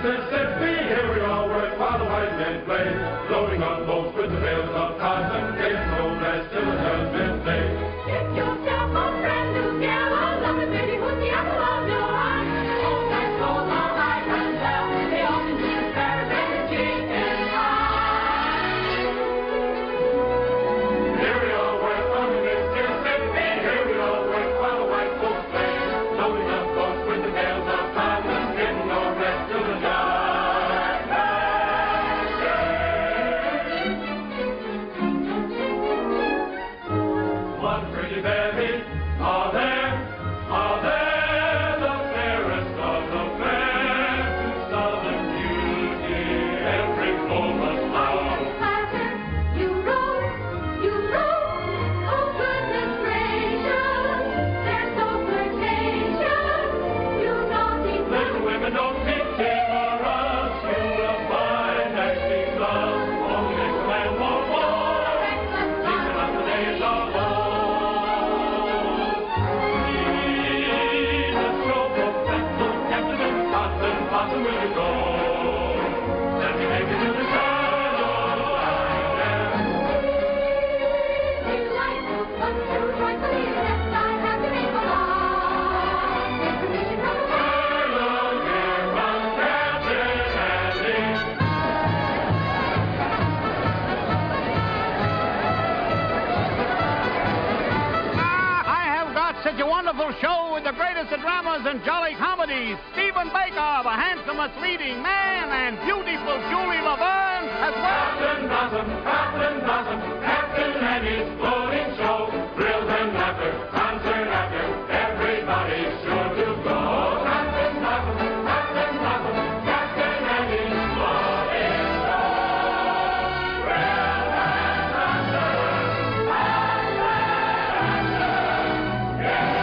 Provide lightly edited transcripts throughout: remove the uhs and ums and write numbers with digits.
Mississippi, here we all work while the white men play, loading up boats with the bales of cotton, getting no rest till the judgment day. Get yourself a brand new gal, a lovely baby who's the apple of your eye. Old night clothes all I can tell, they often do better than the chicken pie. Here we all work on the Mississippi, here we all work while the white folks play, loading up boats with the bales of cotton, getting no rest till the judgment day. What pretty babies are there, the fairest of the fair, to southern beauty, every foe must bow. Clatter, you roll, oh goodness gracious, they're so flirtatious, you naughty Little women don't be timorous, you will find that she's love, only makes a man more bold, keeping up the days of old. Jesus, your professor, captain in the cotton, blossom will you go? Let me take you to the shadow line there. delightful, but too joyfully accept I have to make a law. Get permission from the Hello, dear, from Captain Andy. I have got such a wonderful show with the greatest of dramas and jolly comedies. Stephen Baker, the handsomest leading man, and beautiful Julie Laverne as well. Captain Blossom, Captain Andy's floating show. Thrills and laughter, concert after, everybody's sure to go. Captain Blossom, Captain Andy's floating show. Thrills and laughter, concert after, get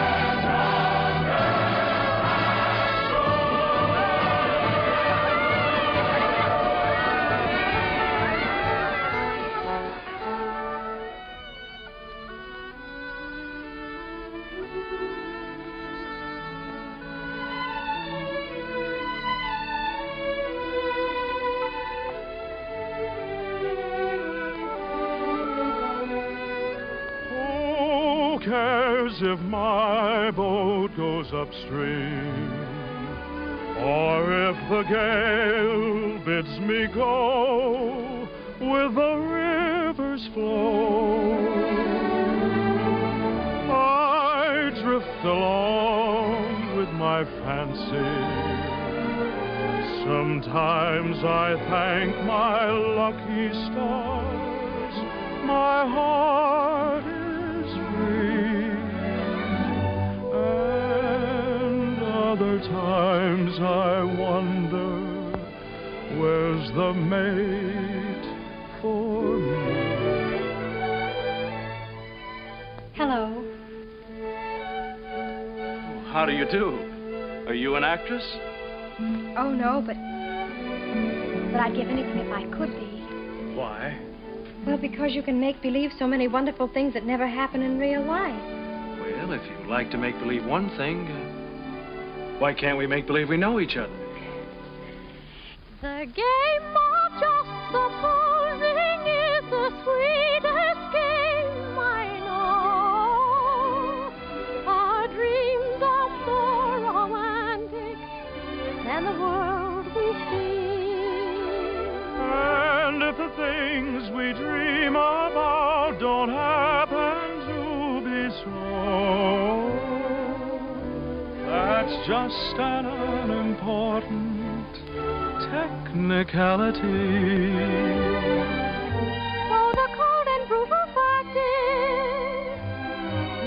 Who cares if my boat goes upstream, or if the gale bids me go with the river's flow? I drift along with my fancy. Sometimes I thank my lucky stars, my heart is free. And other times I wonder, where's the mate for me? Hello. How do you do? Are you an actress? Oh, no, but I'd give anything if I could be. Why? Well, because you can make believe so many wonderful things that never happen in real life. Well, if you like to make believe one thing, why can't we make believe we know each other? The game of just supposing is the sweetest game I know. Our dreams are more romantic than the world we see. And if the things we dream about don't happen to be so, that's just an unimportant technicality. So the cold and brutal fact is,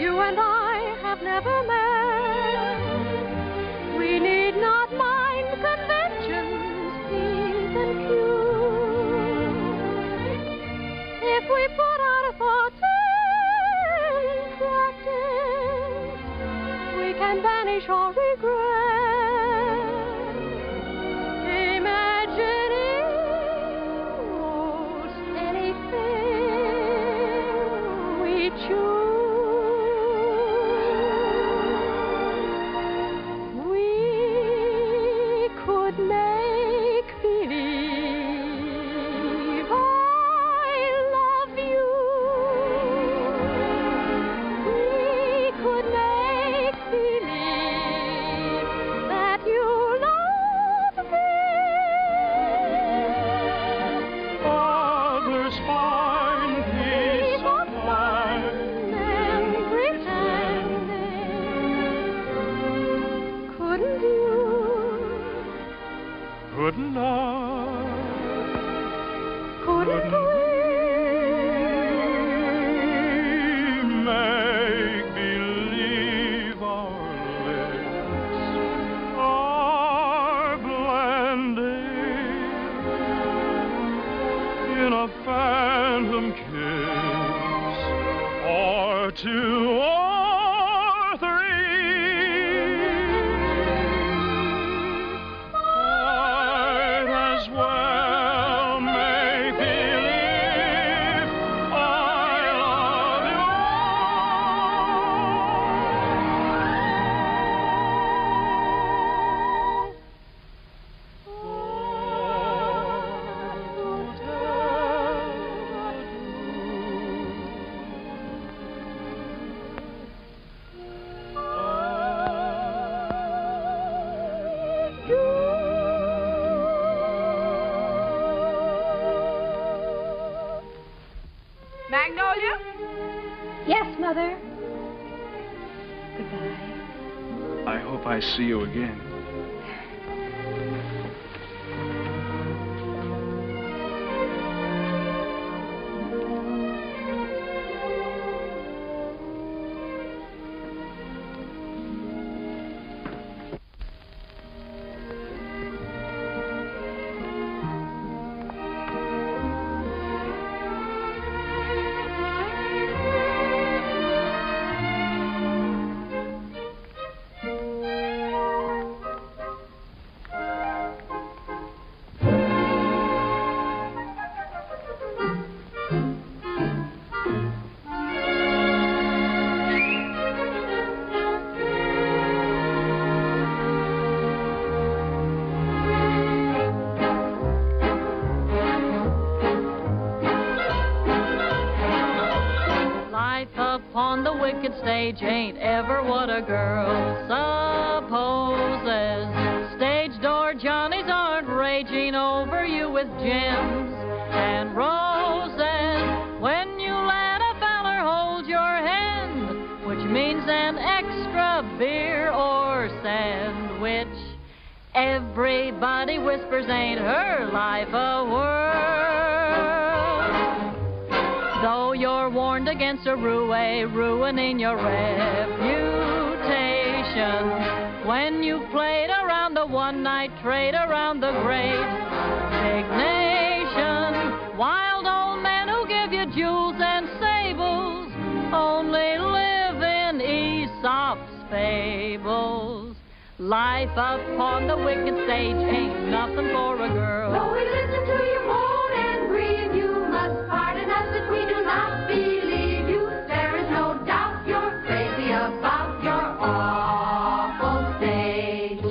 you and I have never met. We need not mind conventions, P's and Q's. If we put our thoughts in practice, we can banish all regret. Imagining most anything we choose, we could make couldn't I? Couldn't we make believe our lips are blended in a phantom kiss, or two or three? Might as well make believe I love you. Magnolia? Yes, Mother. Goodbye. I hope I see you again. Upon the wicked stage ain't ever what a girl supposes. Stage door Johnnies aren't raging over you with gems and roses. When you let a feller hold your hand, which means an extra beer or sandwich, everybody whispers, ain't her life a whirl? Though you're warned against a ruining your reputation, when you've played around the one-night trade around the great big nation, wild old men who give you jewels and sables only live in Aesop's fables. Life upon the wicked stage ain't nothing for a girl. Though we listen to you moan and grieve, you must pardon us if we do not believe you. There is no doubt you're crazy about your awful stage.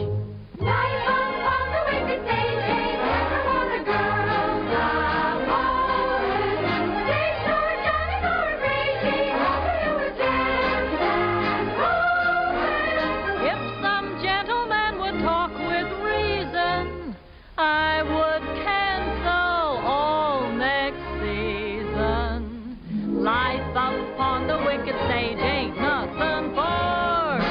Life upon the wicked stage ain't never what a girl's supposed. Stage door Johnnies aren't raging over you with gems and roses. If some gentleman would talk with reason, I would cancel all next season. Life upon the wicked stage ain't nothing for a girl.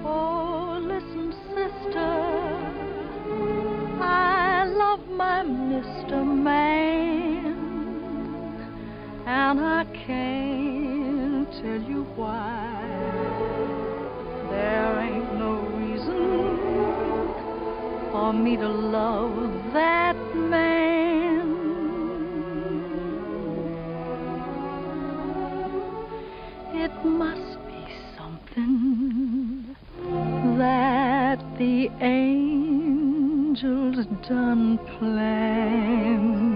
Oh, listen, sister, I love my Mr. Man, and I can't tell you why. There ain't no reason for me to love that man. It must be something that the angels done planned.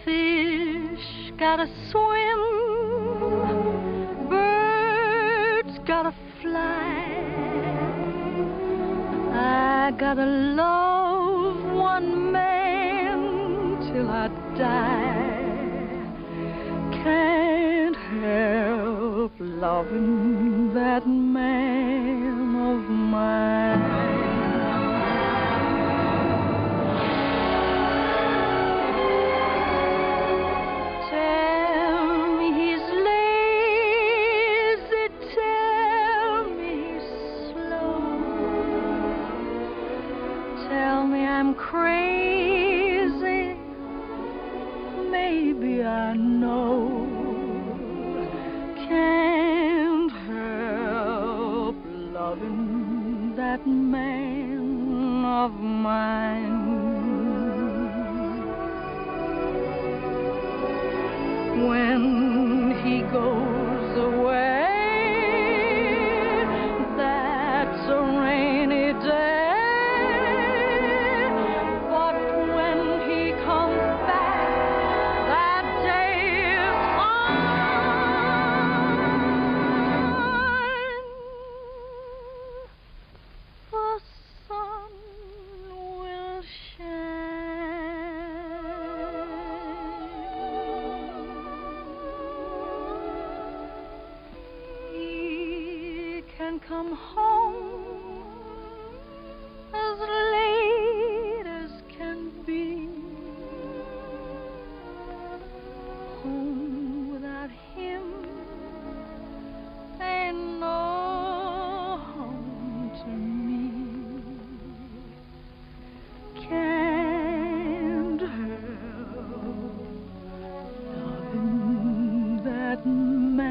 Fish gotta swim, birds gotta fly. I gotta love one man till I die. Can't help loving that man of mine. Tell me he's lazy, tell me he's slow, tell me I'm crazy, maybe I know. Can't help loving that man of mine. When he goes away, that's a rainy day. But when he comes back, that day is fine. The sun will shine. He can come home as late as can be. Home without him ain't no home to me. Can't help loving that man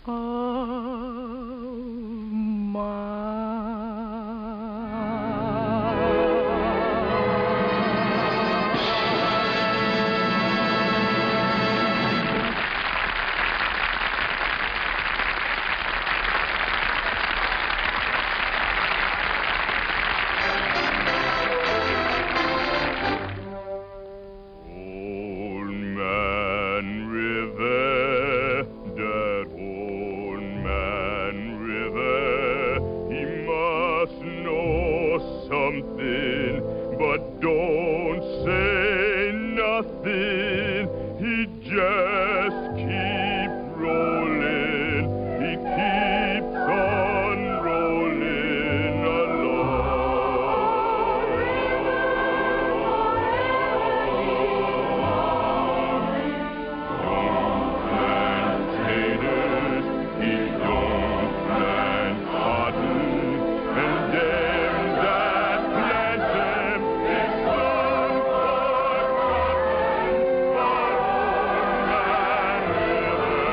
of Old Man River, that old man River, he must know something, but don't say nothing. He just keeps rolling, he keeps on rolling Potatoes, he don't plant cotton, and them that plant them is some for cotton. But old man River,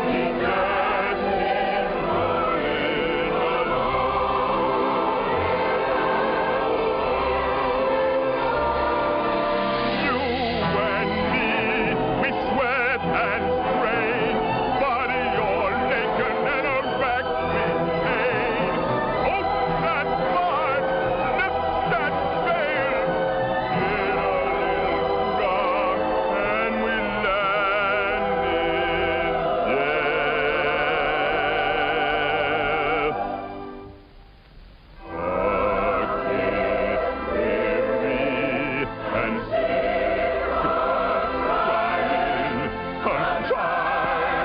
he just keeps rolling You and me, we sweat and strain, body all naked and a rack with pain. Oat that bark, lift that veil, get a little rock, and we land in death. Get weary and sick of trying. I'm tired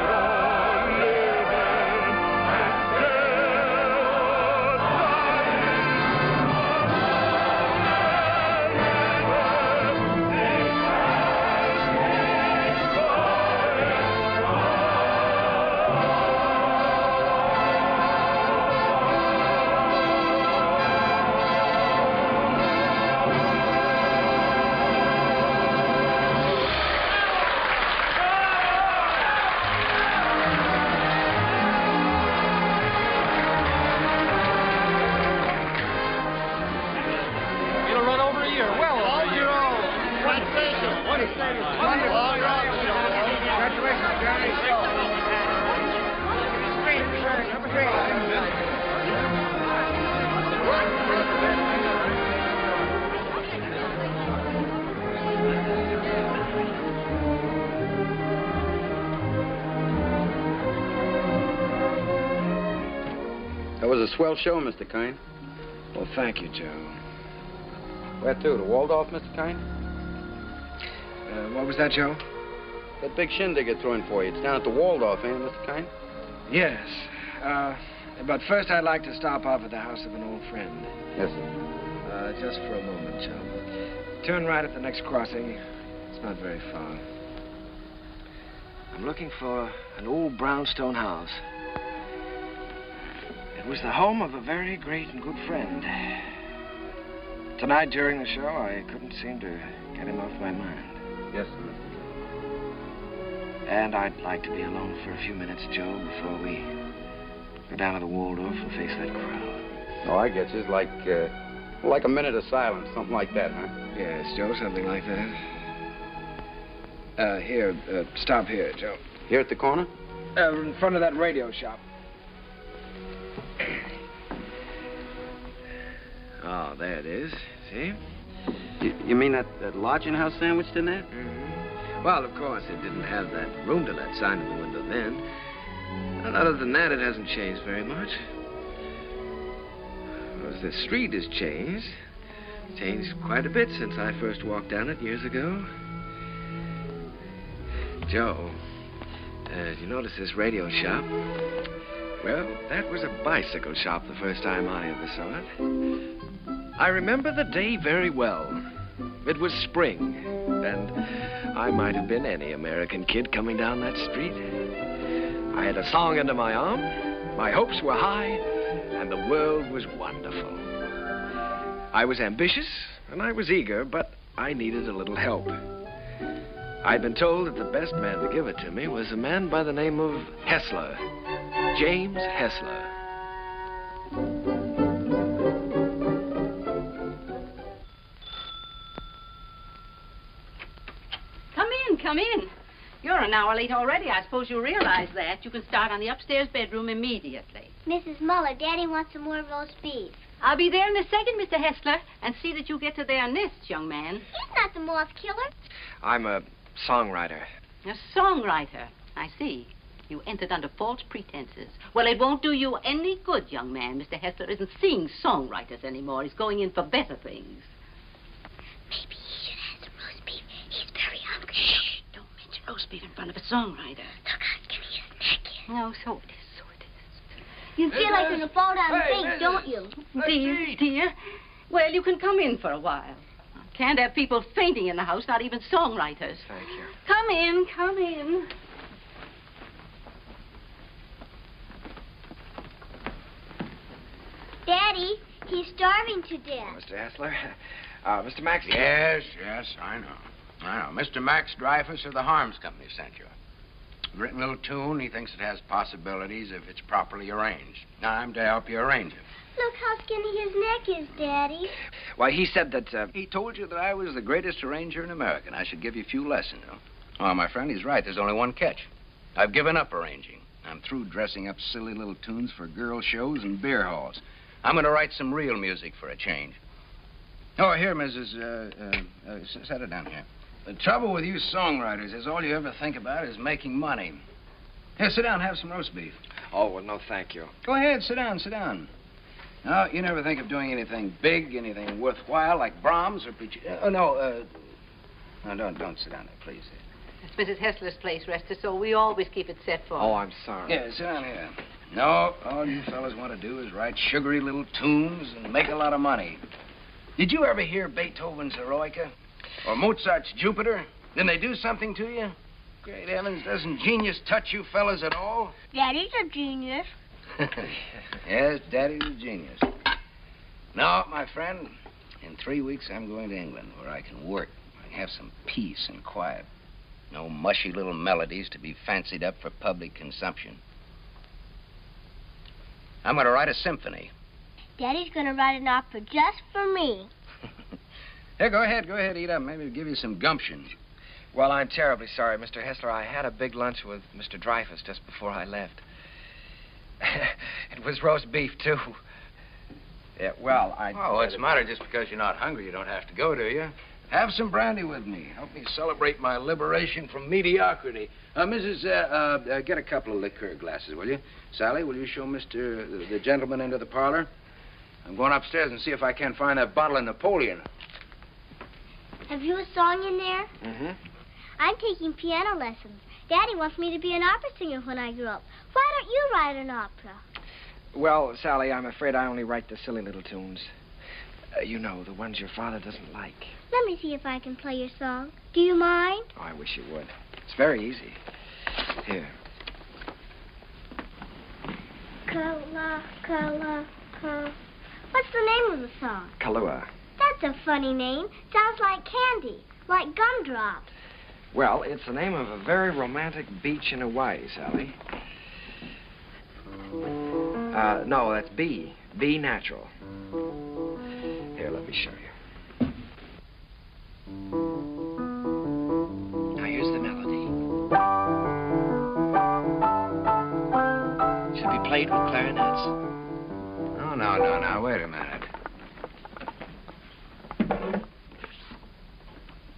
of living and still It'll run over a year. Well, over a year. Congratulations, Johnny. Number 3. That was a swell show, Mr. Kine. Well, thank you, Joe. Where to? The Waldorf, Mr. Kine? What was that, Joe? that big shindig are throwing for you. It's down at the Waldorf, eh, Mr. Kine? Yes. But first I'd like to stop off at the house of an old friend. Yes, sir. Just for a moment, Joe. Turn right at the next crossing. It's not very far. I'm looking for an old brownstone house. It was the home of a very great and good friend. Tonight during the show, I couldn't seem to get him off my mind. Yes, sir. And I'd like to be alone for a few minutes, Joe, before we go down to the Waldorf and face that crowd. Oh, I get you. It's like a minute of silence, something like that, huh? Yes, Joe, something like that. Here, stop here, Joe. Here at the corner? In front of that radio shop. Oh, there it is. See? You mean that lodging house sandwiched in there? Mm-hmm. Well, of course, it didn't have that room to let sign in the window then. And other than that, it hasn't changed very much. Well, the street has changed. Changed quite a bit since I first walked down it years ago. Joe, did you notice this radio shop? Well, that was a bicycle shop the first time I ever saw it. I remember the day very well. It was spring, and I might have been any American kid coming down that street. I had a song under my arm, my hopes were high, and the world was wonderful. I was ambitious, and I was eager, but I needed a little help. I'd been told that the best man to give it to me was a man by the name of Hessler, James Hessler. Come in. You're an hour late already. I suppose you realize that. You can start on the upstairs bedroom immediately. Mrs. Muller, Daddy wants some more roast beef. I'll be there in a second, Mr. Hessler, and see that you get to their nests, young man. He's not the moth killer. I'm a songwriter. A songwriter. I see. You entered under false pretenses. Well, it won't do you any good, young man. Mr. Hessler isn't seeing songwriters anymore. He's going in for better things. Maybe he should have some roast beef. He's very hungry. Shh. Don't mention roast beef in front of a songwriter. Look, it's gonna eat his neck in. No, so it is. You feel like you're gonna fall down and faint, don't you? Dear. Well, you can come in for a while. Can't have people fainting in the house, not even songwriters. Thank you. Come in, come in. Daddy, he's starving to death. Mr. Hessler, Mr. Max. Yes, I know. Mr. Max Dreyfus of the Harms Company sent you. Written a little tune. He thinks it has possibilities if it's properly arranged. Now, I'm to help you arrange it. Look how skinny his neck is, Daddy. Why, he said that, He told you that I was the greatest arranger in America, and I should give you a few lessons. Oh, my friend, he's right. There's only one catch. I've given up arranging. I'm through dressing up silly little tunes for girl shows and beer halls. I'm going to write some real music for a change. Oh, here, Mrs. Set it down here. The trouble with you songwriters is all you ever think about is making money. Here, sit down, have some roast beef. Oh, well, no, thank you. Go ahead, sit down. No, you never think of doing anything big, anything worthwhile, like Brahms or No, don't sit down there, please. It's Mrs. Hessler's place, rest her soul. We always keep it set for her. Oh, I'm sorry. Yeah, sit down here. No, all you fellas want to do is write sugary little tunes and make a lot of money. Did you ever hear Beethoven's Eroica? Or Mozart's Jupiter? Didn't they do something to you? Great heavens, doesn't genius touch you fellas at all? Daddy's a genius. Yes, Daddy's a genius. No, my friend, in 3 weeks I'm going to England where I can work. I can have some peace and quiet. No mushy little melodies to be fancied up for public consumption. I'm going to write a symphony. Daddy's gonna write an opera just for me. Here, go ahead, eat up. Maybe it'll give you some gumption. Well, I'm terribly sorry, Mr. Hessler. I had a big lunch with Mr. Dreyfus just before I left. It was roast beef, too. Yeah, well, what's the matter? Just because you're not hungry, you don't have to go, do you? Have some brandy with me. Help me celebrate my liberation from mediocrity. Mrs., get a couple of liqueur glasses, will you? Sally, will you show the gentleman into the parlor? I'm going upstairs and see if I can find that bottle of Napoleon. Have you a song in there? Mm-hmm. I'm taking piano lessons. Daddy wants me to be an opera singer when I grow up. Why don't you write an opera? Well, Sally, I'm afraid I only write the silly little tunes. You know, the ones your father doesn't like. Let me see if I can play your song. Do you mind? Oh, I wish you would. It's very easy. Here. What's the name of the song? Kahlua. That's a funny name. Sounds like candy, like gumdrops. Well, it's the name of a very romantic beach in Hawaii, Sally. No, that's B. B natural. Here, let me show you. Now, here's the melody. Should be played with clarinets. Oh, no. Wait a minute.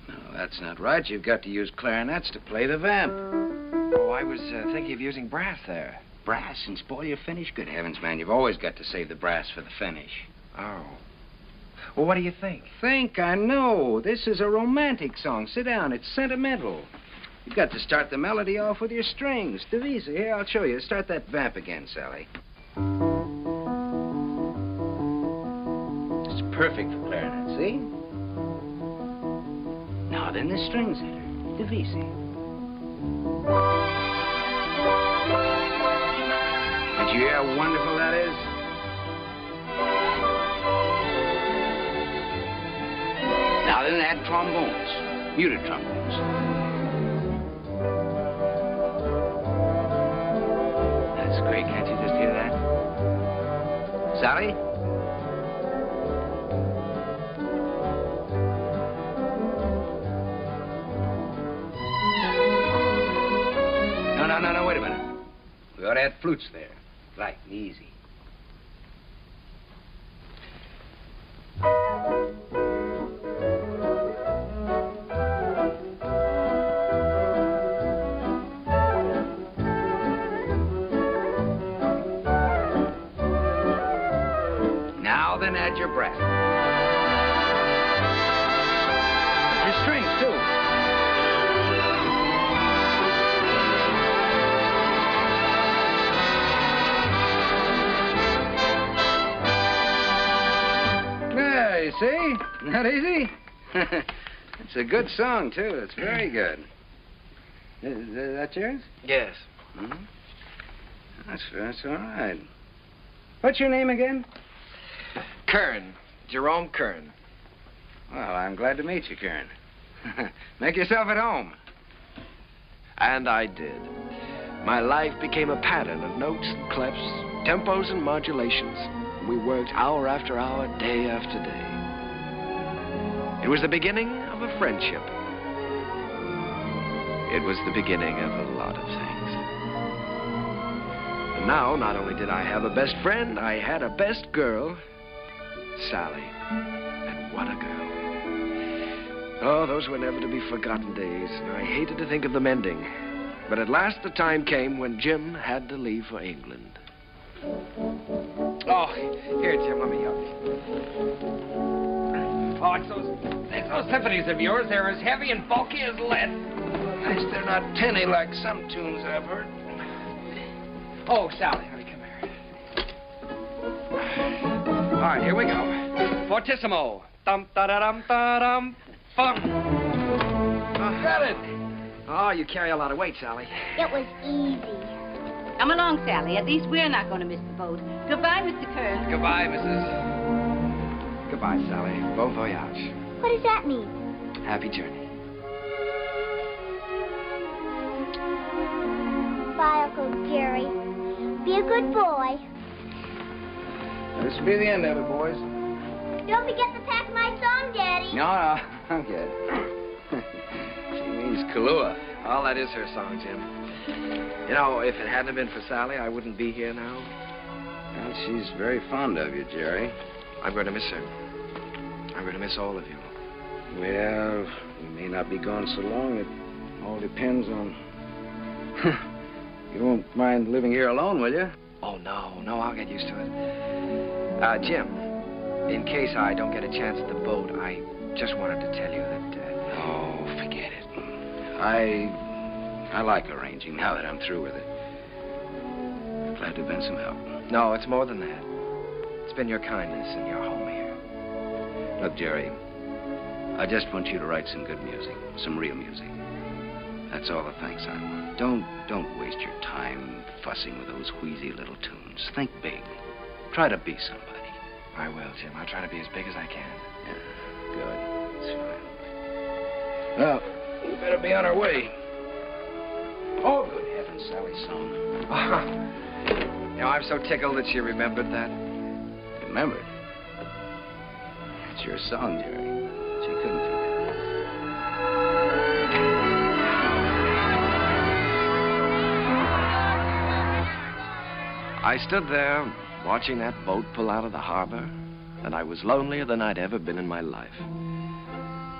No, that's not right. You've got to use clarinets to play the vamp. Oh, I was thinking of using brass there. Brass and spoil your finish? Good heavens, man. You've always got to save the brass for the finish. Oh. Well, what do you think? Think? I know. This is a romantic song. Sit down. It's sentimental. You've got to start the melody off with your strings. Divisa. Here, I'll show you. Start that vamp again, Sally. It's perfect for clarinet, see? Now then, the strings enter. Divisa. Did you hear how wonderful that is? Now then, add trombones, muted trombones. That's great. Can't you just hear that? Sally? No, wait a minute. We ought to add flutes there. Light and easy. Now then, add your brass. Your strings, too. You see? Not easy? It's a good song, too. It's very good. Is that yours? Yes. Mm-hmm. That's all right. What's your name again? Kern. Jerome Kern. Well, I'm glad to meet you, Kern. Make yourself at home. And I did. My life became a pattern of notes and clefs, tempos and modulations. We worked hour after hour, day after day. It was the beginning of a friendship. It was the beginning of a lot of things. And now, not only did I have a best friend, I had a best girl, Sally. And what a girl. Oh, those were never to be forgotten days, and I hated to think of them ending. But at last the time came when Jim had to leave for England. Oh, here, Jim, let me help you. Oh, it's those symphonies of yours. They're as heavy and bulky as lead. Nice they're not tinny like some tunes I've heard. Oh, Sally, honey, come here. All right, here we go. Fortissimo. Dum-da-da-dum-da-dum. Bum. Got it. Oh, you carry a lot of weight, Sally. It was easy. Come along, Sally. At least we're not going to miss the boat. Goodbye, Mr. Kern. Goodbye, Mrs. Goodbye, Sally. Bon voyage. What does that mean? Happy journey. Bye, Uncle Jerry. Be a good boy. This will be the end of it, boys. Don't forget to pack my song, Daddy. No, I'm good. She means Kahlua. Oh, that is her song, Jim. You know, if it hadn't been for Sally, I wouldn't be here now. Well, she's very fond of you, Jerry. I'm going to miss her. I'm going to miss all of you. Well, you may not be gone so long. It all depends on... You won't mind living here alone, will you? Oh, no, I'll get used to it. Jim, in case I don't get a chance at the boat, I just wanted to tell you that... Oh, forget it. I like arranging now that I'm through with it. I'm glad to have been some help. No, it's more than that. It's been your kindness and your home here. Look, Jerry, I just want you to write some good music, some real music. That's all the thanks I want. Don't waste your time fussing with those wheezy little tunes. Think big. Try to be somebody. I will, Jim. I'll try to be as big as I can. Yeah, good. That's fine. Well, we better be on our way. Oh, good heavens, Sally's song. You know, I'm so tickled that she remembered that. Remembered? It's your song, Jerry. She couldn't forget. I stood there watching that boat pull out of the harbor, and I was lonelier than I'd ever been in my life.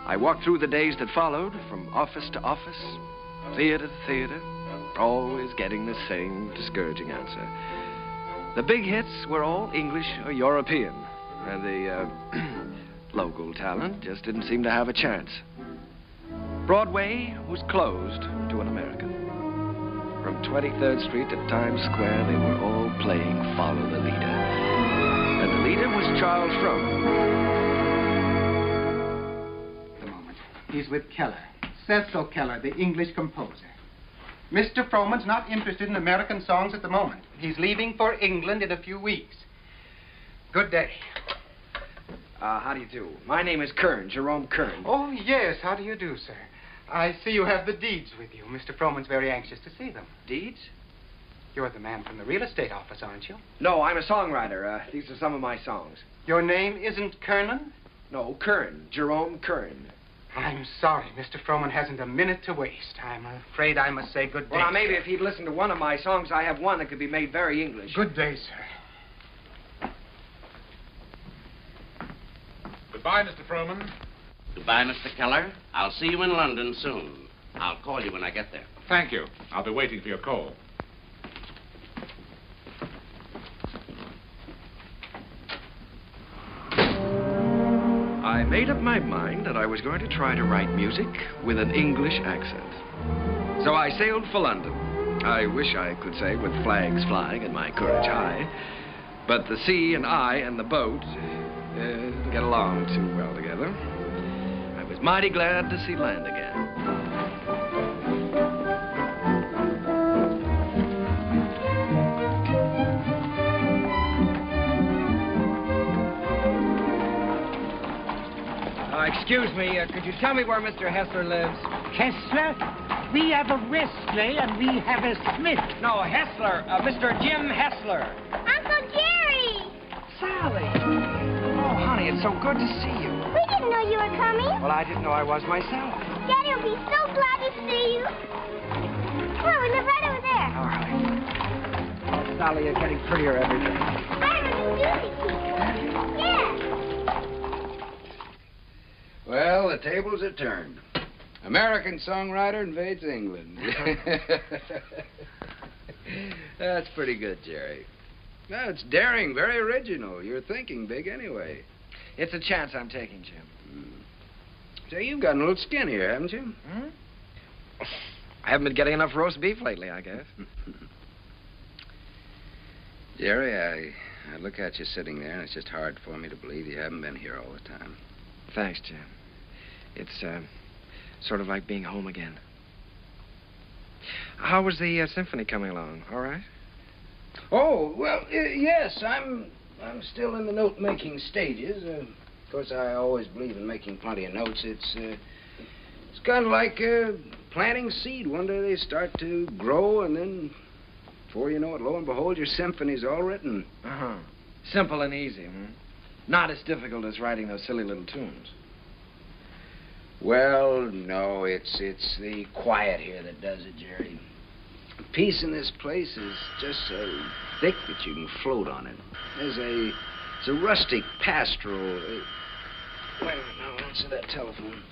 I walked through the days that followed, from office to office, theater to theater, always getting the same discouraging answer. The big hits were all English or European, and the local talent just didn't seem to have a chance. Broadway was closed to an American. From 23rd Street to Times Square, they were all playing Follow the Leader. And the leader was Charles Frohman. A moment. He's with Keller. Cecil Keller, the English composer. Mr. Frohman's not interested in American songs at the moment. He's leaving for England in a few weeks. Good day. How do you do? My name is Kern, Jerome Kern. Oh, yes. How do you do, sir? I see you have the deeds with you. Mr. Frohman's very anxious to see them. Deeds? You're the man from the real estate office, aren't you? No, I'm a songwriter. These are some of my songs. Your name isn't Kernan? No, Kern, Jerome Kern. I'm sorry. Mr. Frohman hasn't a minute to waste. I'm afraid I must say good day. Well, now, maybe if he'd listened to one of my songs, I have one that could be made very English. Good day, sir. Goodbye, Mr. Frohman. Goodbye, Mr. Keller. I'll see you in London soon. I'll call you when I get there. Thank you. I'll be waiting for your call. I made up my mind that I was going to try to write music with an English accent. So I sailed for London. I wish I could say with flags flying and my courage high. But the sea and I and the boat didn't get along too well together. I was mighty glad to see land again. Excuse me, could you tell me where Mr. Hessler lives? Hessler? We have a Wesley and we have a Smith. No, Hessler. Mr. Jim Hessler. Uncle Jerry! Sally! Oh, honey, it's so good to see you. We didn't know you were coming. Well, I didn't know I was myself. Daddy will be so glad to see you. Come on, we live right over there. All right. Oh, Sally, you're getting prettier every day. I'm a new music teacher. Yeah. Well, the tables are turned. American songwriter invades England. That's pretty good, Jerry. No, it's daring, very original. You're thinking big anyway. It's a chance I'm taking, Jim. Say, you've gotten a little skin here, haven't you? I haven't been getting enough roast beef lately, I guess. Jerry, I look at you sitting there, and it's just hard for me to believe you haven't been here all the time. Thanks, Jim. It's sort of like being home again. How was the symphony coming along? All right? Oh, well, yes, I'm still in the note-making stages. Of course, I always believe in making plenty of notes. It's kind of like planting seed. One day they start to grow, and then, before you know it, lo and behold, your symphony's all written. Uh-huh. Simple and easy, hmm? Not as difficult as writing those silly little tunes. Well, no, it's the quiet here that does it, Jerry. Peace in this place is just so thick that you can float on it. It's a rustic pastoral. Wait a minute, now, answer that telephone.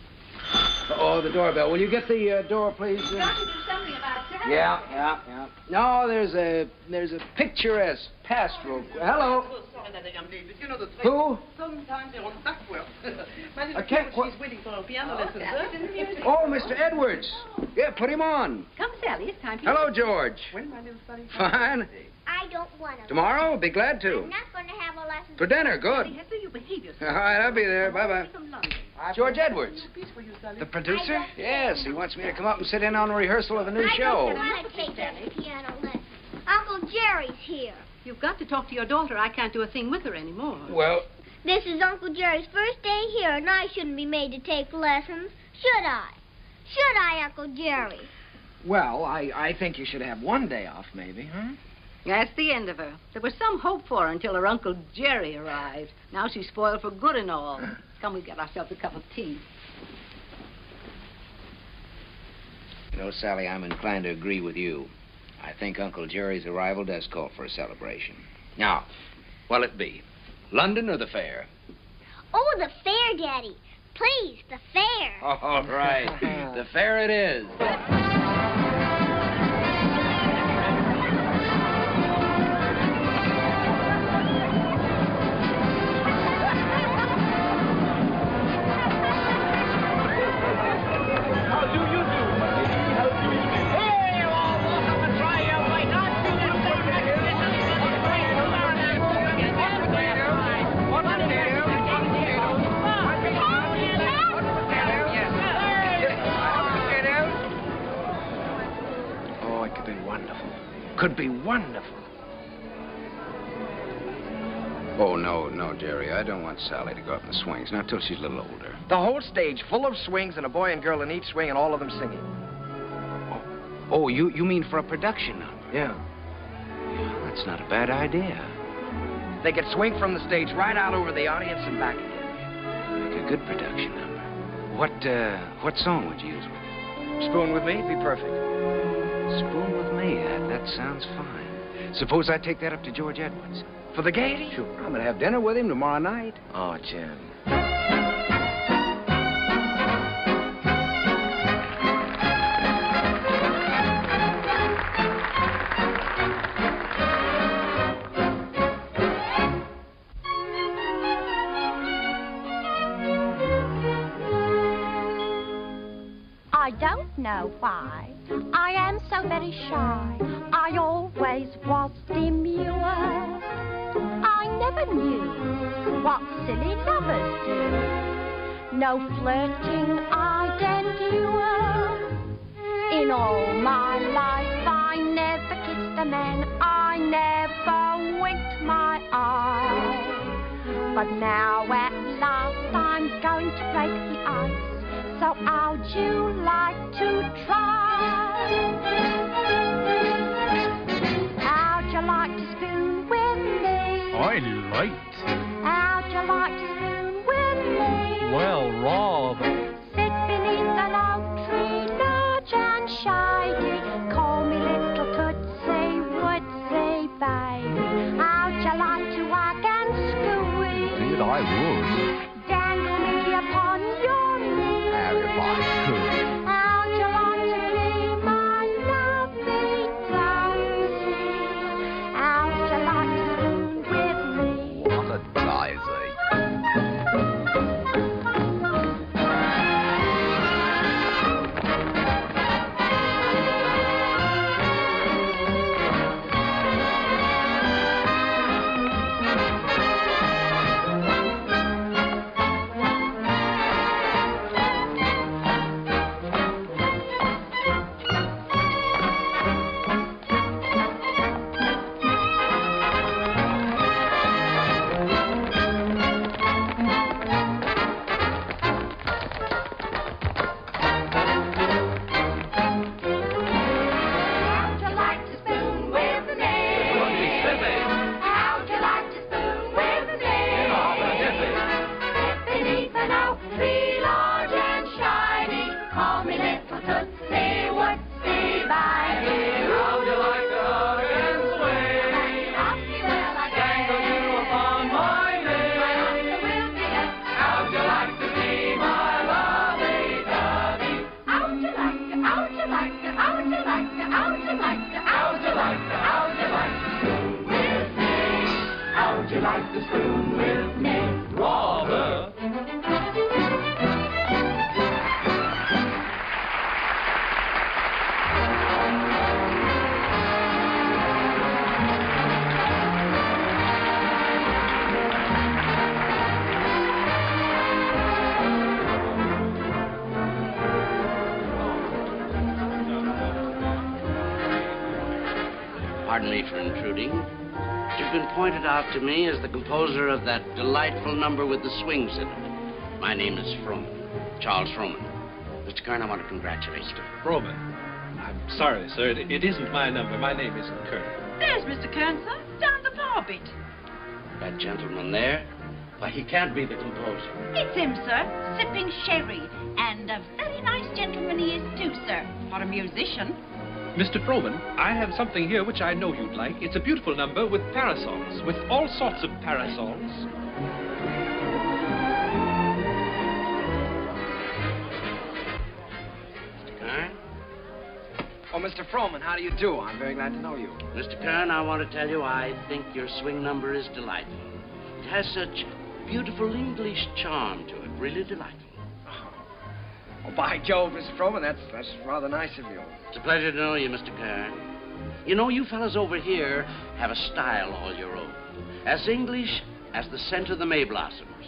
Oh, the doorbell. Will you get the door, please? You've got to do something about that. Yeah. No, there's a picturesque pastoral. Hello. Who? Sometimes they're on duck well. My little I can't kid, she's waiting for a piano lesson, sir. Oh, Mr. Edwards. Yeah, put him on. Come, Sally, it's time for Hello, George. When, my little sonny? Fine. I don't want to. Tomorrow? I'll be glad to. I'm not going to have a lesson. For dinner, good. Hester, you behave yourself. All right, I'll be there. Bye-bye. George Edwards. The producer? Yes, he wants me to come up and sit in on a rehearsal of a new I show. don't want to take that piano lesson. Uncle Jerry's here. You've got to talk to your daughter. I can't do a thing with her anymore. Well, This is Uncle Jerry's first day here, and I shouldn't be made to take lessons, should I? Should I, Uncle Jerry? Well, I think you should have one day off, maybe, huh? That's the end of her. There was some hope for her until her Uncle Jerry arrived. Now she's spoiled for good and all. Come, we get ourselves a cup of tea. you know, Sally, I'm inclined to agree with you. I think Uncle Jerry's arrival does call for a celebration. Now, what'll it be? London or the fair? Oh, the fair, Daddy. Please, the fair. All right. The fair it is. How do you do, my lady? How do you do? Hey, you all, welcome and try your light on. Oh, it could be wonderful. Could be wonderful. Oh, no, Jerry. I don't want Sally to go up in the swings, not till she's a little older. The whole stage full of swings and a boy and girl in each swing and all of them singing. Oh, you mean for a production number? Yeah. Yeah, that's not a bad idea. They could swing from the stage right out over the audience and back again. Make a good production number. What song would you use with it? Spoon with me? Be perfect. Spoon with me? That sounds fine. Suppose I take that up to George Edwards. For the gaiety? Sure. I'm going to have dinner with him tomorrow night. Oh, Jim. I don't know why I am so very shy. I always was demure. I never knew what silly lovers do. No flirting I'd endure. In all my life I never kissed a man. I never winked my eye. But now at last I'm going to break the ice. So how'd you like to try? How'd you like to spoon with me? I like to. How'd you like to spoon with me? Well, rather. Sit beneath an oak tree, large and shady. Call me little Tootsie Woodsy baby. How'd you like to wag and squeeze? Indeed, I would. Dangle me upon your knee. If I could. How'd you like to be my lovely daisy? How'd you like to spoon with me? What a daisy. Pardon me for intruding. You've been pointed out to me as the composer of that delightful number with the swings in it. My name is Froman, Charles Froman. Mr. Kern, I want to congratulate you. Froman. I'm sorry, sir. It isn't my number. My name isn't Kern. There's Mr. Kern, sir. Down the bar bit. That gentleman there? Why, he can't be the composer. It's him, sir, sipping sherry. And a very nice gentleman he is, too, sir, for a musician. Mr. Froman, I have something here which I know you'd like. It's a beautiful number with parasols, with all sorts of parasols. Mr. Kern? Oh, Mr. Froman, how do you do? I'm very glad to know you. Mr. Kern, I want to tell you I think your swing number is delightful. It has such beautiful English charm to it, really delightful. Oh, by Jove, Mr. Froman, that's rather nice of you. It's a pleasure to know you, Mr. Kern. You know, you fellas over here have a style all your own. As English as the scent of the May blossoms.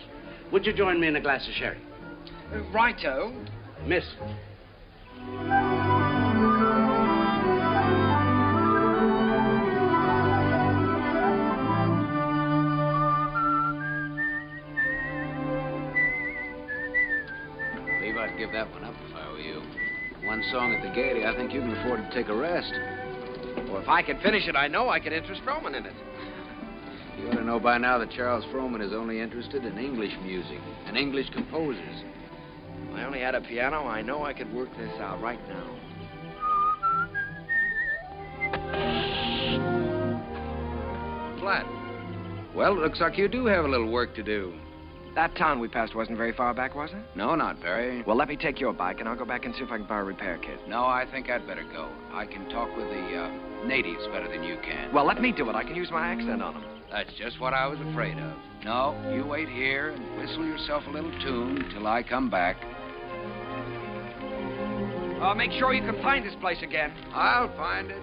Would you join me in a glass of sherry? Righto. Miss. I'd give that one up if I were you. One song at the Gaiety, I think you can afford to take a rest. Well, if I could finish it, I know I could interest Froman in it. You ought to know by now that Charles Froman is only interested in English music and English composers. If I only had a piano, I know I could work this out right now. Flat. Well, it looks like you do have a little work to do. That town we passed wasn't very far back, was it? No, not very. Well, let me take your bike, and I'll go back and see if I can borrow a repair kit. No, I think I'd better go. I can talk with the natives better than you can. Well, let me do it. I can use my accent on them. That's just what I was afraid of. No, you wait here and whistle yourself a little tune till I come back. Make sure you can find this place again. I'll find it.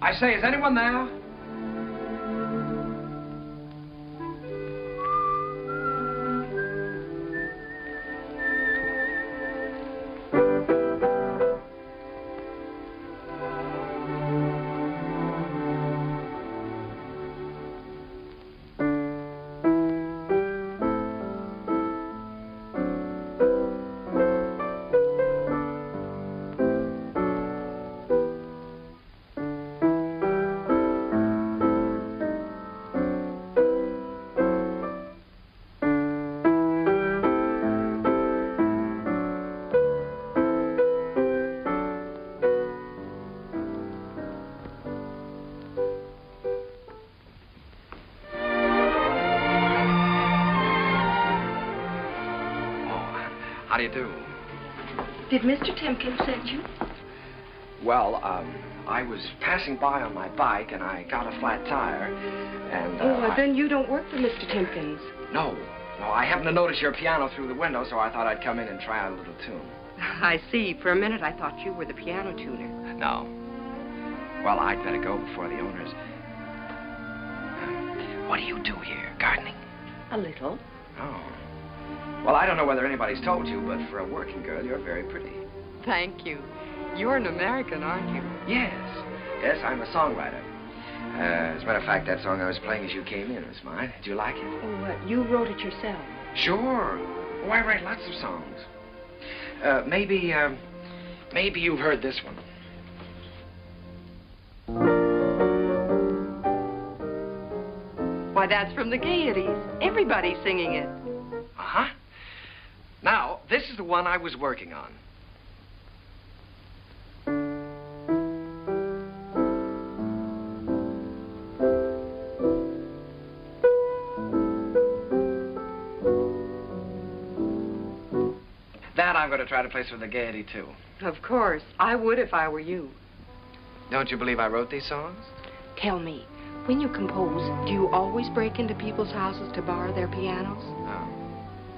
I say, is anyone there? How do you do? Did Mr. Timkins send you? Well, I was passing by on my bike, and I got a flat tire, and, well, then you don't work for Mr. Timkins. No, I happened to notice your piano through the window, so I thought I'd come in and try out a little tune. I see. For a minute, I thought you were the piano tuner. No. Well, I'd better go before the owners. What do you do here? Gardening? A little. Oh. Well, I don't know whether anybody's told you, but for a working girl, you're very pretty. Thank you. You're an American, aren't you? Yes. Yes, I'm a songwriter. As a matter of fact, that song I was playing as you came in was mine. Did you like it? Oh, you wrote it yourself? Sure. Oh, I write lots of songs. Maybe you've heard this one. Why, that's from the Gaieties. Everybody's singing it. Uh-huh. Now, this is the one I was working on. That I'm going to try to place for the Gaiety, too. Of course. I would if I were you. Don't you believe I wrote these songs? Tell me, When you compose, do you always break into people's houses to borrow their pianos? Oh.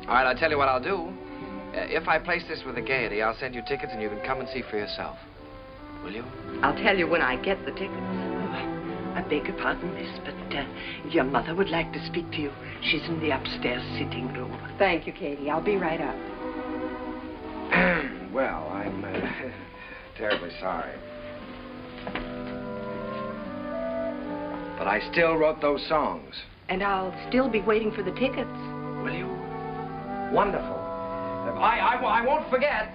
All right, I'll tell you what I'll do. If I place this with the Gaiety, I'll send you tickets and you can come and see for yourself. Will you? I'll tell you when I get the tickets. I beg your pardon, miss, but your mother would like to speak to you. She's in the upstairs sitting room. Thank you, Katie. I'll be right up. Well, I'm terribly sorry. But I still wrote those songs. And I'll still be waiting for the tickets. Will you? Wonderful. I won't forget.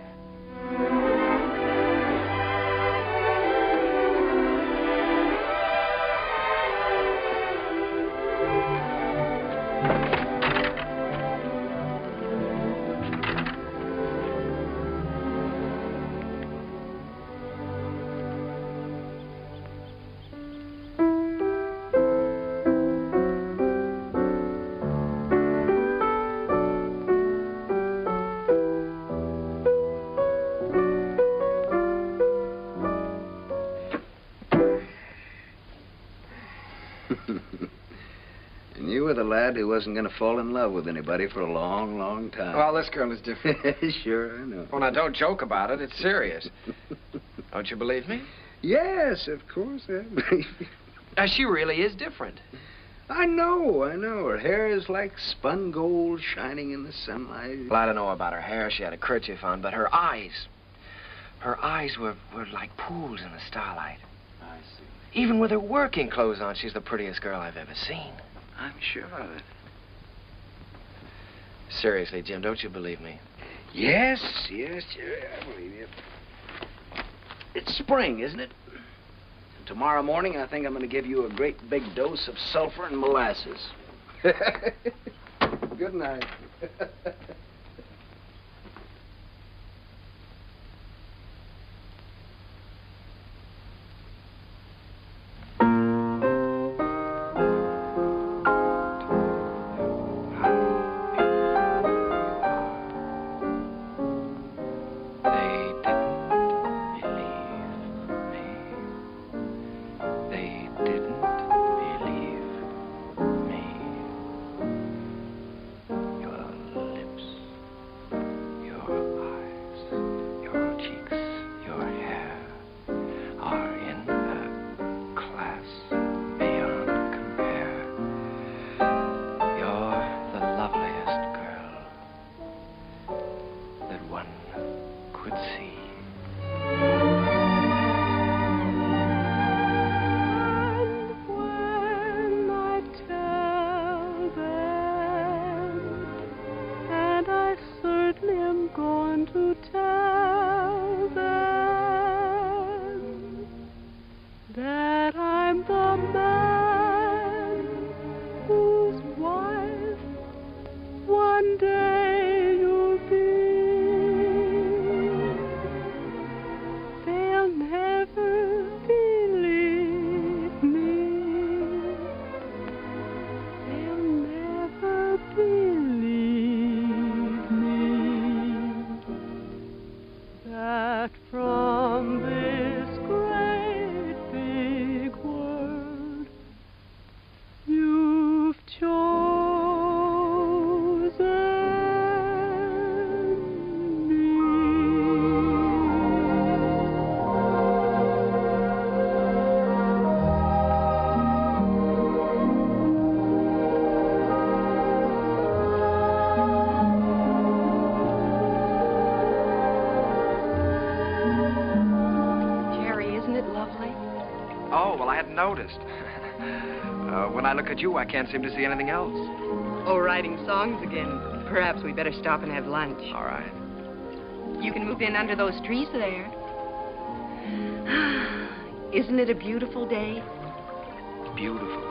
And you were the lad who wasn't going to fall in love with anybody for a long, long time. Well, this girl is different. Sure, I know. Well, now, don't joke about it. It's serious. Don't you believe me? Yes, of course I believe you. She really is different. I know. Her hair is like spun gold shining in the sunlight. Well, I don't know about her hair. She had a kerchief on, but her eyes were like pools in the starlight. I see. Even with her working clothes on, she's the prettiest girl I've ever seen. I'm sure of it. Seriously, Jim, don't you believe me? Yes, Jerry, I believe you. It's spring, isn't it? And tomorrow morning, I think I'm going to give you a great big dose of sulfur and molasses. Good night. Noticed. When I look at you, I can't seem to see anything else. Oh, writing songs again. Perhaps we better stop and have lunch. All right. You can move in under those trees there. Isn't it a beautiful day? Beautiful.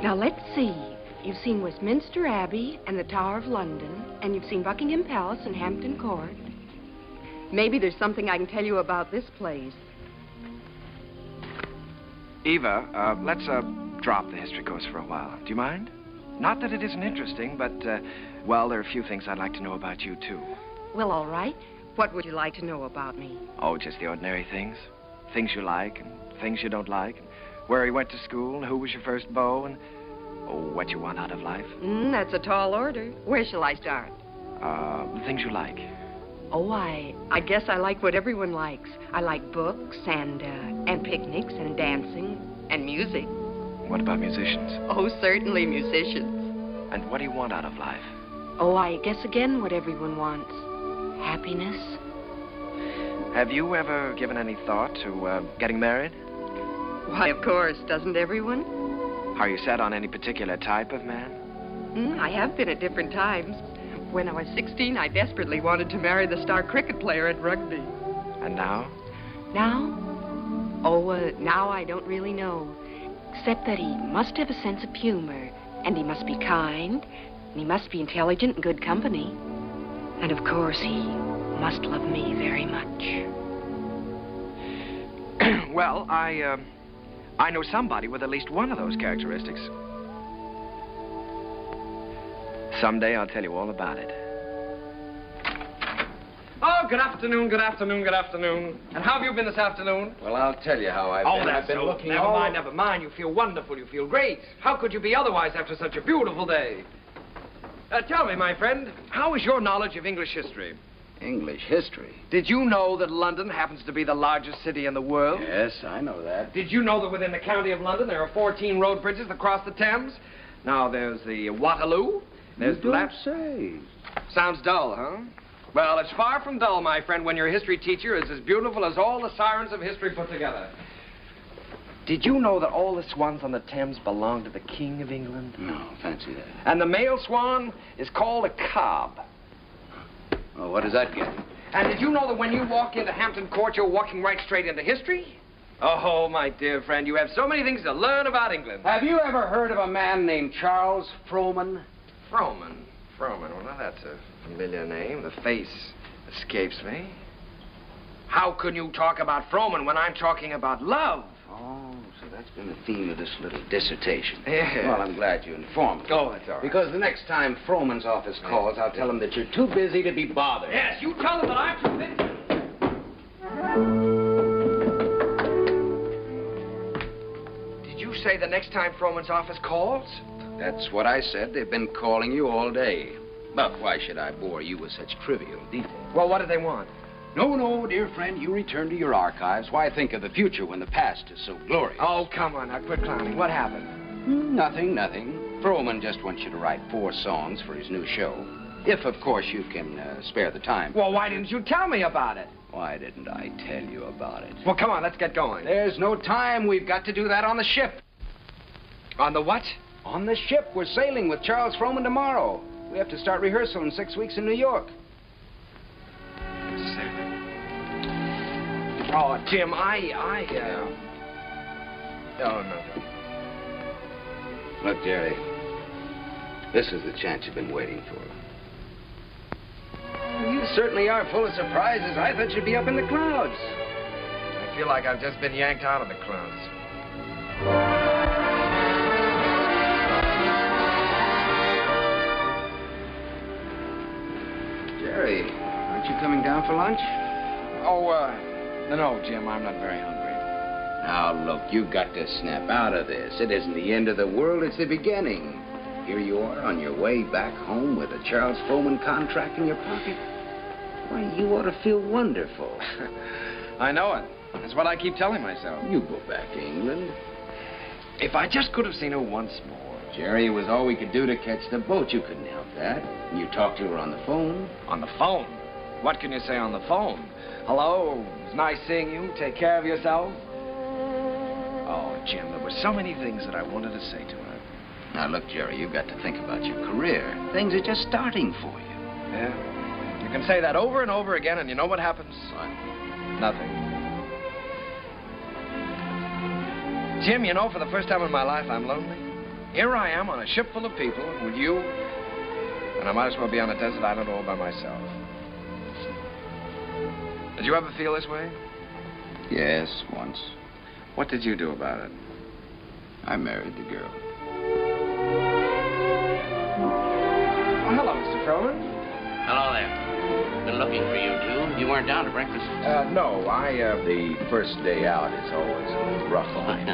Now, let's see. You've seen Westminster Abbey and the Tower of London, and you've seen Buckingham Palace and Hampton Court. Maybe there's something I can tell you about this place. Eva, let's drop the history course for a while. Do you mind? Not that it isn't interesting, but, well, there are a few things I'd like to know about you, too. Well, all right. What would you like to know about me? Oh, just the ordinary things. things you like and things you don't like, and where you went to school, and who was your first beau, and what you want out of life. That's a tall order. Where shall I start? The things you like. Oh, I guess I like what everyone likes. I like books and picnics and dancing and music. What about musicians? Oh, certainly musicians. And what do you want out of life? Oh, I guess again what everyone wants. Happiness. Have you ever given any thought to getting married? Why, of course. Doesn't everyone? Are you set on any particular type of man? I have been at different times. When I was 16, I desperately wanted to marry the star cricket player at rugby. And now? Now? Oh, now I don't really know. Except that he must have a sense of humor, and he must be kind, and he must be intelligent and good company. And of course, he must love me very much. Well, I know somebody with at least one of those characteristics. Someday I'll tell you all about it. Oh, good afternoon, good afternoon, good afternoon. And how have you been this afternoon? Well, I'll tell you how I've been. That's I've been so. looking Never all... mind, never mind. You feel wonderful. You feel great. How could you be otherwise after such a beautiful day? Tell me, my friend, how is your knowledge of English history? English history? Did you know that London happens to be the largest city in the world? Yes, I know that. Did you know that within the county of London there are 14 road bridges that cross the Thames? Now, there's the Waterloo. There's You don't say. Sounds dull, huh? Well, it's far from dull, my friend, when your history teacher is as beautiful as all the sirens of history put together. Did you know that all the swans on the Thames belong to the King of England? No, fancy that. And the male swan is called a cob. Well, what does that get? And did you know that when you walk into Hampton Court, you're walking right straight into history? Oh, my dear friend, you have so many things to learn about England. Have you ever heard of a man named Charles Frohman? Frohman. Well, now that's a familiar name. The face escapes me. How can you talk about Frohman when I'm talking about love? Oh, so that's been the theme of this little dissertation. Yeah. Well, I'm glad you informed me. Oh, that's all right. Because the next time Frohman's office calls, I'll tell him that you're too busy to be bothered. Yes, you tell them that I'm too busy. Did you say the next time Frohman's office calls? That's what I said. They've been calling you all day. But why should I bore you with such trivial details? Well, what do they want? No, dear friend, you return to your archives. Why think of the future when the past is so glorious? Oh, come on, now quit clowning. What happened? Nothing. Frohman just wants you to write 4 songs for his new show. If, of course, you can spare the time. Well, why didn't you tell me about it? Why didn't I tell you about it? Well, come on, let's get going. There's no time. We've got to do that on the ship. On the what? On the ship. We're sailing with Charles Frohman tomorrow. We have to start rehearsal in 6 weeks in New York. Oh, Jim, Oh, no. Look, Jerry, this is the chance you've been waiting for. You certainly are full of surprises. I thought you'd be up in the clouds. I feel like I've just been yanked out of the clouds. Jerry, aren't you coming down for lunch? No, Jim, I'm not very hungry. Now, look, you've got to snap out of this. It isn't the end of the world, it's the beginning. Here you are on your way back home with a Charles Frohman contract in your pocket. Why, you ought to feel wonderful. I know it. That's what I keep telling myself. You go back to England. If I just could have seen her once more. Jerry, it was all we could do to catch the boat. You couldn't help that. You talked to her on the phone. On the phone? What can you say on the phone? Hello, it was nice seeing you. Take care of yourself. Oh, Jim, there were so many things that I wanted to say to her. Now, look, Jerry, you've got to think about your career. Things are just starting for you. Yeah? You can say that over and over again, and you know what happens? What? Nothing. Jim, you know, for the first time in my life, I'm lonely. Here I am on a ship full of people with you, and I might as well be on a desert island all by myself. Did you ever feel this way? Yes, once. What did you do about it? I married the girl. Oh, hello, Mr. Frohman. Hello there. been looking for you two. You weren't down to breakfast. No, the first day out is always a little rough on me.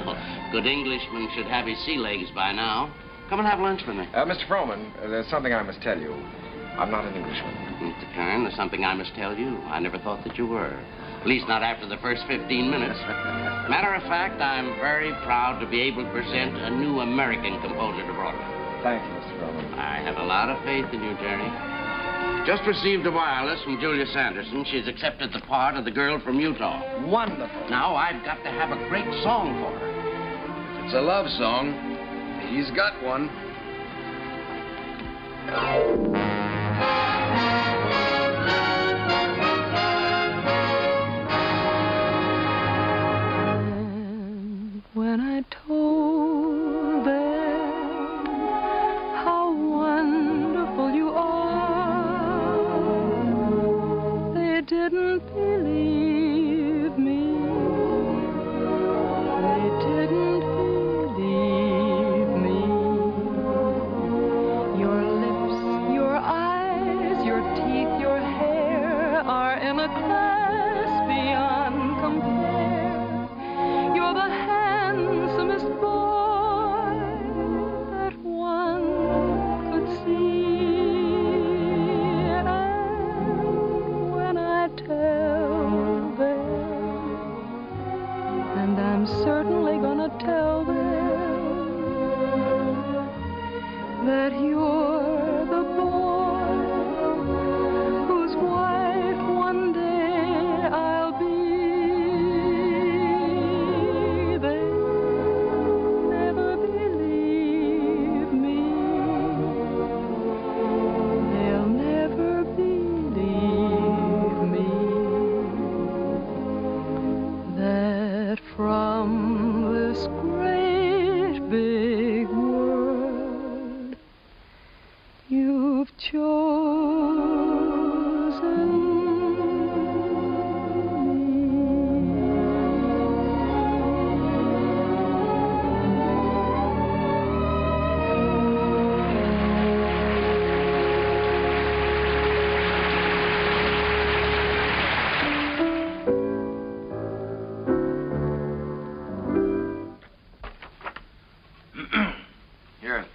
Good Englishman should have his sea legs by now. Come and have lunch with me. Mr. Froman, there's something I must tell you. I'm not an Englishman. Mr. Kern, there's something I must tell you. I never thought that you were. At least not after the first 15 minutes. Matter of fact, I'm very proud to be able to present a new American composer to Broadway. Thank you, Mr. Froman. I have a lot of faith in you, Jerry. Just received a wireless from Julia Sanderson. She's accepted the part of the girl from Utah. Wonderful. Now I've got to have a great song for her. If it's a love song, he's got one. When I told them how wonderful you are, they didn't believe me. They didn't believe me. Your lips, your eyes, your teeth, your hair are in a class beyond compare. You're the handsomest boy that one could see. And when I tell them, and I'm certainly gonna tell them, that you're the boy whose wife one day I'll be, never believe me. They'll never believe me. That from this great big world you've chosen Here.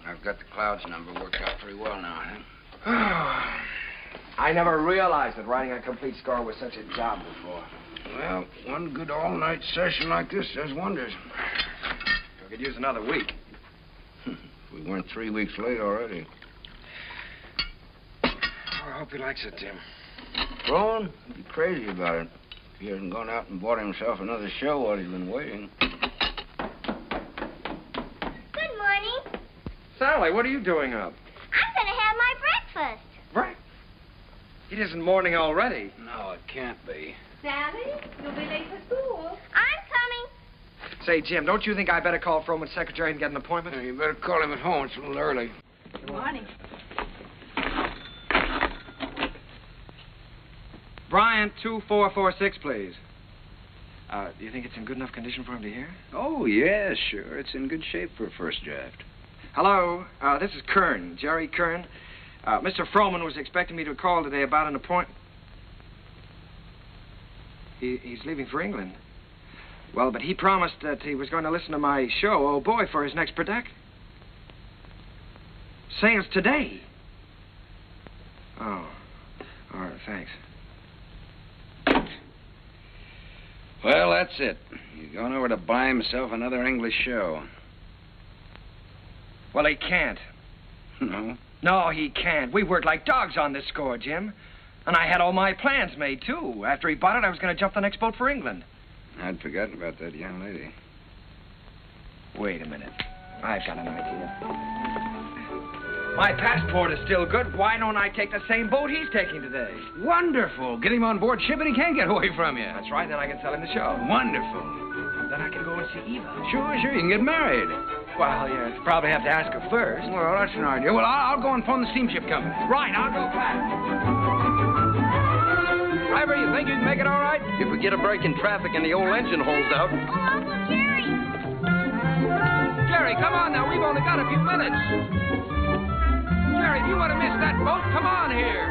I've got the Clouds number worked out pretty well now, huh? I never realized that writing a complete score was such a job before. Well, one good all-night session like this does wonders. We could use another week. We weren't 3 weeks late already. Oh, I hope he likes it, Tim. Rowan, he'd be crazy about it. If he hasn't gone out and bought himself another show while he's been waiting. Good morning. Sally, what are you doing up? I'm going to have my breakfast. Right. It isn't morning already. No, it can't be. Sally, you'll be late for school. I'm coming. Say, Jim, don't you think I better call Froman's secretary and get an appointment? You better call him at home. It's a little early. Good morning. Bryant, 2446, please. Do you think it's in good enough condition for him to hear? Oh, yeah, sure. It's in good shape for a first draft. Hello, this is Kern, Jerry Kern. Mr. Froman was expecting me to call today about an appointment. He's leaving for England. Well, but he promised that he was going to listen to my show, Oh Boy, for his next production. Say it's today. Oh, all right, thanks. Well, that's it. He's gone over to buy himself another English show. Well, he can't. No? No, he can't. We worked like dogs on this score, Jim. And I had all my plans made, too. After he bought it, I was going to jump the next boat for England. I'd forgotten about that young lady. Wait a minute. I've got an idea. My passport is still good. Why don't I take the same boat he's taking today? Wonderful. Get him on board ship and he can't get away from you. That's right. Then I can sell him the show. Wonderful. Then I can go and see Eva. Sure. You can get married. Well, you probably have to ask her first. Well, that's an idea. Well, I'll go and phone the steamship company. Right. I'll go back. Driver, you think you can make it all right? If we get a break in traffic and the old engine holds out. Oh, Uncle Jerry. Jerry, come on now. We've only got a few minutes. Jerry, if you want to miss that boat, come on here.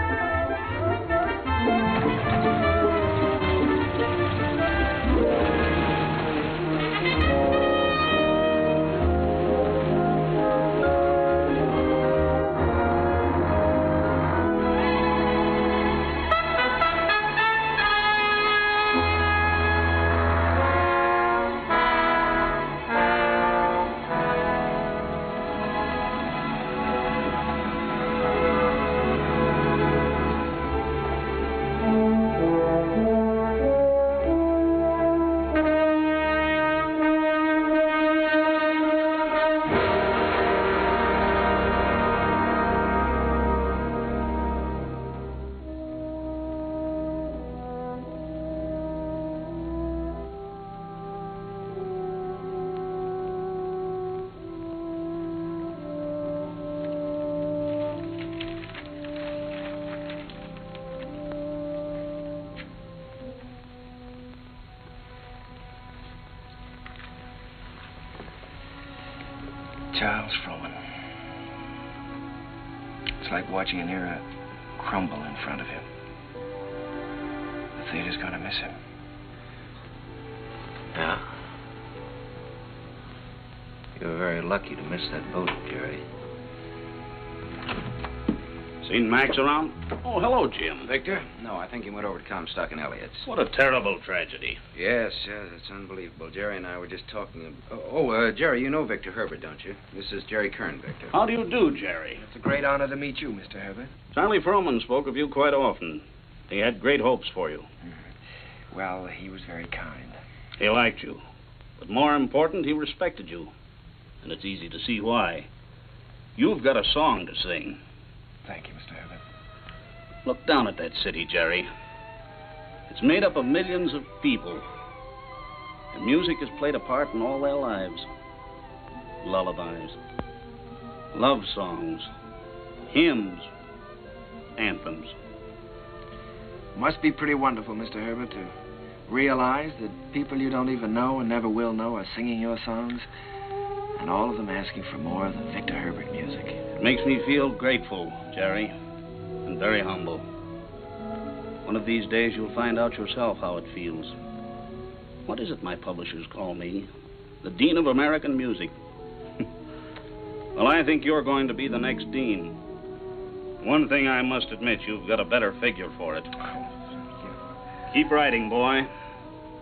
Charles Frohman. It's like watching an era crumble in front of him. The theater's gonna miss him. Yeah? You were very lucky to miss that boat, Jerry. Seen Max around? Oh, hello, Jim. Victor? No, I think he went over to Comstock and Elliott's. What a terrible tragedy. Yes, it's unbelievable. Jerry and I were just talking. Jerry, you know Victor Herbert, don't you? This is Jerry Kern, Victor. How do you do, Jerry? It's a great honor to meet you, Mr. Herbert. Charlie Frohman spoke of you quite often. He had great hopes for you. Well, he was very kind. He liked you. But more important, he respected you. And it's easy to see why. You've got a song to sing. Thank you, Mr. Herbert. Look down at that city, Jerry. It's made up of millions of people. And music has played a part in all their lives. Lullabies, love songs, hymns, anthems. Must be pretty wonderful, Mr. Herbert, to realize that people you don't even know and never will know are singing your songs, and all of them asking for more of the Victor Herbert music. It makes me feel grateful, Jerry, and very humble. One of these days you'll find out yourself how it feels. What is it my publishers call me? The Dean of American Music. Well, I think you're going to be the next dean. One thing I must admit, you've got a better figure for it. Keep writing, boy.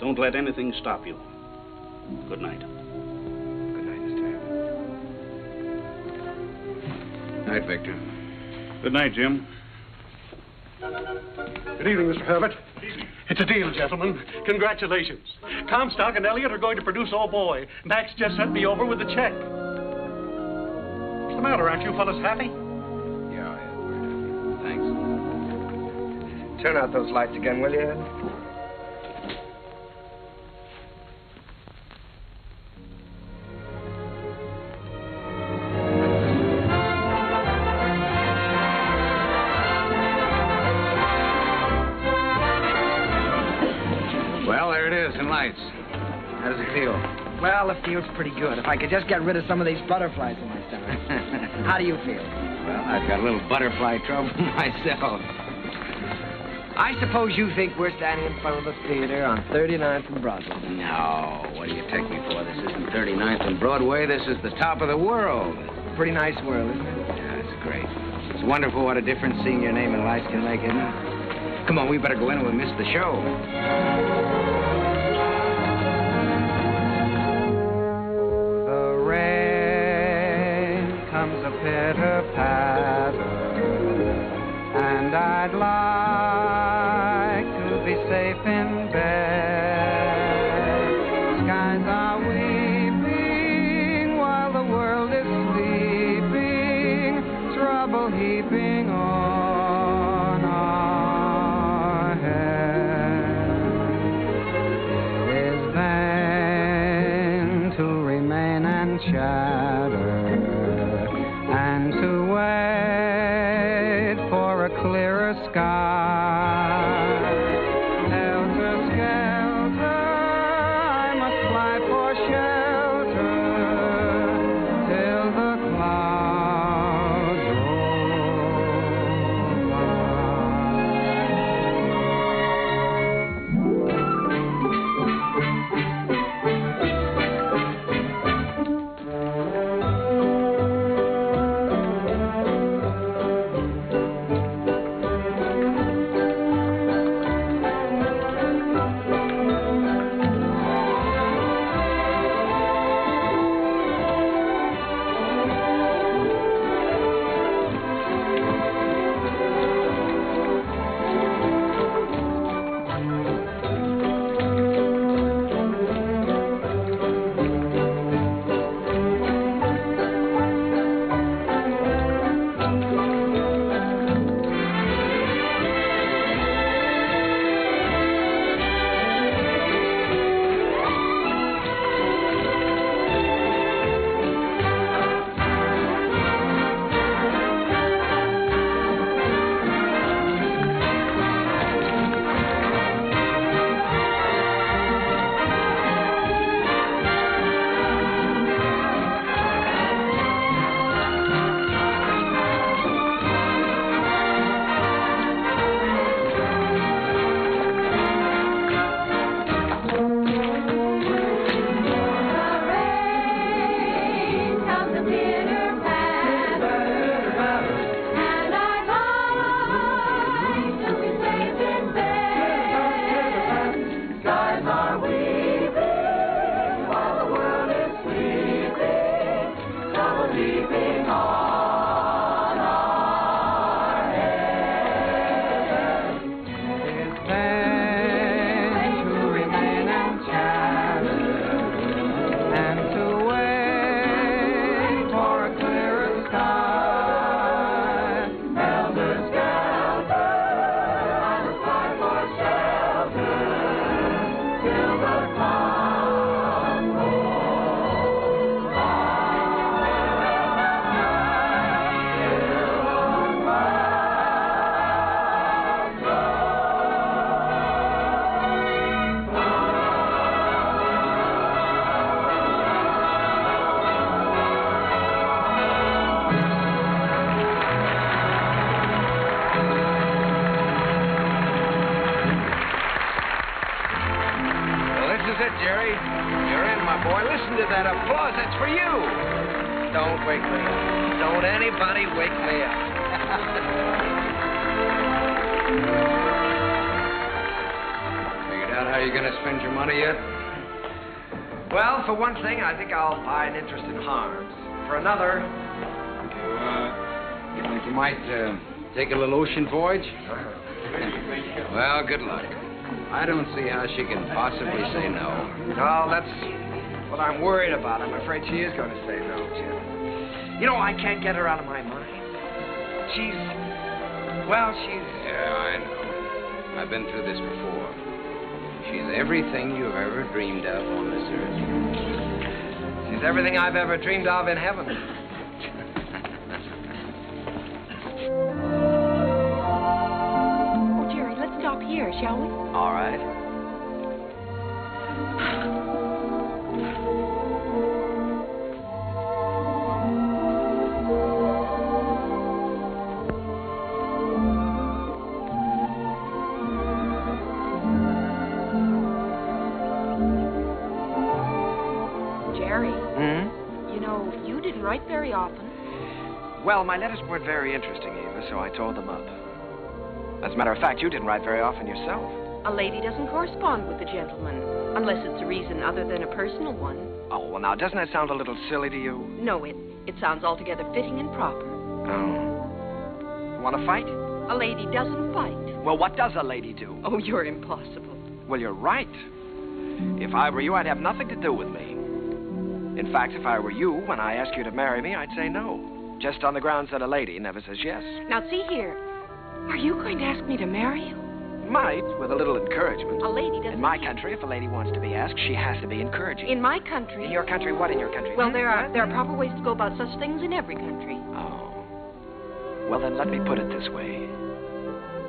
Don't let anything stop you. Good night. Good night, Mr. Herbert. Night, Victor. Good night, Jim. Good evening, Mr. Herbert. It's a deal, gentlemen. Congratulations. Comstock and Elliott are going to produce Oh Boy. Max just sent me over with the check. What's the matter? Aren't you fellas happy? Yeah, we're happy. Thanks. Turn out those lights again, will you, Ed? Well, there it is in lights. How does it feel? Well, it feels pretty good. If I could just get rid of some of these butterflies in my stomach. How do you feel? Well, I've got a little butterfly trouble myself. I suppose you think we're standing in front of the theater on 39th and Broadway. No, what do you take me for? This isn't 39th and Broadway. This is the top of the world. Pretty nice world, isn't it? Yeah, it's great. It's wonderful what a difference seeing your name in lights can make, isn't it? Come on, we better go in or we'll miss the show. The rain comes a pitter-patter, and I'd like to be safe in bed. Skies are weeping while the world is sleeping, trouble heaping on our heads. It is vain to remain and chatter, and to wait for a clearer sky. Helter it, Jerry. You're in, my boy. Listen to that applause. That's for you. Don't wake me up. Don't anybody wake me up. Figured out how you're going to spend your money yet? Well, for one thing, I think I'll buy an interest in Harms. For another... You think you might take a little ocean voyage? Well, good luck. I don't see how she can possibly say no. No, that's what I'm worried about. I'm afraid she is going to say no, Jim. You know, I can't get her out of my mind. She's... Yeah, I know. I've been through this before. She's everything you've ever dreamed of on this earth. She's everything I've ever dreamed of in heaven. Oh, Jerry, let's stop here, shall we? All right. Write very often. Well, my letters weren't very interesting, Eva, so I tore them up. As a matter of fact, you didn't write very often yourself. A lady doesn't correspond with a gentleman, unless it's a reason other than a personal one. Oh, well, now, doesn't that sound a little silly to you? No, it sounds altogether fitting and proper. Oh. You want to fight? A lady doesn't fight. Well, what does a lady do? Oh, you're impossible. Well, you're right. If I were you, I'd have nothing to do with me. In fact, if I were you, when I ask you to marry me, I'd say no. Just on the grounds that a lady never says yes. Now, see here. Are you going to ask me to marry you? Might, with a little encouragement. A lady doesn't... In my country, if a lady wants to be asked, she has to be encouraging. In my country... In your country? What in your country? Well, there are proper ways to go about such things in every country. Oh. Well, then let me put it this way.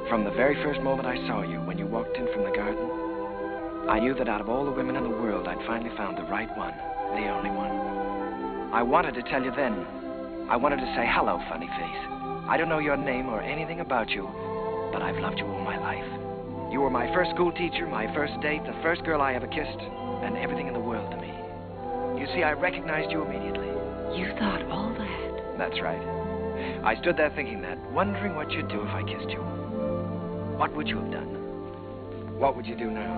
From the very first moment I saw you, when you walked in from the garden, I knew that out of all the women in the world, I'd finally found the right one. The only one. I wanted to tell you then. I wanted to say, hello, funny face. I don't know your name or anything about you, but I've loved you all my life. You were my first school teacher, my first date, the first girl I ever kissed, and everything in the world to me. You see, I recognized you immediately. You thought all that? That's right. I stood there thinking that, wondering what you'd do if I kissed you. What would you have done? What would you do now?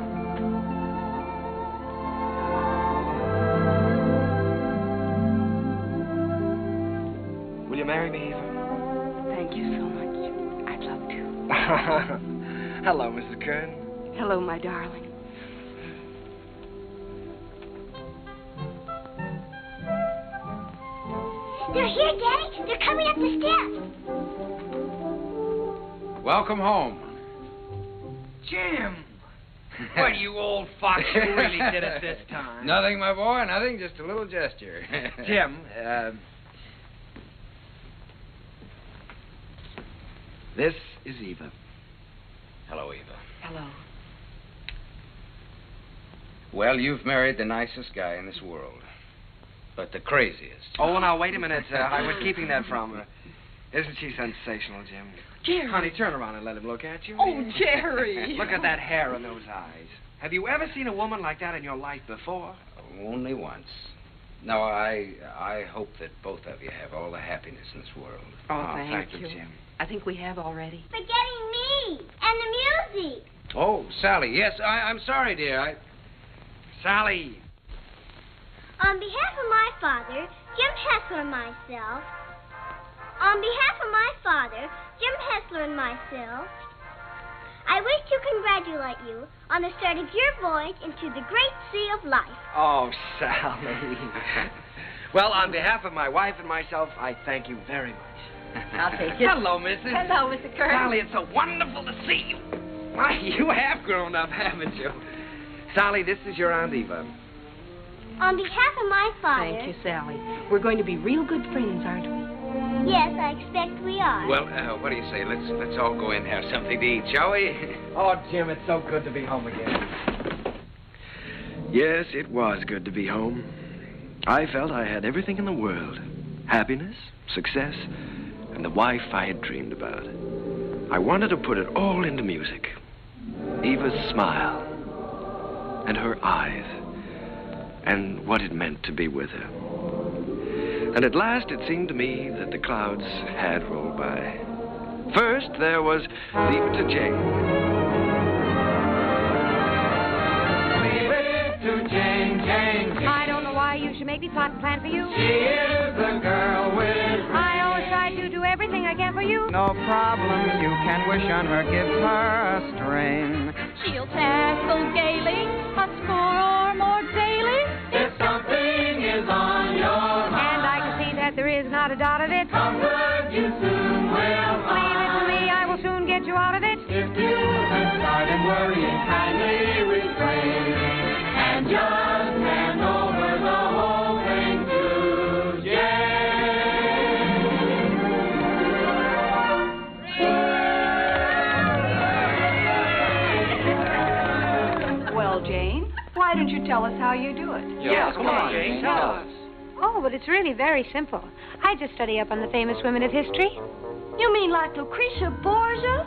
Will you marry me, Eva? Thank you so much. I'd love to. Hello, Mrs. Kern. Hello, my darling. They're here, Daddy. They're coming up the steps. Welcome home. Jim! What, you old fox, you really did it this time. Nothing, my boy, nothing, just a little gesture. Jim, this is Eva. Hello, Eva. Hello. Well, you've married the nicest guy in this world, but the craziest. Oh, now, wait a minute. I was keeping that from her. Isn't she sensational, Jim? Jerry. Honey, turn around and let him look at you. Oh, Jerry. Look at that hair and those eyes. Have you ever seen a woman like that in your life before? Only once. No, I hope that both of you have all the happiness in this world. Oh, thank you, you. Jim. I think we have already. Forgetting me and the music. Oh, Sally, yes, I'm sorry, dear. Sally. On behalf of my father, Jim Hessler and myself. On behalf of my father, Jim Hessler and myself, I wish to congratulate you on the start of your voyage into the great sea of life. Oh, Sally. Well, on behalf of my wife and myself, I thank you very much. I'll take it. Hello, Mrs. Hello, Mr. Kern. Sally, it's so wonderful to see you. Why, you have grown up, haven't you? Sally, this is your Aunt Eva. On behalf of my father... Thank you, Sally. We're going to be real good friends, aren't we? Yes, I expect we are. Well, what do you say? Let's all go in and have something to eat, shall we? Oh, Jim, it's so good to be home again. Yes, it was good to be home. I felt I had everything in the world. Happiness, success, and the wife I had dreamed about. I wanted to put it all into music. Eva's smile, and her eyes, and what it meant to be with her. And at last it seemed to me that the clouds had rolled by. First, there was Leave It to Jane. Leave it to Jane, Jane, Jane. I don't know why you should make me plot and plan for you. She is the girl with... I always try to do everything I can for you. No problem, you can wish on her, gives her a string. She'll tackle gaily, a score or more daily. If something is on your mind, and I can see that there is not a dot of it. Comfort you soon will find. Leave it to me, I will soon get you out of it. If you have started worrying, kindly refrain and just hand over the whole thing to Jane. Well, Jane, why don't you tell us how you do it? Yes, come on, Jane, tell us. Oh, but it's really very simple. I just study up on the famous women of history. You mean like Lucretia Borgia?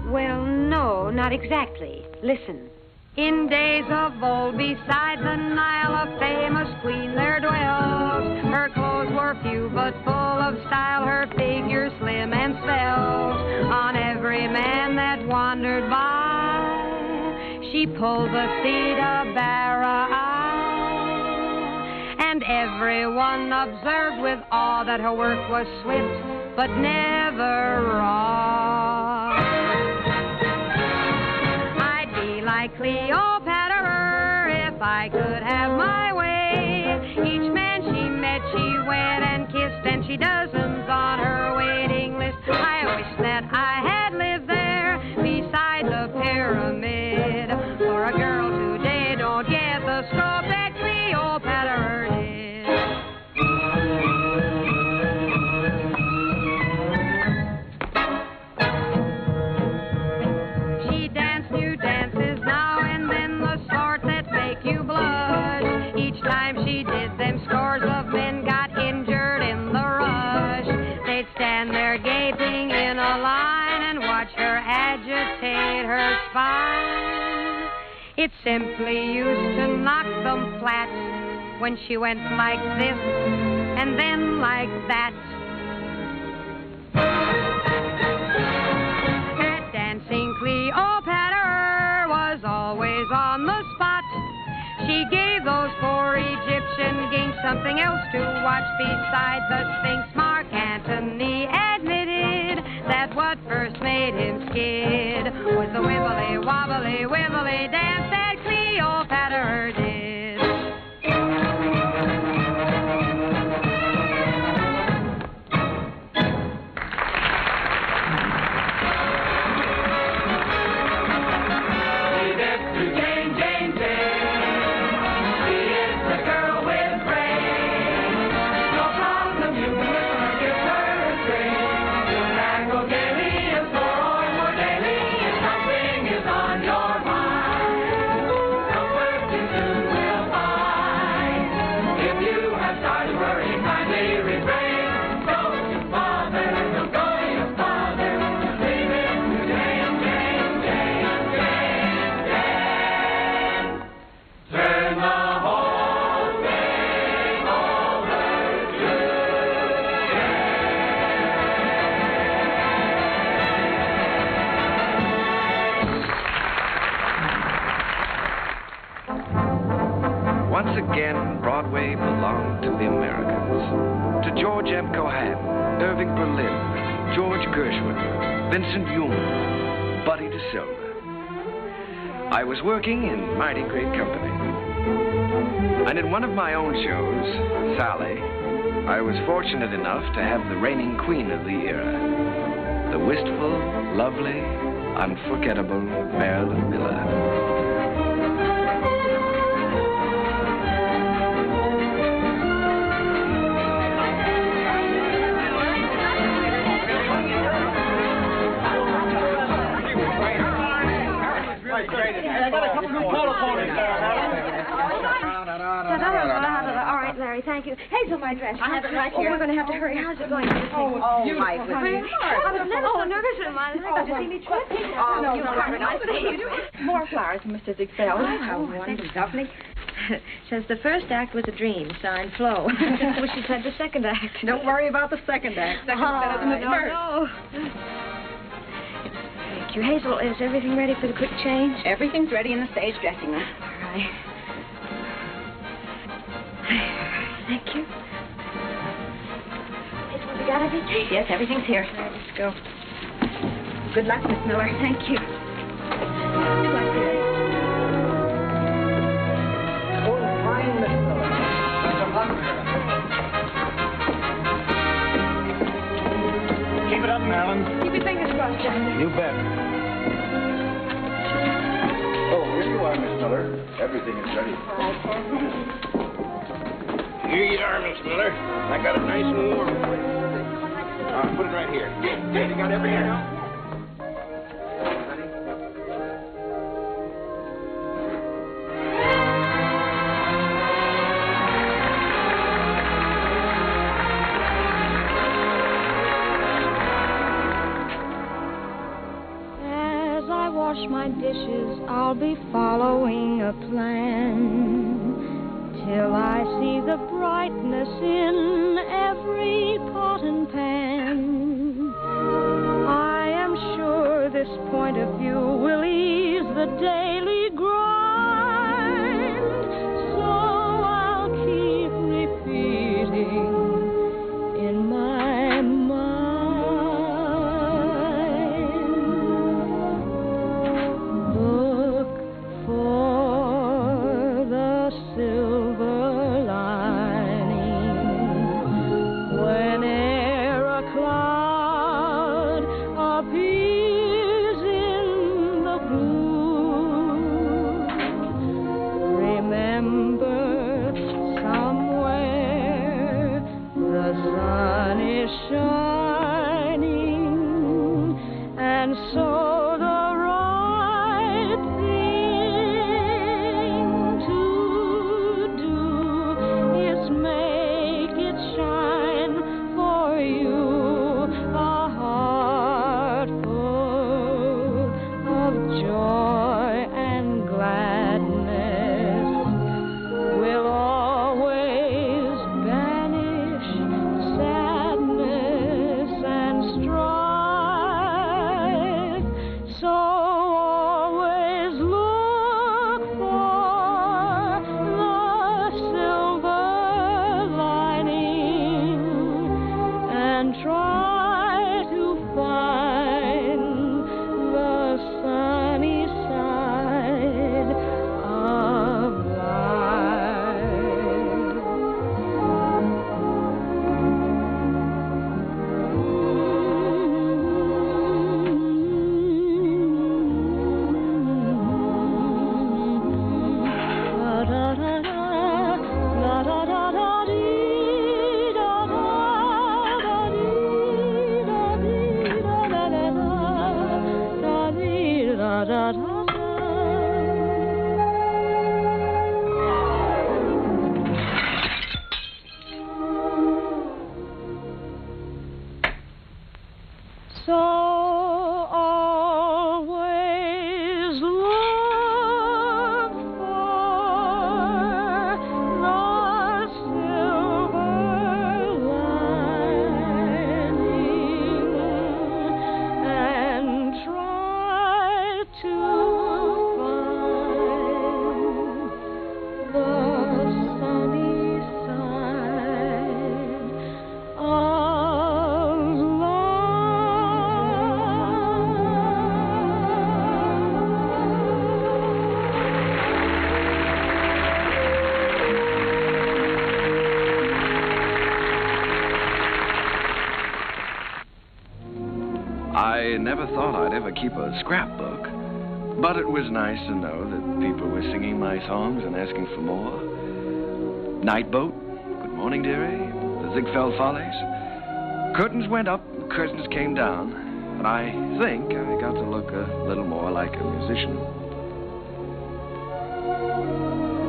Well, no, not exactly. Listen. In days of old, beside the Nile, a famous queen there dwelt. Her clothes were few, but full of style, her figure slim and svelte. On every man that wandered by, she pulled the seat of Bara. And everyone observed with awe that her work was swift, but never raw. I'd be like Cleopatra if I could have my way. Each man she met, she wed and kissed, and she dozens on her waiting list. I wish that I had lived there beside the pyramid. For a girl today don't get the scope that Cleopatra did. She danced new dances now and then, the sort that make you blush. Each time she did them, scores of men got injured in the rush. They'd stand there gaping in a line and watch her agitate her spine. It simply used to knock them flat when she went like this and then like that. That dancing Cleopatra was always on the spot. She gave those poor Egyptian kings something else to watch besides the Sphinx. Mark Antony admitted that what first made him skid was the wibbly wobbly wibbly dance that Cleopatra did. Once again, Broadway belonged to the Americans. To George M. Cohan, Irving Berlin, George Gershwin, Vincent Yoon, Buddy DeSilva. I was working in mighty great company. And in one of my own shows, Sally, I was fortunate enough to have the reigning queen of the era, the wistful, lovely, unforgettable Marilyn Miller. I got a couple new polo ponies there. All right, Larry, thank you. Hazel, my dress. I have it right here. Oh, we're going to have to hurry. How's it going? Oh, my goodness. I was never so nervous in my life to see me trip. Oh, you are nice. More flowers from Mr. Ziegfeld. Oh, how wonderful. Lovely. Says the first act was a dream, signed Flo. Wish she'd said the second act. Don't worry about the second act. Second's better than the first. No. Thank you. Hazel, is everything ready for the quick change? Everything's ready in the stage dressing room. All right. Thank you. Hazel, we got everything? Yes, everything's here. All right, let's go. Good luck, Miss Miller. Thank you. Good luck, dear. Oh, fine, Miss Miller. That's a lot better. Keep it up, Marilyn. Keep your fingers crossed, John. You bet. Oh, here you are, Miss Miller. Everything is ready. All right, Sam. Here you are, Miss Miller. I got it nice and warm for you. Put it right here. You got everything now? As I wash my dishes, I'll be following a plan till I see the brightness in every pot and pan. I am sure this point of view will ease the daily grind, so I'll keep repeating in my mind. Look for the silver lining whene'er a cloud appears in the blue. Remember, somewhere the sun is shining, and so the right thing to do is make it shine for you. A heart full of joy and gladness will always banish sadness and strife. So always look for the silver lining and try to find the sunny side of So always look for the silver lining and try to find the sunny side of I never thought I'd ever keep a scrapbook, but it was nice to know that people were singing my songs and asking for more. Night Boat, Good Morning Dearie, The Ziegfeld Follies. Curtains went up, curtains came down, and I think I got to look a little more like a musician.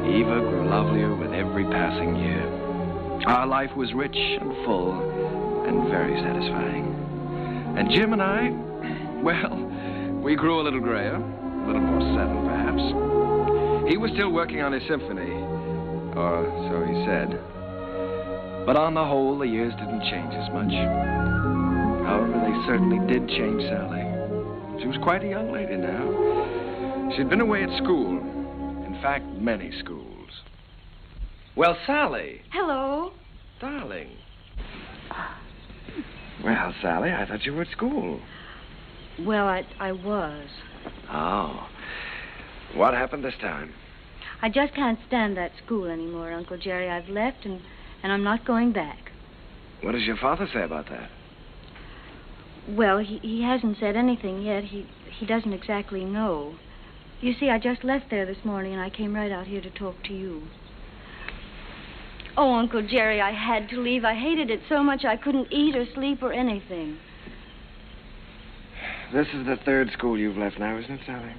Eva grew lovelier with every passing year. Our life was rich and full and very satisfying. And Jim and I, well, we grew a little grayer, a little more settled perhaps. He was still working on his symphony, Or so he said. But on the whole, the years didn't change as much. However, they certainly did change Sally. She was quite a young lady now. She'd been away at school. In fact, many schools. Well, Sally. Hello. Darling. Well, Sally, I thought you were at school. Well, I was. Oh. What happened this time? I just can't stand that school anymore, Uncle Jerry. I've left, and I'm not going back. What does your father say about that? Well, he hasn't said anything yet. He doesn't exactly know. You see, I just left there this morning, and I came right out here to talk to you. Oh, Uncle Jerry, I had to leave. I hated it so much I couldn't eat or sleep or anything. This is the third school you've left now, isn't it, Sally?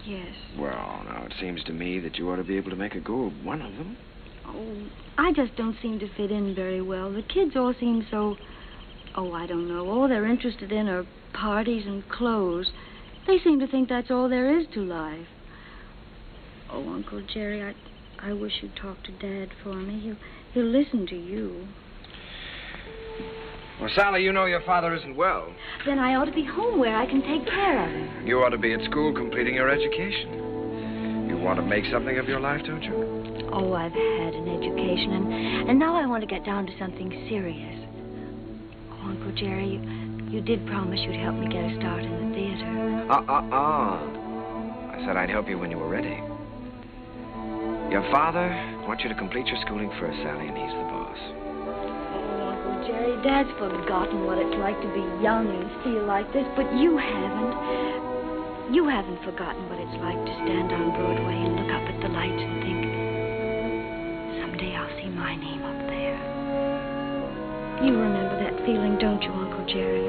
Yes. Well, now, it seems to me that you ought to be able to make a go of one of them. Oh, I just don't seem to fit in very well. The kids all seem so... Oh, I don't know. All they're interested in are parties and clothes. They seem to think that's all there is to life. Oh, Uncle Jerry, I wish you'd talk to Dad for me. He'll listen to you. Well, Sally, you know your father isn't well. Then I ought to be home where I can take care of him. You ought to be at school completing your education. You want to make something of your life, don't you? Oh, I've had an education, and now I want to get down to something serious. Oh, Uncle Jerry, you did promise you'd help me get a start in the theater. I said I'd help you when you were ready. Your father wants you to complete your schooling first, Sally, and he's the boss. Oh, Uncle Jerry, Dad's forgotten what it's like to be young and feel like this, but you haven't. You haven't forgotten what it's like to stand on Broadway and look up at the lights and think, someday I'll see my name up there. You remember that feeling, don't you, Uncle Jerry?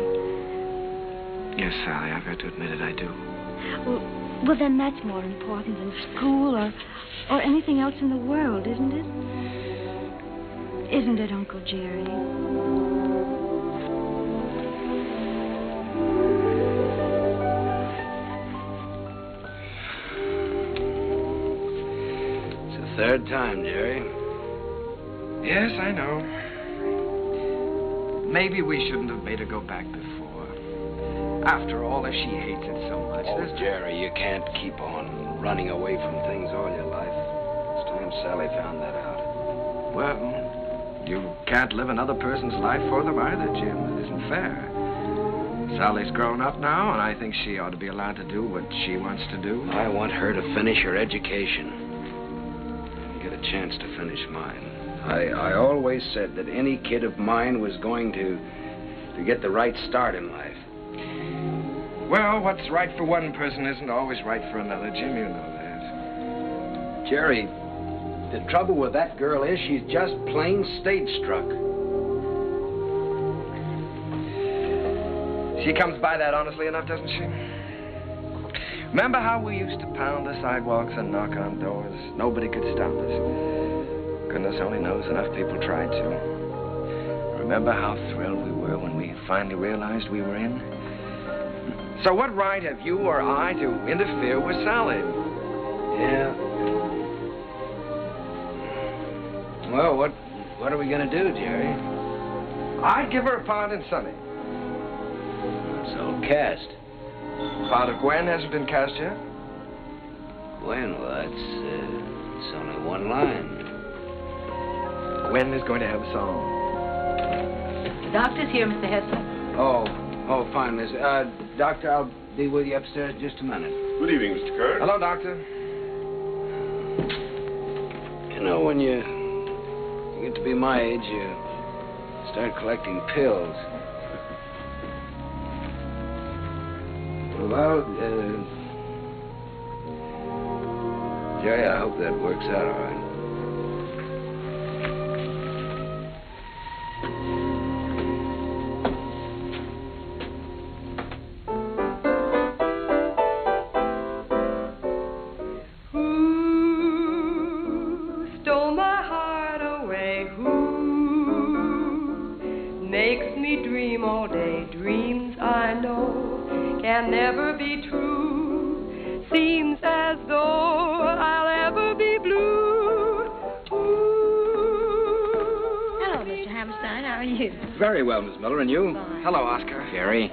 Yes, Sally, I've got to admit it, I do. Well, then that's more important than school or anything else in the world, isn't it? Isn't it, Uncle Jerry? It's the third time, Jerry. Yes, I know. Maybe we shouldn't have made her go back before. After all, if she hates it so much... Oh, Jerry, you can't keep on running away from things all your life. It's time Sally found that out. Well, you can't live another person's life for them either, Jim. It isn't fair. Sally's grown up now, and I think she ought to be allowed to do what she wants to do. I want her to finish her education and get a chance to finish mine. I always said that any kid of mine was going to get the right start in life. Well, what's right for one person isn't always right for another, Jim. You know that. Jerry, the trouble with that girl is she's just plain stage-struck. She comes by that honestly enough, doesn't she? Remember how we used to pound the sidewalks and knock on doors? Nobody could stop us. Goodness only knows enough people tried to. Remember how thrilled we were when we finally realized we were in? So what right have you or I to interfere with Sally? Yeah. Well, what are we going to do, Jerry? I'd give her a part in Sonny. So cast. Part of Gwen hasn't been cast yet? Gwen, well, it's only one line. Gwen is going to have a song. The doctor's here, Mr. Hessler. Oh, fine, miss. Doctor, I'll be with you upstairs in just a minute. Good evening, Mr. Kerr. Hello, Doctor. You know, when you get to be my age, you start collecting pills. Well, Jerry, I hope that works out all right. Can never be true. Seems as though I'll ever be blue. you? Very well, Miss Miller, and you? Fine. Hello, Oscar. Jerry.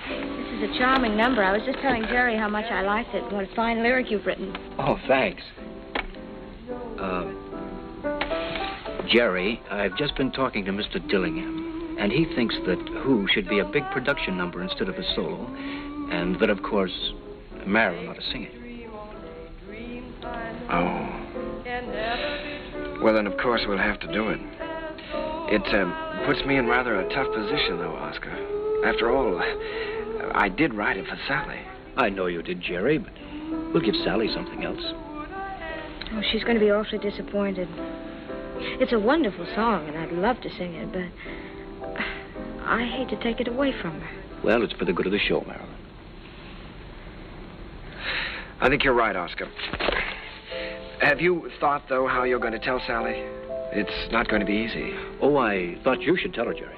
This is a charming number. I was just telling Jerry how much I liked it. What a fine lyric you've written. Oh, thanks. Jerry, I've just been talking to Mr. Dillingham, and he thinks that Who should be a big production number instead of a solo, and that, of course, Marilyn ought to sing it. Oh. Well, then, of course, we'll have to do it. It puts me in rather a tough position, though, Oscar. After all, I did write it for Sally. I know you did, Jerry, but we'll give Sally something else. Oh, she's going to be awfully disappointed. It's a wonderful song, and I'd love to sing it, but I hate to take it away from her. Well, it's for the good of the show, Marilyn. I think you're right, Oscar. Have you thought, though, how you're going to tell Sally? It's not going to be easy. Oh, I thought you should tell her, Jerry.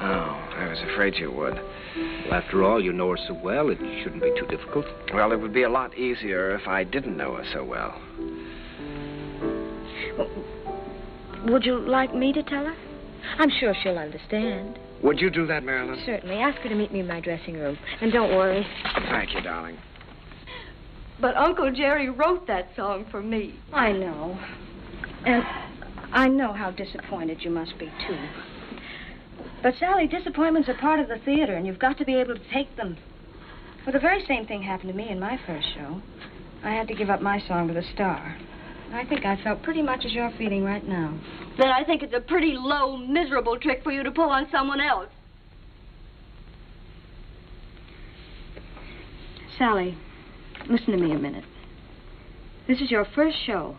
Oh, I was afraid you would. Well, after all, you know her so well, it shouldn't be too difficult. Well, it would be a lot easier if I didn't know her so well. Would you like me to tell her? I'm sure she'll understand. Would you do that, Marilyn? Certainly. Ask her to meet me in my dressing room. And don't worry. Thank you, darling. But Uncle Jerry wrote that song for me. I know. And I know how disappointed you must be, too. But, Sally, disappointments are part of the theater, and you've got to be able to take them. Well, the very same thing happened to me in my first show. I had to give up my song to the star. I think I felt pretty much as you're feeling right now. Then I think it's a pretty low, miserable trick for you to pull on someone else. Sally, listen to me a minute. This is your first show.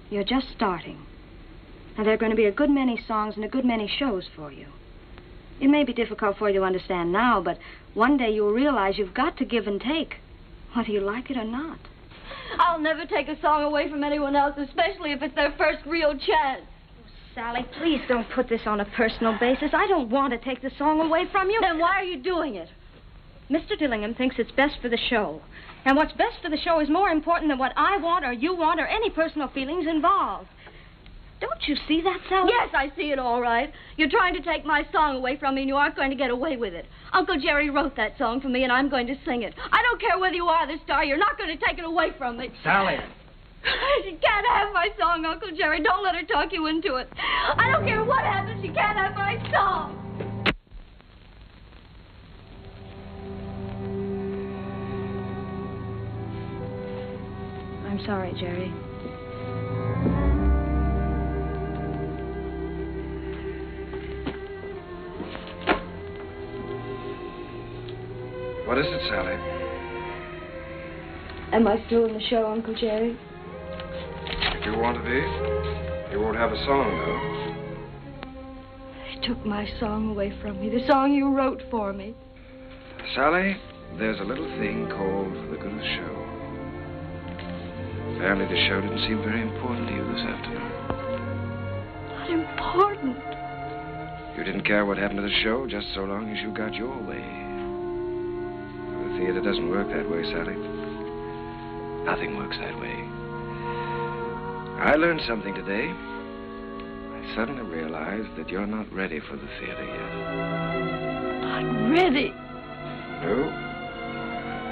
You're just starting. Now, there are going to be a good many songs and a good many shows for you. It may be difficult for you to understand now, but one day you'll realize you've got to give and take, whether you like it or not. I'll never take a song away from anyone else, especially if it's their first real chance. Sally, please don't put this on a personal basis. I don't want to take the song away from you. Then why are you doing it? Mr. Dillingham thinks it's best for the show. And what's best for the show is more important than what I want or you want or any personal feelings involved. Don't you see that, Sally? Yes, I see it all right. You're trying to take my song away from me, and you aren't going to get away with it. Uncle Jerry wrote that song for me, and I'm going to sing it. I don't care whether you are the star. You're not going to take it away from me. Sally. She can't have my song, Uncle Jerry. Don't let her talk you into it. I don't care what happens. She can't have my song. I'm sorry, Jerry. What is it, Sally? Am I still in the show, Uncle Jerry? If you want to be. You won't have a song, though. They took my song away from me, the song you wrote for me. Sally, there's a little thing called the good of the show. Apparently the show didn't seem very important to you this afternoon. Not important? You didn't care what happened to the show just so long as you got your way. The theater doesn't work that way, Sally. Nothing works that way. I learned something today. I suddenly realized that you're not ready for the theater yet. Not ready? No.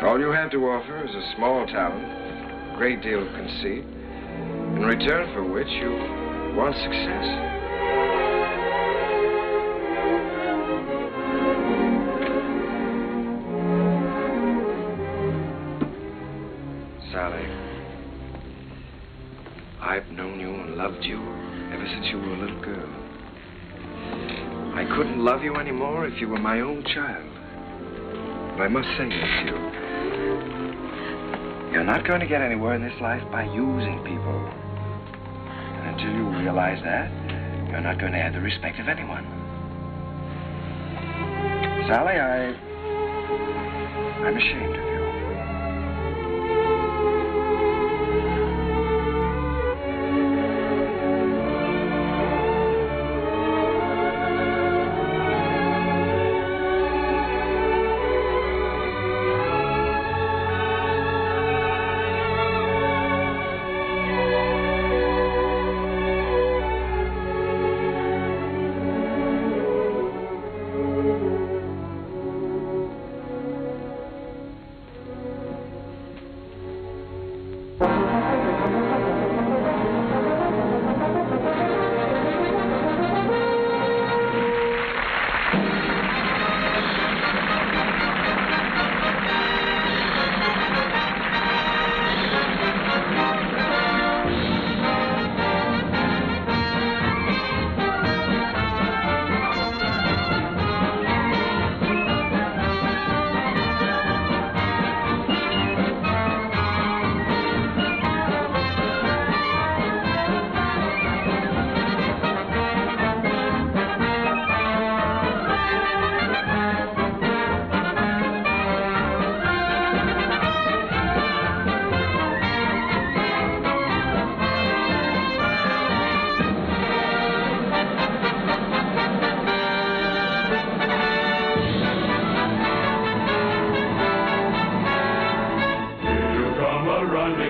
All you have to offer is a small talent, a great deal of conceit, in return for which you want success. Sally, I've known you and loved you ever since you were a little girl. I couldn't love you anymore if you were my own child. But I must say this to you. You're not going to get anywhere in this life by using people. And until you realize that, you're not going to have the respect of anyone. Sally, I'm ashamed of you.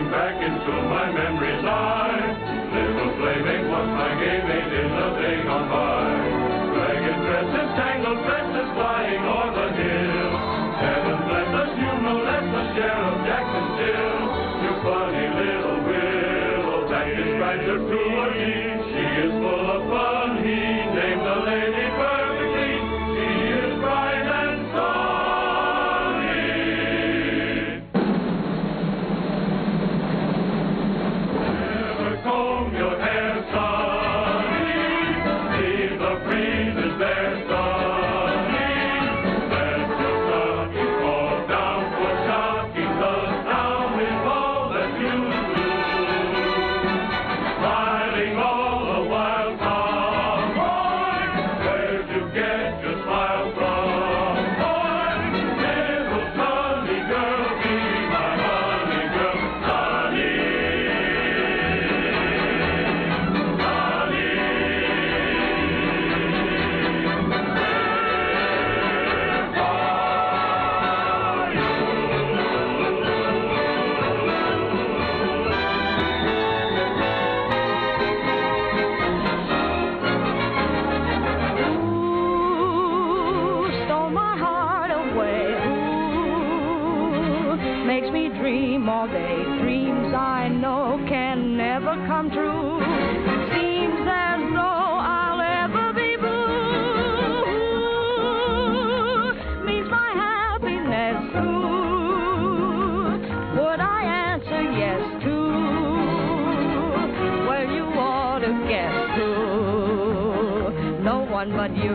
Looking back into my memories, little playmate was my game mate in the day gone by. Ragged dresses, tangled tresses, flying o'er the hill. Heaven bless us, you no less the Sheriff Jackson still. You funny little willow that describes her to a T. She is full of fun, he named the lady perfectly. She is bright and sunny. Never comb your hair, sonny. Leave the breezes there, sonny. Let your stockings fall down for shocking. The sound is all that you do. Smiling all the while, cowboy. Where'd you get your smile from, boy? Little sunny girl, be my honey girl, sunny. Stole my heart away. Ooh, makes me dream all day. Dreams I know can never come true. Seems as though I'll ever be blue. Means my happiness too. Would I answer yes to? Well, you ought to guess who. No one but you.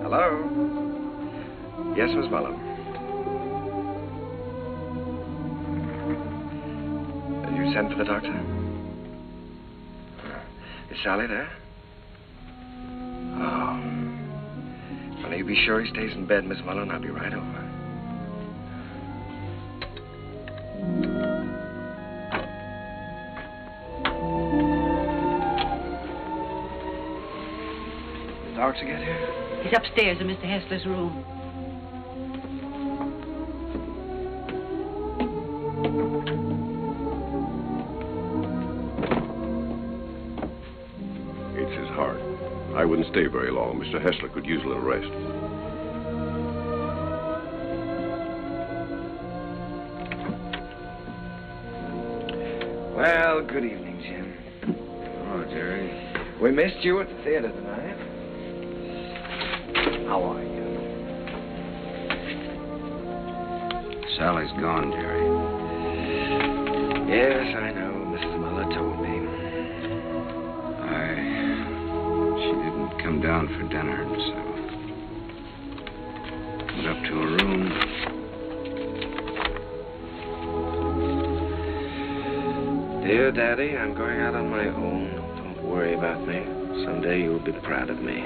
Hello? Yes, Miss Mullen. You sent for the doctor? Is Sally there? Oh. Well, you be sure he stays in bed, Miss Mullen. I'll be right over. The doctor get here? He's upstairs in Mr. Hessler's room. It's his heart. I wouldn't stay very long. Mr. Hessler could use a little rest. Well, good evening, Jim. Oh, Jerry. We missed you at the theater tonight. How are you? Sally's gone, Jerry. Yes, I know. Mrs. Muller told me. She didn't come down for dinner, so went up to her room. Dear Daddy, I'm going out on my own. Don't worry about me. Someday you'll be proud of me.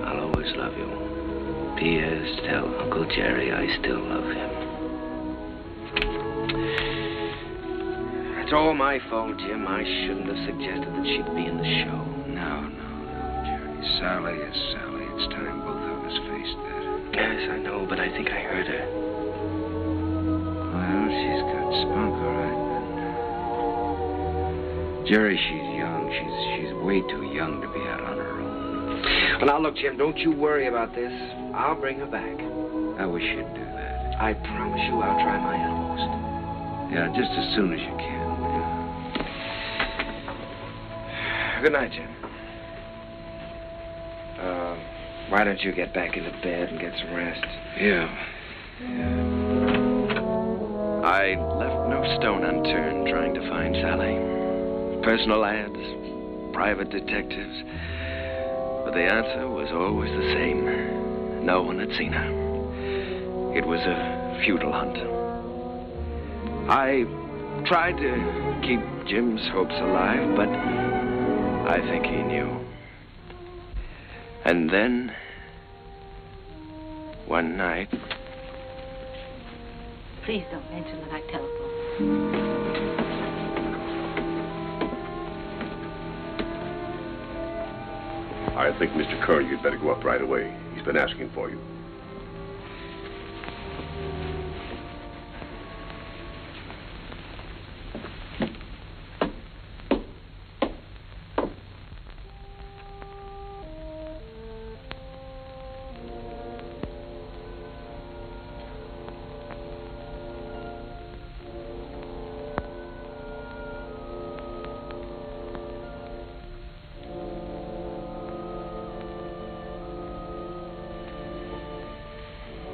I'll always love you. P.S. Tell Uncle Jerry I still love him. It's all my fault, Jim. I shouldn't have suggested that she'd be in the show. No, Jerry. Sally is Sally. It's time both of us faced that. Yes, I know, but I think I heard her. Well, she's got spunk, all right. Jerry, she's young. She's way too young to be out on her own. Well, now, look, Jim, don't you worry about this. I'll bring her back. I wish you'd do that. I promise you I'll try my utmost. Yeah, just as soon as you can. Good night, Jim. Why don't you get back into bed and get some rest? Yeah. I left no stone unturned trying to find Sally. Personal ads, private detectives. But the answer was always the same. No one had seen her. It was a futile hunt. I tried to keep Jim's hopes alive, but I think he knew. And then, one night... Please don't mention that I telephoned. I think, Mr. Kern, you'd better go up right away. He's been asking for you.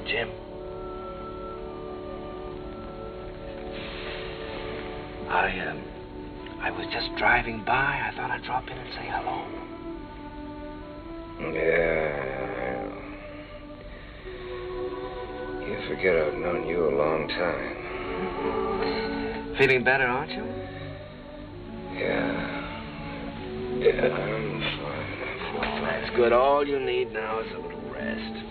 Jim. I was just driving by. I thought I'd drop in and say hello. Yeah. You forget I've known you a long time. Feeling better, aren't you? Yeah, I'm fine. Oh, that's good. All you need now is a little rest.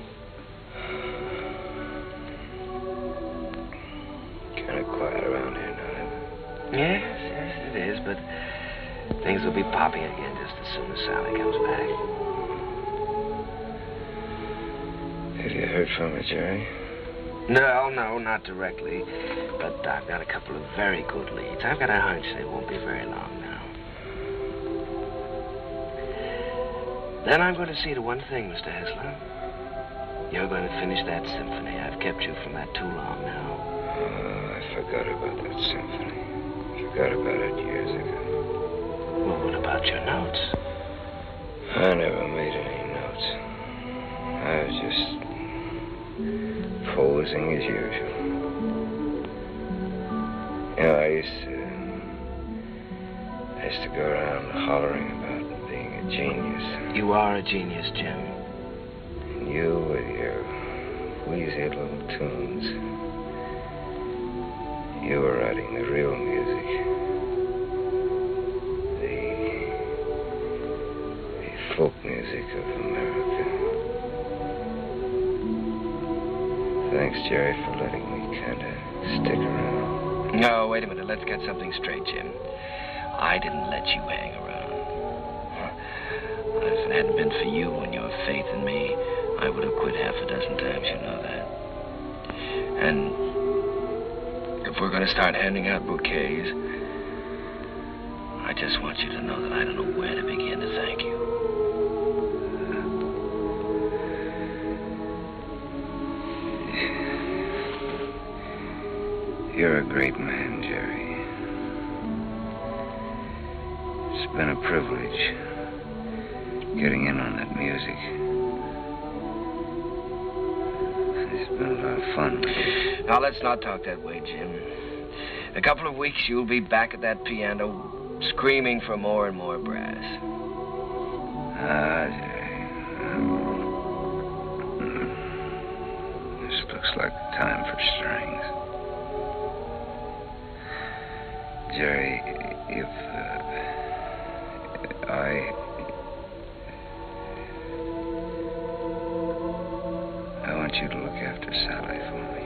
Kind of quiet around here now. Yes, it is, but things will be popping again just as soon as Sally comes back. Have you heard from her, Jerry? No, not directly. But I've got a couple of very good leads. I've got a hunch they won't be very long now. Then I'm going to see to one thing, Mr. Hessler. You're going to finish that symphony. I've kept you from that too long now. I forgot about that symphony. Forgot about it years ago. Well, what about your notes? I never made any notes. I was just posing as usual. You know, I used to go around hollering about being a genius. You are a genius, Jim. And you with your wheezy little tunes. You were writing the real music. The folk music of America. Thanks, Jerry, for letting me kind of stick around. No, wait a minute. Let's get something straight, Jim. I didn't let you hang around. If it hadn't been for you and your faith in me, I would have quit half a dozen times, you know that. And if we're going to start handing out bouquets, I just want you to know that I don't know where to begin to thank you. You're a great man, Jerry. It's been a privilege getting in on that music. It's Fun. Now, let's not talk that way, Jim. In a couple of weeks, you'll be back at that piano, screaming for more and more brass. This looks like the time for strings. Jerry, if I want you to look after Sally for me.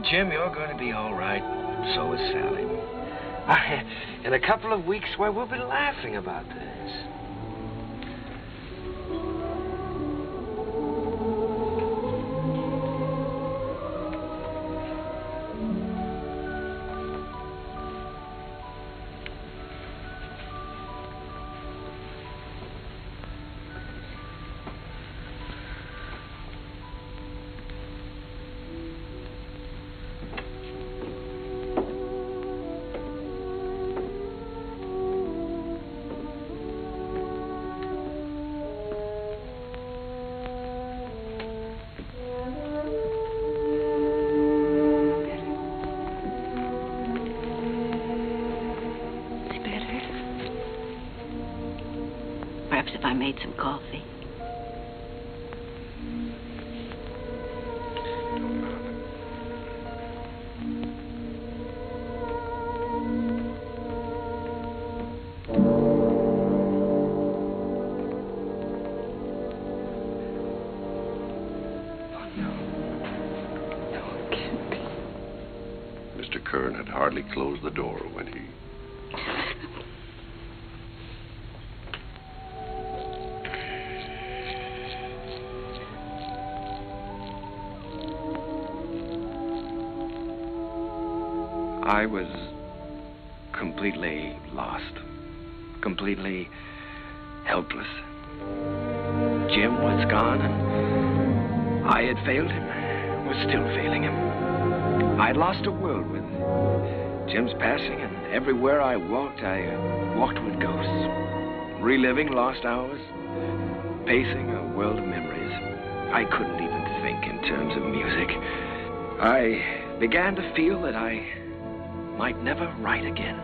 Jim, you're going to be all right. So is Sally. In a couple of weeks, why, we'll be laughing about this. Perhaps if I made some coffee. Mr. Kern had hardly closed the door when he... I was completely lost, completely helpless. Jim was gone, and I had failed him, was still failing him. I'd lost a world with Jim's passing, and everywhere I walked with ghosts, reliving lost hours, pacing a world of memories. I couldn't even think in terms of music. I began to feel that I might never write again.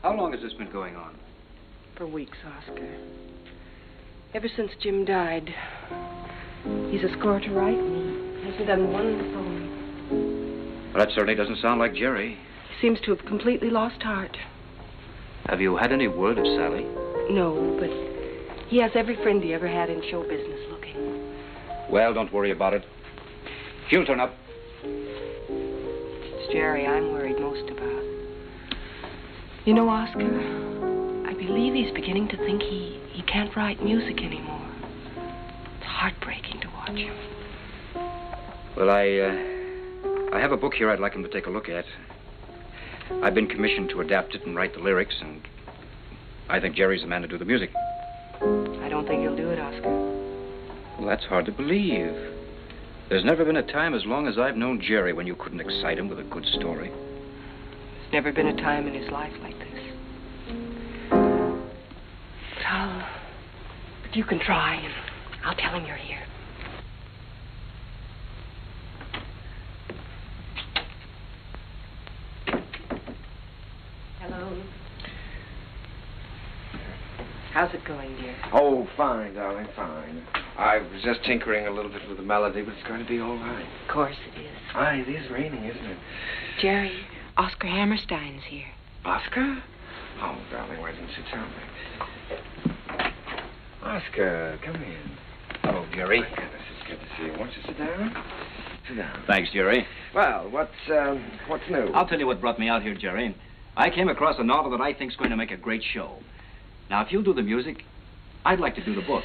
How long has this been going on? For weeks, Oscar. Ever since Jim died. He's a score to write me. Hasn't done one song. Well, that certainly doesn't sound like Jerry. He seems to have completely lost heart. Have you had any word of Sally? No, but he has every friend he ever had in show business looking. Well, don't worry about it. She'll turn up. It's Jerry I'm worried most about. You know, Oscar, I believe he's beginning to think he can't write music anymore. It's heartbreaking to watch him. Well, I have a book here I'd like him to take a look at. I've been commissioned to adapt it and write the lyrics, and I think Jerry's the man to do the music. I don't think he'll do it, Oscar. Well, that's hard to believe. There's never been a time as long as I've known Jerry when you couldn't excite him with a good story. There's never been a time in his life like this. But you can try, and I'll tell him you're here. Hello. How's it going, dear? Oh, fine, darling, fine. I was just tinkering a little bit with the melody, but it's going to be all right. Of course it is. Aye, it is raining, isn't it? Jerry, Oscar Hammerstein's here. Oscar? Oh, darling, why didn't you tell me? Oscar, come in. Hello, Jerry. My goodness, it's good to see you. Won't you sit down? Sit down. Thanks, Jerry. Well, what's new? I'll tell you what brought me out here, Jerry. I came across a novel that I think's going to make a great show. Now, if you'll do the music, I'd like to do the book.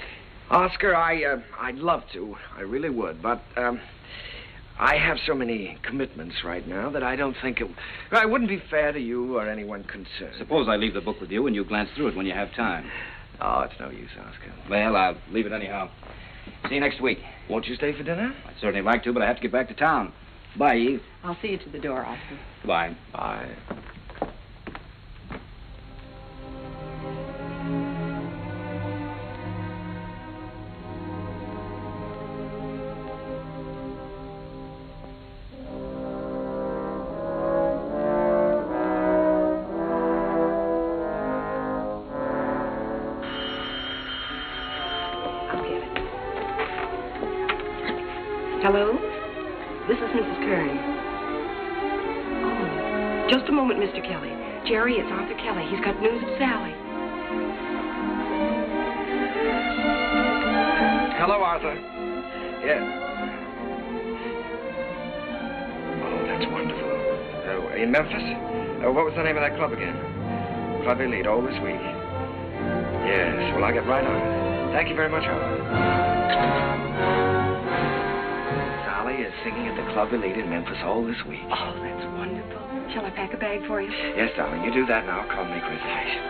Oscar, I'd love to. I really would, but, I have so many commitments right now that I don't think it wouldn't be fair to you or anyone concerned. Suppose I leave the book with you and you glance through it when you have time. Oh, it's no use, Oscar. Well, I'll leave it anyhow. See you next week. Won't you stay for dinner? I'd certainly like to, but I have to get back to town. Bye, Eve. I'll see you to the door, Oscar. Bye. Bye. Hello? This is Mrs. Kern. Oh, just a moment, Mr. Kelly. Jerry, it's Arthur Kelly. He's got news of Sally. Hello, Arthur. Yeah. Oh, that's wonderful. In Memphis? What was the name of that club again? Club Elite, all this week. Yes, well, I'll get right on it. Thank you very much, Arthur. Sally is singing at the Club Elite in Memphis all this week. Oh, that's wonderful. Shall I pack a bag for you? Yes, darling, you do that and I'll call and make reservations.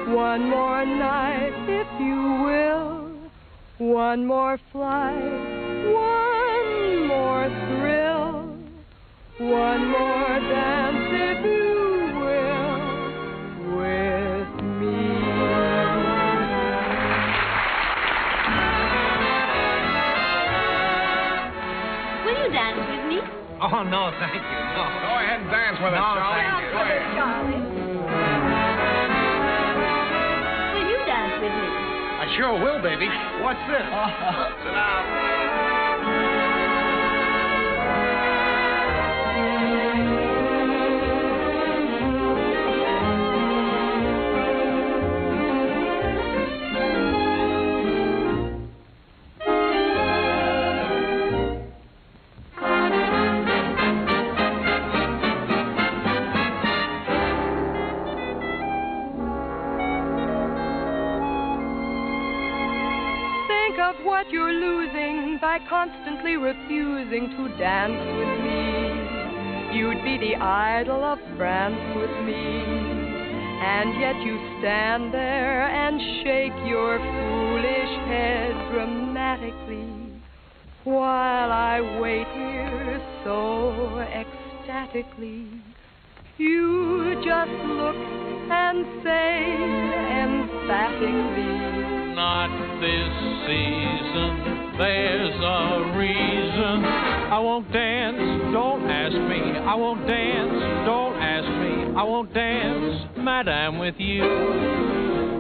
One more night, if you will. One more flight, one more thrill. One more dance, if you will, with me. Will you dance with me? Oh, no, thank you. No. Go ahead and dance with us, Charlie. Thank you. Go ahead, Charlie. Will you dance with me? I sure will, baby. What's this? Sit down. Of what you're losing by constantly refusing to dance with me. You'd be the idol of France with me, and yet you stand there and shake your foolish head dramatically while I wait here so ecstatically. You just look and say emphatically, not this season, there's a reason. I won't dance, don't ask me. I won't dance, don't ask me. I won't dance, madame, with you.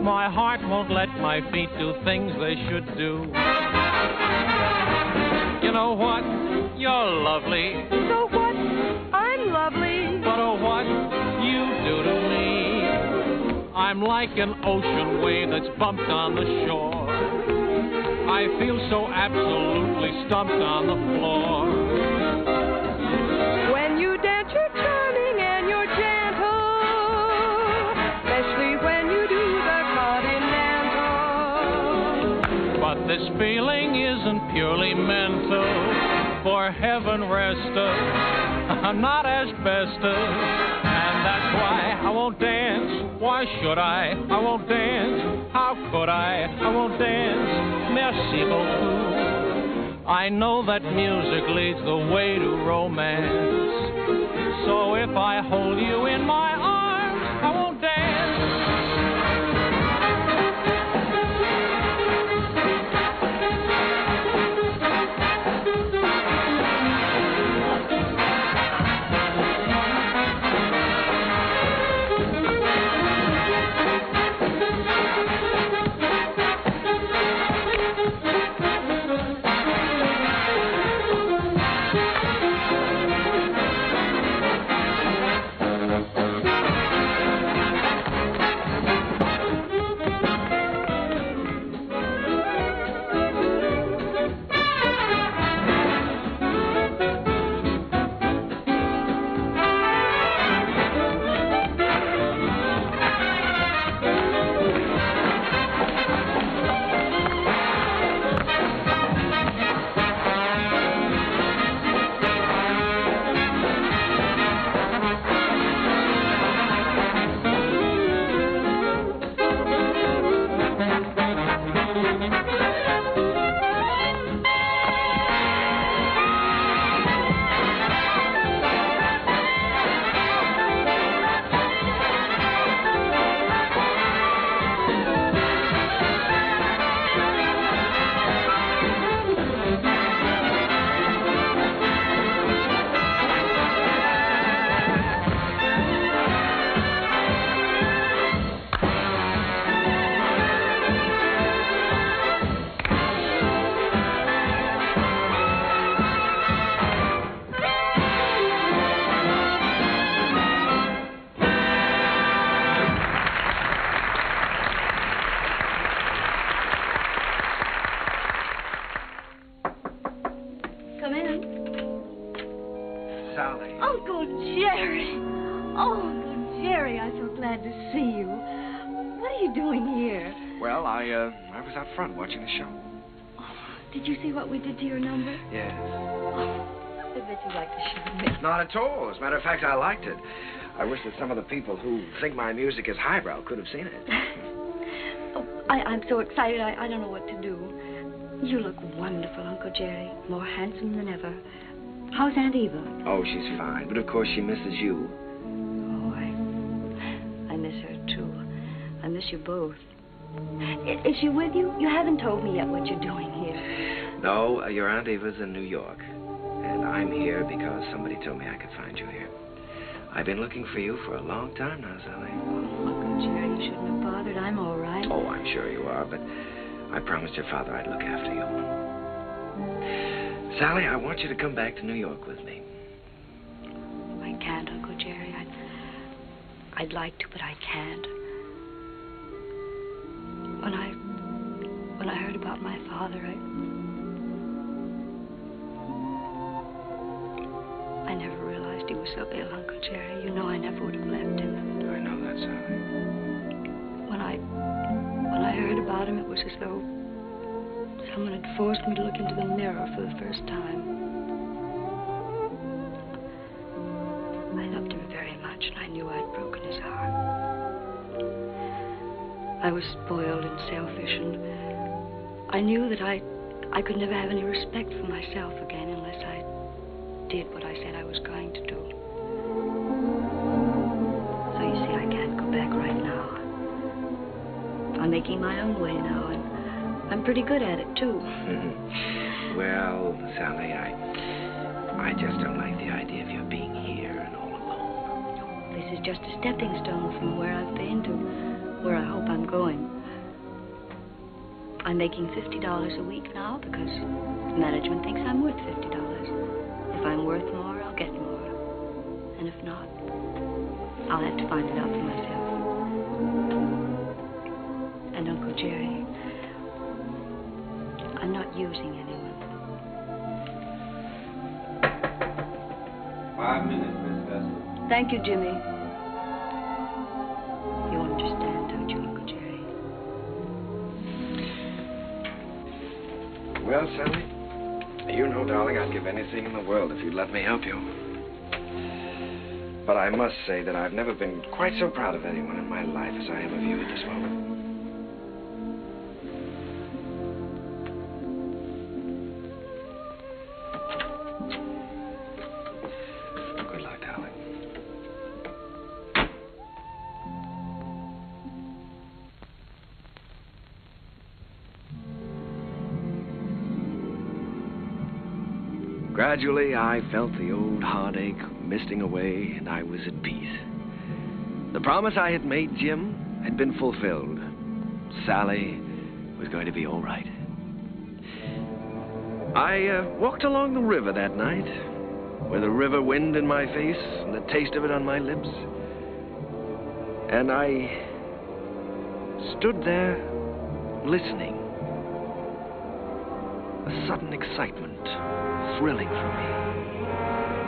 My heart won't let my feet do things they should do. You know what? You're lovely. So what? I'm lovely. But oh, what you do to me. I'm like an ocean wave that's bumped on the shore. I feel so absolutely stumped on the floor. When you dance, you're charming and you're gentle, especially when you do the continental. But this feeling isn't purely mental. For heaven rest us, not asbestos. And that's why I won't dance. Why should I? I won't dance. How could I? I won't dance. Merci beaucoup. I know that music leads the way to romance. So if I hold you in my arms, I won't dance. Sally. Uncle Jerry. Oh, Uncle Jerry, I'm so glad to see you. What are you doing here? Well, I was out front watching the show. Did you see what we did to your number? Yes. I bet you'd like to show me. Not at all. As a matter of fact, I liked it. I wish that some of the people who think my music is highbrow could have seen it. I'm so excited, I don't know what to do. You look wonderful, Uncle Jerry. More handsome than ever. How's Aunt Eva? Oh, she's fine. But of course, she misses you. Oh, I miss her, too. I miss you both. Is she with you? You haven't told me yet what you're doing here. No, your Aunt Eva's in New York. And I'm here because somebody told me I could find you here. I've been looking for you for a long time now, Sally. Oh, Uncle Jerry, you shouldn't have bothered. I'm all right. Oh, I'm sure you are, but I promised your father I'd look after you. Sally, I want you to come back to New York with me. I can't, Uncle Jerry. I'd like to, but I can't. When I heard about my father, I never realized he was so ill, Uncle Jerry. You know I never would have left him. I know that, Sally. When I heard about him, it was as though someone had forced me to look into the mirror for the first time. I loved him very much, and I knew I'd broken his heart. I was spoiled and selfish, and I knew that I could never have any respect for myself again unless I did what I said I was going to do. So you see, I can't go back right now. I'm making my own way now, and I'm pretty good at it, too. Well, Sally, I just don't like the idea of you being here and all alone. This is just a stepping stone from where I've been to where I hope I'm going. I'm making $50 a week now because management thinks I'm worth $50. If I'm worth more, I'll get more. And if not, I'll have to find it out for myself. And Uncle Jerry, I'm not using anyone. 5 minutes, Miss Hester. Thank you, Jimmy. You understand, don't you, Uncle Jerry? Well, Sally, you know, darling, I'd give anything in the world if you'd let me help you. But I must say that I've never been quite so proud of anyone in my life as I am of you at this moment. Good luck, darling. Gradually, I felt the old heartache misting away, and I was at peace. The promise I had made Jim had been fulfilled. Sally was going to be all right. I walked along the river that night, with the river wind in my face and the taste of it on my lips. And I stood there listening. A sudden excitement thrilling through me,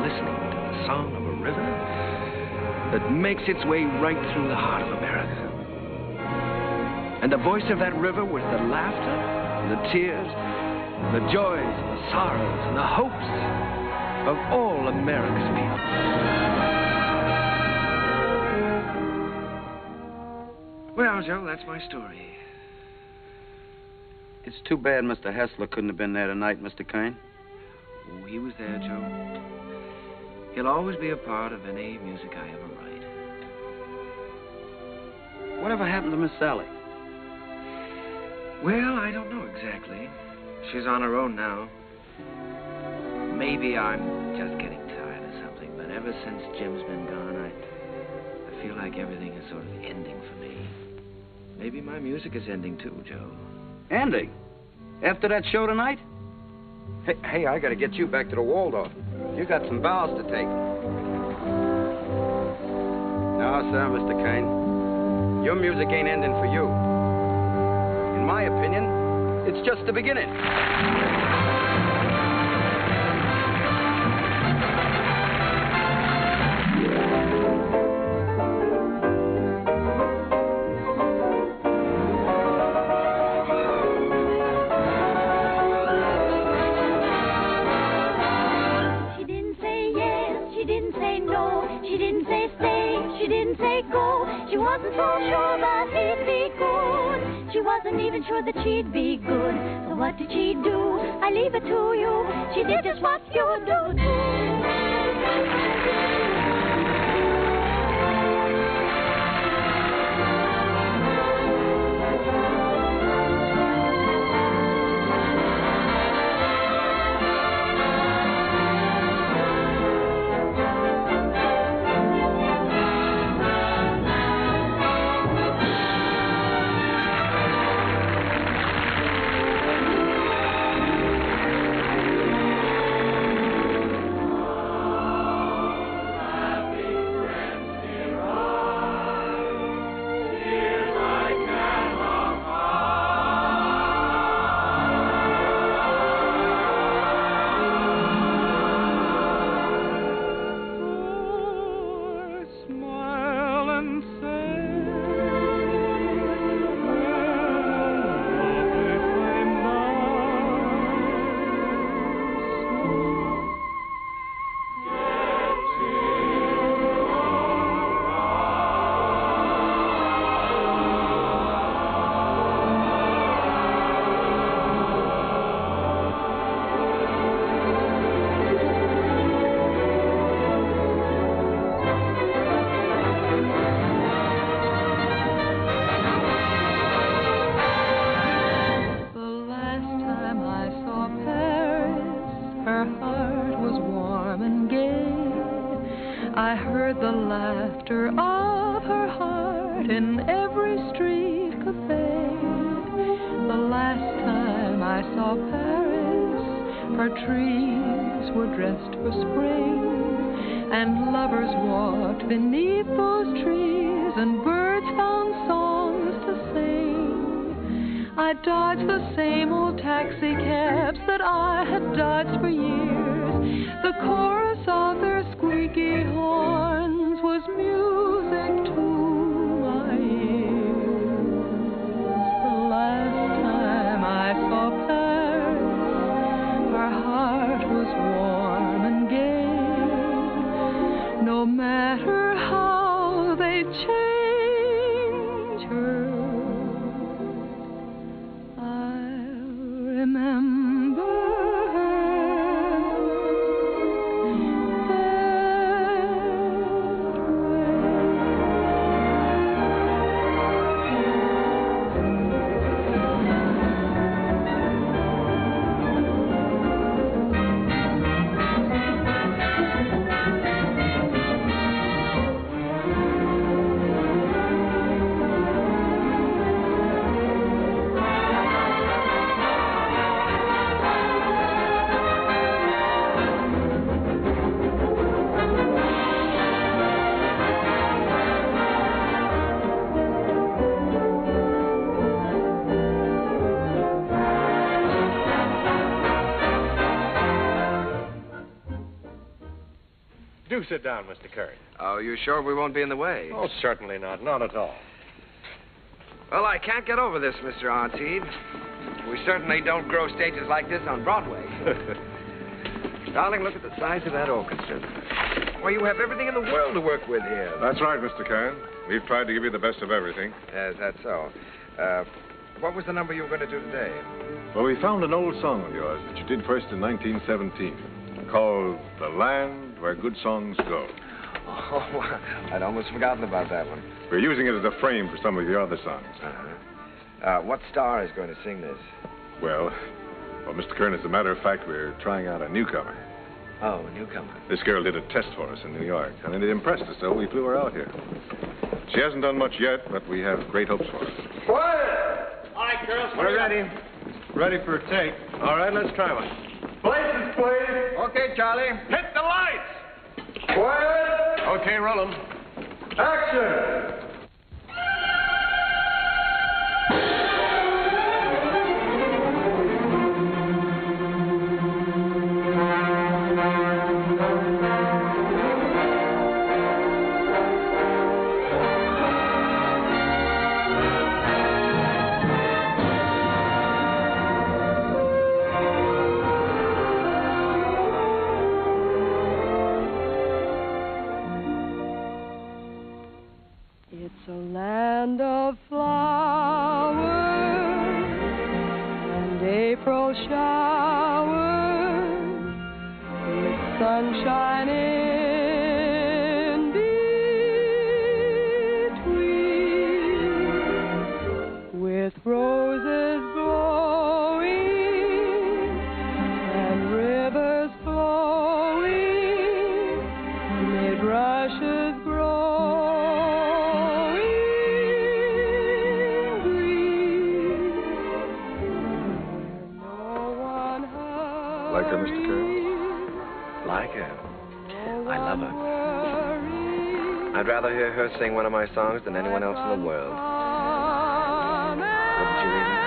listening to the song of a river that makes its way right through the heart of America. And the voice of that river was the laughter, the tears, the joys, the sorrows, and the hopes of all America's people. Well, Joe, that's my story. It's too bad Mr. Hessler couldn't have been there tonight, Mr. Kane. Oh, he was there, Joe. He'll always be a part of any music I ever write. Whatever happened to Miss Sally? Well, I don't know exactly. She's on her own now. Maybe I'm just getting tired of something, but ever since Jim's been gone, I feel like everything is sort of ending for me. Maybe my music is ending too, Joe. Ending? After that show tonight? Hey, I gotta get you back to the Waldorf. You got some bows to take. No, sir, Mr. Kane. Your music ain't ending for you. In my opinion, it's just the beginning. didn't say no, she didn't say stay, she didn't say go. She wasn't so sure that he'd be good. She wasn't even sure that she'd be good. So what did she do? I leave it to you. She did just what you do. I heard the laughter of her heart in every street cafe. The last time I saw Paris, her trees were dressed for spring, and lovers walked beneath those trees, and birds found songs to sing. I dodged the same old taxi cabs that I had dodged for years. The chorus of their squeaky horns was music to my ears. The last time I saw Paris, her heart was warm and gay. No matter how they change her, I'll remember her. Do sit down, Mr. Kern. Oh, you sure we won't be in the way? Oh, certainly not. Not at all. Well, I can't get over this, Mr. Artseed. We certainly don't grow stages like this on Broadway. Darling, look at the size of that orchestra. Well, you have everything in the world to work with here. That's right, Mr. Kern. We've tried to give you the best of everything. Yes, that's so. What was the number you were going to do today? Well, we found an old song of yours that you did first in 1917, called The Land Where Good Songs Go. Oh, I'd almost forgotten about that one. We're using it as a frame for some of your other songs. What star is going to sing this? Well, Mr. Kern, as a matter of fact, we're trying out a newcomer. Oh, a newcomer. This girl did a test for us in New York, and it impressed us, so we flew her out here. She hasn't done much yet, but we have great hopes for her. Quiet! All right, girls. We're ready. Ready for a take. All right, let's try one. Places, please. Okay, Charlie. Hit the lights. Quiet. Okay, roll 'em. Action. a land of flowers and April showers with sunshine in between, with roses blowing and rivers flowing, mid rushes growing green. Like her, Mr. Kern? Like her? I love her. I'd rather hear her sing one of my songs than anyone else in the world. Wouldn't you even?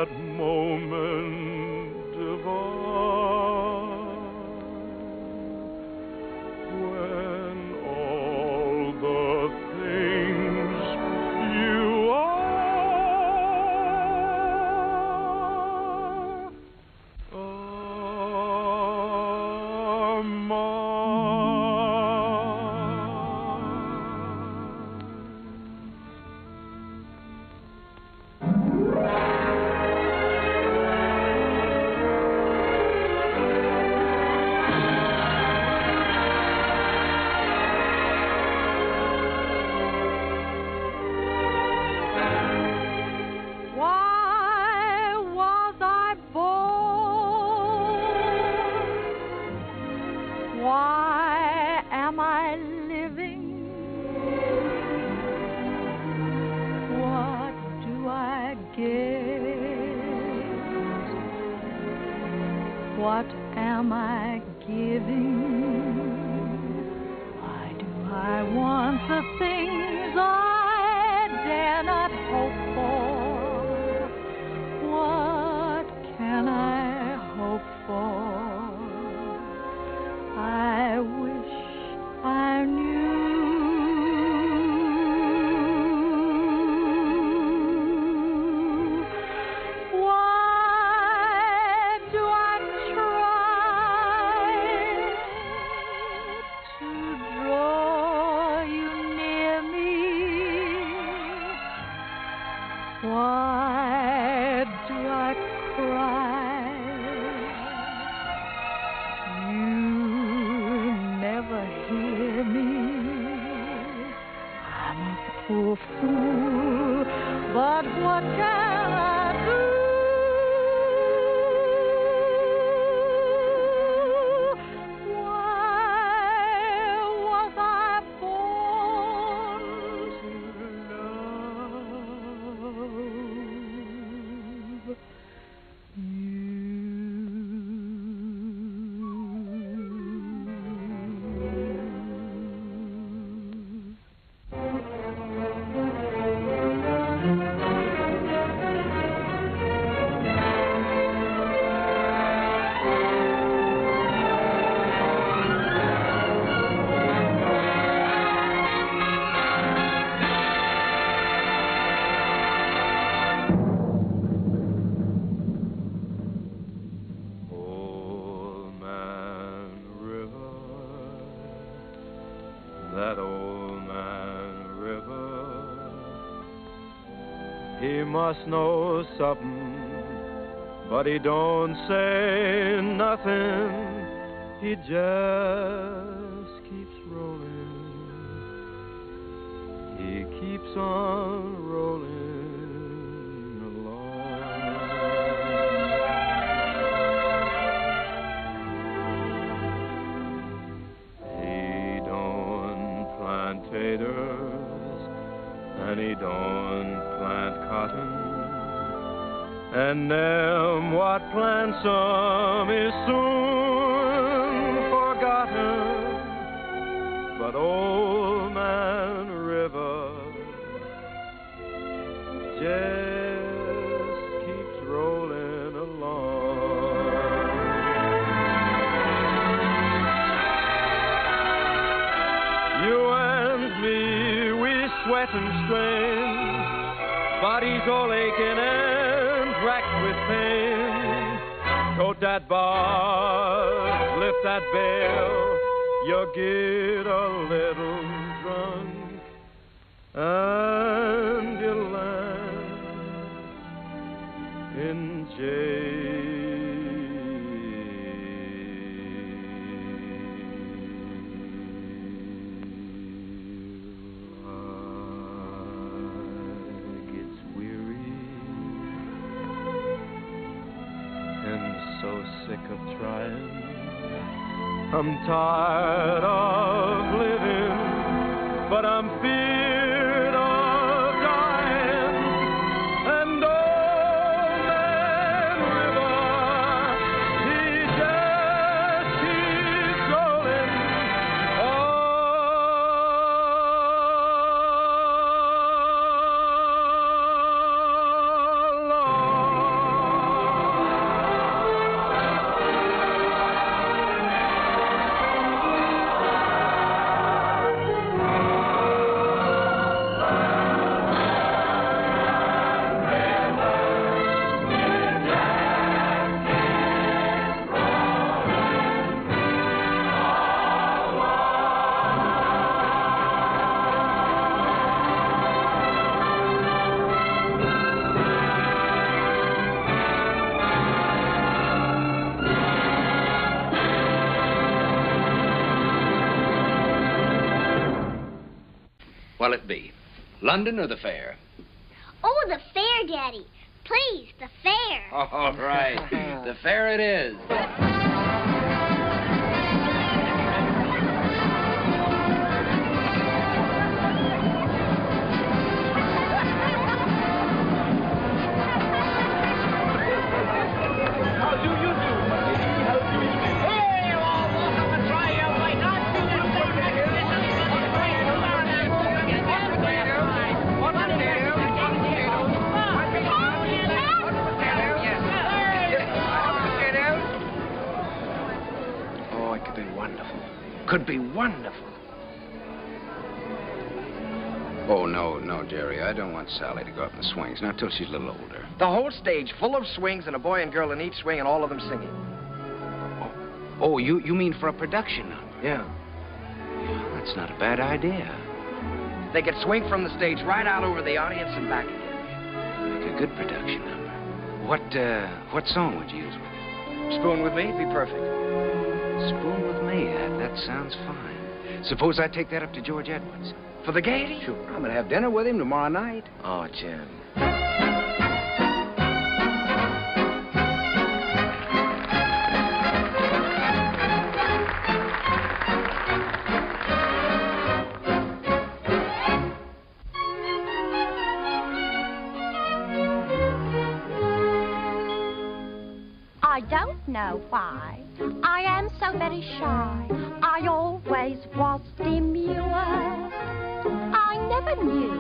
that moment divine. what am I giving? Why do I want the things I dare not hope for? What can I hope for? I wish I knew. Why do I try to draw you near me? Why do I cry? You never hear me. I'm a poor fool, but what can I do? Why was I born to love Old Man River, that old man River, he must know something, but he don't say nothing. He just keeps rolling. He keeps on rolling along. He don't plant taters, and he don't plant cotton, and them what plants 'em is soon forgotten. But old man River just keeps rolling along. You and me, we sweat and strain, bodies all aching and racked with pain. Tote that bar, lift that bell, you get a little drunk, and you land in jail. So sick of trying, I'm tired of living, but I'm feared of dying. And old man River, he just keeps rolling What'll it be? London or the fair? Oh, the fair, Daddy. Please, the fair. All right. The fair it is. How do you do? could be wonderful. Oh, no, Jerry. I don't want Sally to go up in the swings, not till she's a little older. The whole stage full of swings and a boy and girl in each swing and all of them singing. Oh, you mean for a production number? Yeah. Well, that's not a bad idea. They could swing from the stage right out over the audience and back again. Make a good production number. What song would you use with it? Spoon with Me, be perfect. Spoon with Me, that sounds fine. Suppose I take that up to George Edwards. For the Gaiety? Sure, I'm gonna have dinner with him tomorrow night. Oh, Jim. I don't know why I am so very shy. I always was demure. I never knew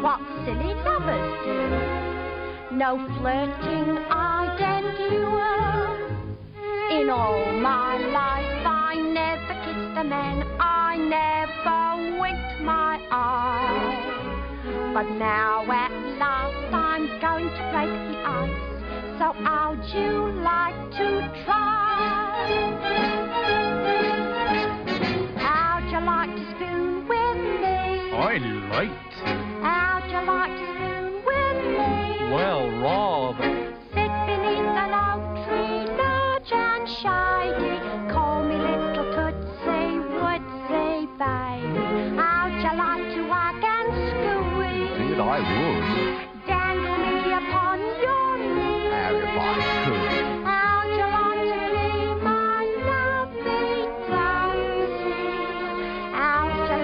what silly lovers do. No flirting I'd endure. In all my life I never kissed a man. I never winked my eye. But now at last I'm going to break the ice. So how'd you like to try? How'd you like to spoon with me? I liked. How'd you like to spoon with me? Well, rather. Sit beneath an oak tree, large and shady. Call me little Tootsie Woodsy baby. How'd you like to hug and squeeze? Did I would. Dangle me upon your knee. If I could. How'd you like to be my lovely daisy? How'd you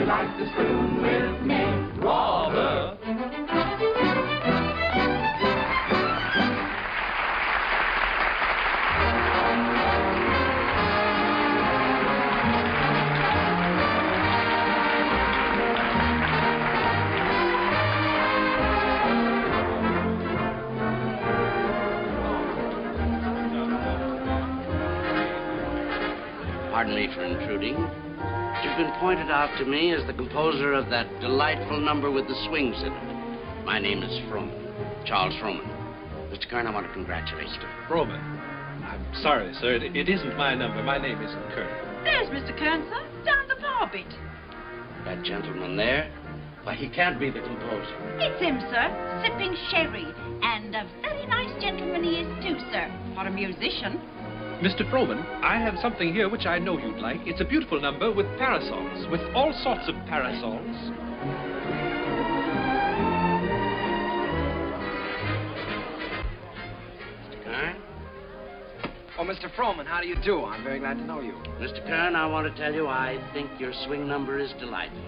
like to spoon with me? What a daisy. Pardon me for intruding. You've been pointed out to me as the composer of that delightful number with the swings in it. My name is Froman, Charles Froman. Mr. Kern, I want to congratulate you. Froman. I'm sorry, sir. It isn't my number. My name isn't Kern. There's Mr. Kern, sir. Down the bar a bit. That gentleman there? Why, he can't be the composer. It's him, sir. Sipping sherry. And a very nice gentleman he is, too, sir. For a musician. Mr. Froman, I have something here which I know you'd like. It's a beautiful number with parasols, with all sorts of parasols. Mr. Kern? Oh, Mr. Froman, how do you do? I'm very glad to know you. Mr. Kern, I want to tell you I think your swing number is delightful.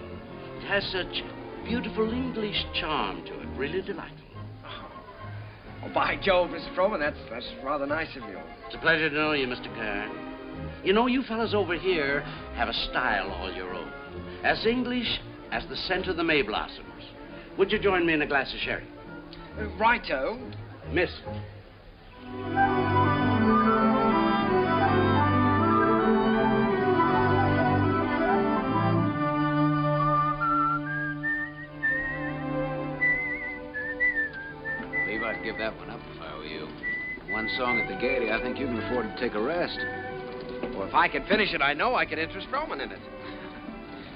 It has such beautiful English charm to it, really delightful. Oh, by Jove, Mr. Froman, that's rather nice of you. It's a pleasure to know you, Mr. Kern. You know, you fellas over here have a style all your own. As English as the scent of the May blossoms. Would you join me in a glass of sherry? Righto. Miss. I were you. One song at the Gaiety, I think you can afford to take a rest. Well, if I could finish it, I know I could interest Froman in it.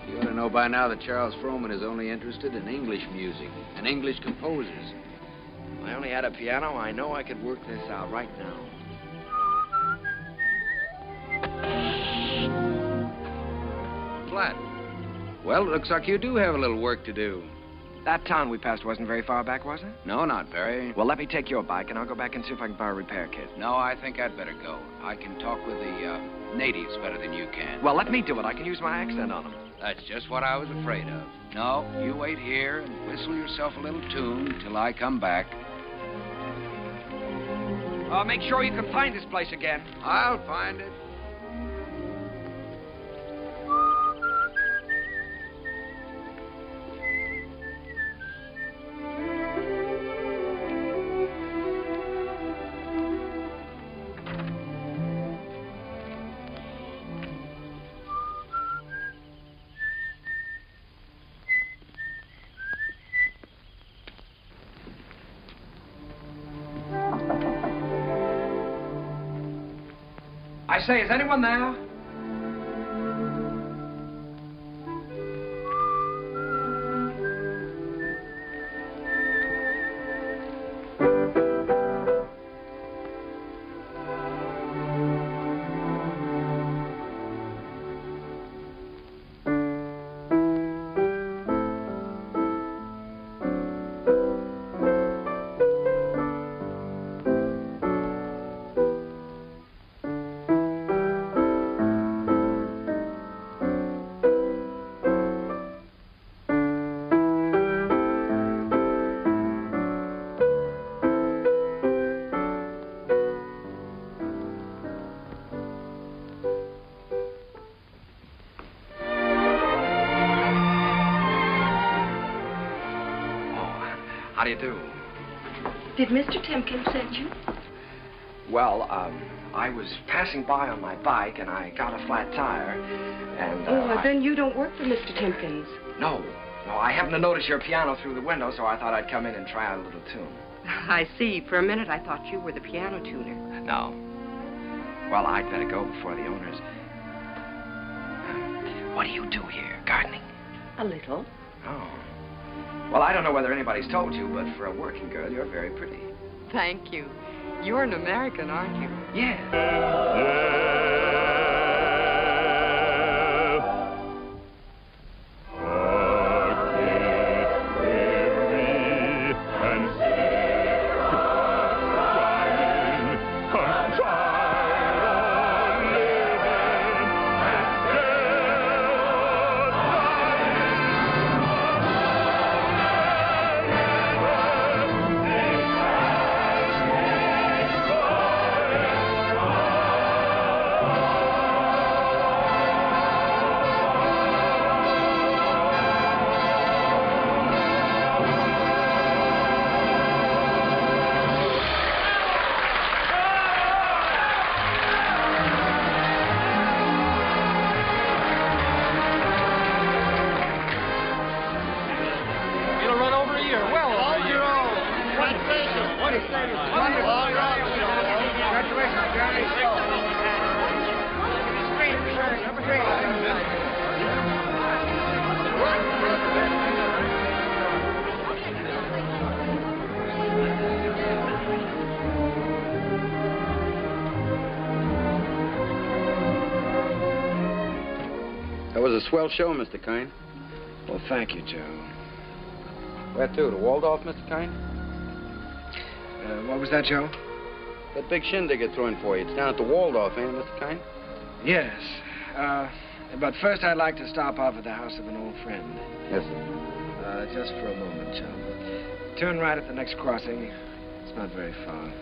You ought to know by now that Charles Froman is only interested in English music and English composers. If I only had a piano, I know I could work this out right now. Flat. Well, it looks like you do have a little work to do. That town we passed wasn't very far back, was it? No, not very. Well, let me take your bike, and I'll go back and see if I can borrow a repair kit. No, I think I'd better go. I can talk with the natives better than you can. Well, let me do it. I can use my accent on them. That's just what I was afraid of. No, you wait here and whistle yourself a little tune till I come back. Make sure you can find this place again. I'll find it. I say, is anyone there? How do you do? Did Mr. Timkins send you? Well, I was passing by on my bike, and I got a flat tire, and... Then you don't work for Mr. Timkins. No, I happened to notice your piano through the window, so I thought I'd come in and try out a little tune. I see. For a minute, I thought you were the piano tuner. No. Well, I'd better go before the owners... What do you do here? Gardening? A little. Oh. Well, I don't know whether anybody's told you, but for a working girl, you're very pretty. Thank you. You're an American, aren't you? Yeah. That was a swell show, Mr. Kine. Well, thank you, Joe. Where to? To Waldorf, Mr. Kine? What was that, Joe? That big shindig you're throwing for you. It's down at the Waldorf, ain't it, Mr. Kine? Yes. But first I'd like to stop off at the house of an old friend. Yes, sir. Just for a moment, Joe. Turn right at the next crossing. It's not very far.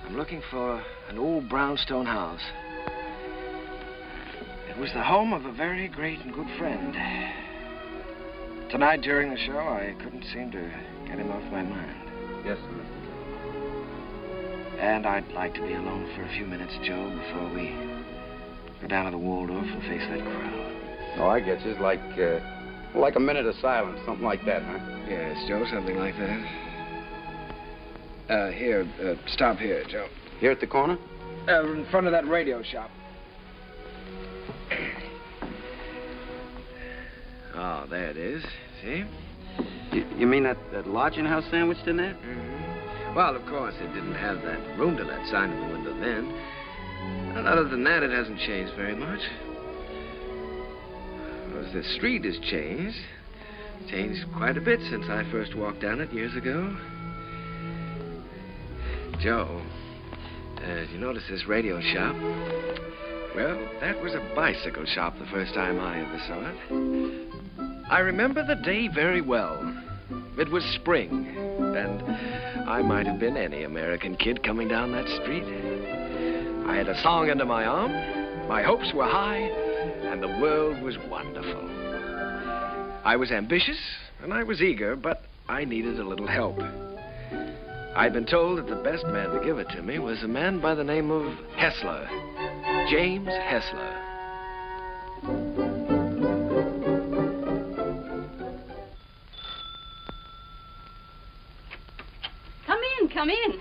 I'm looking for an old brownstone house. It was the home of a very great and good friend. Tonight during the show, I couldn't seem to get him off my mind. Yes, sir, Mr. And I'd like to be alone for a few minutes, Joe, before we go down to the Waldorf and face that crowd. Oh, I get you. It's like a minute of silence, something like that, huh? Yes, Joe, something like that. Stop here, Joe. Here at the corner? In front of that radio shop. Oh, there it is. See? You mean that lodging house sandwiched in there? Mm-hmm. Well, of course, it didn't have that room to let sign in the window then. And other than that, it hasn't changed very much. Well, the street has changed. Changed quite a bit since I first walked down it years ago. Joe, did you notice this radio shop? Well, that was a bicycle shop the first time I ever saw it. I remember the day very well. It was spring, and I might have been any American kid coming down that street. I had a song under my arm, my hopes were high, and the world was wonderful. I was ambitious, and I was eager, but I needed a little help. I'd been told that the best man to give it to me was a man by the name of Hessler, James Hessler. Come in.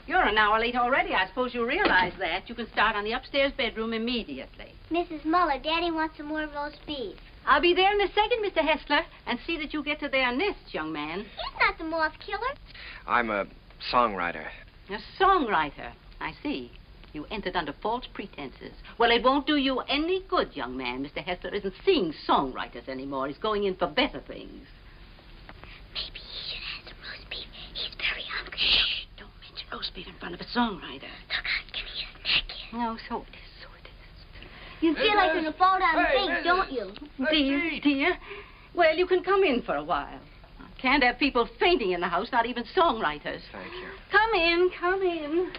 You're an hour late already. I suppose you realize that. You can start on the upstairs bedroom immediately. Mrs. Muller, Daddy wants some more roast beef. I'll be there in a second, Mr. Hessler, and see that you get to their nests, young man. He's not the moth killer. I'm a songwriter. A songwriter. I see. You entered under false pretenses. Well, it won't do you any good, young man. Mr. Hessler isn't seeing songwriters anymore. He's going in for better things. Maybe he should have some roast beef. He's very hungry. Shh. Don't mention roast beef in front of a songwriter. Look how skinny his neck is. No, so it is, so it is. You feel like you're going to fall down and faint, don't you? Dear. Well, you can come in for a while. I can't have people fainting in the house, not even songwriters. Thank you. Come in, come in.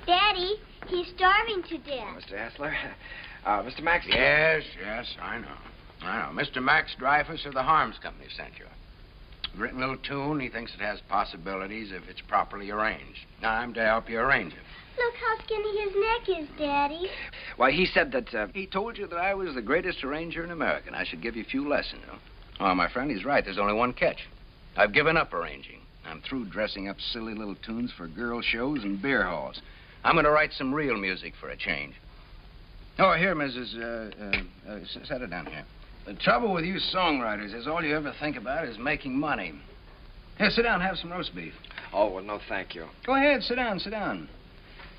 Daddy, he's starving to death. Mr. Hessler, Mr. Max. Yes, I know. Mr. Max Dreyfus of the Harms Company sent you. Written a little tune. He thinks it has possibilities if it's properly arranged. Now, I'm to help you arrange it. Look how skinny his neck is, Daddy. Why, he said that, He told you that I was the greatest arranger in America, and I should give you a few lessons. Oh, my friend, he's right. There's only one catch. I've given up arranging. I'm through dressing up silly little tunes for girl shows and beer halls. I'm going to write some real music for a change. Oh, here, Mrs. Set it down here. The trouble with you songwriters is all you ever think about is making money. Here, sit down, have some roast beef. Oh, well, no, thank you. Go ahead, sit down.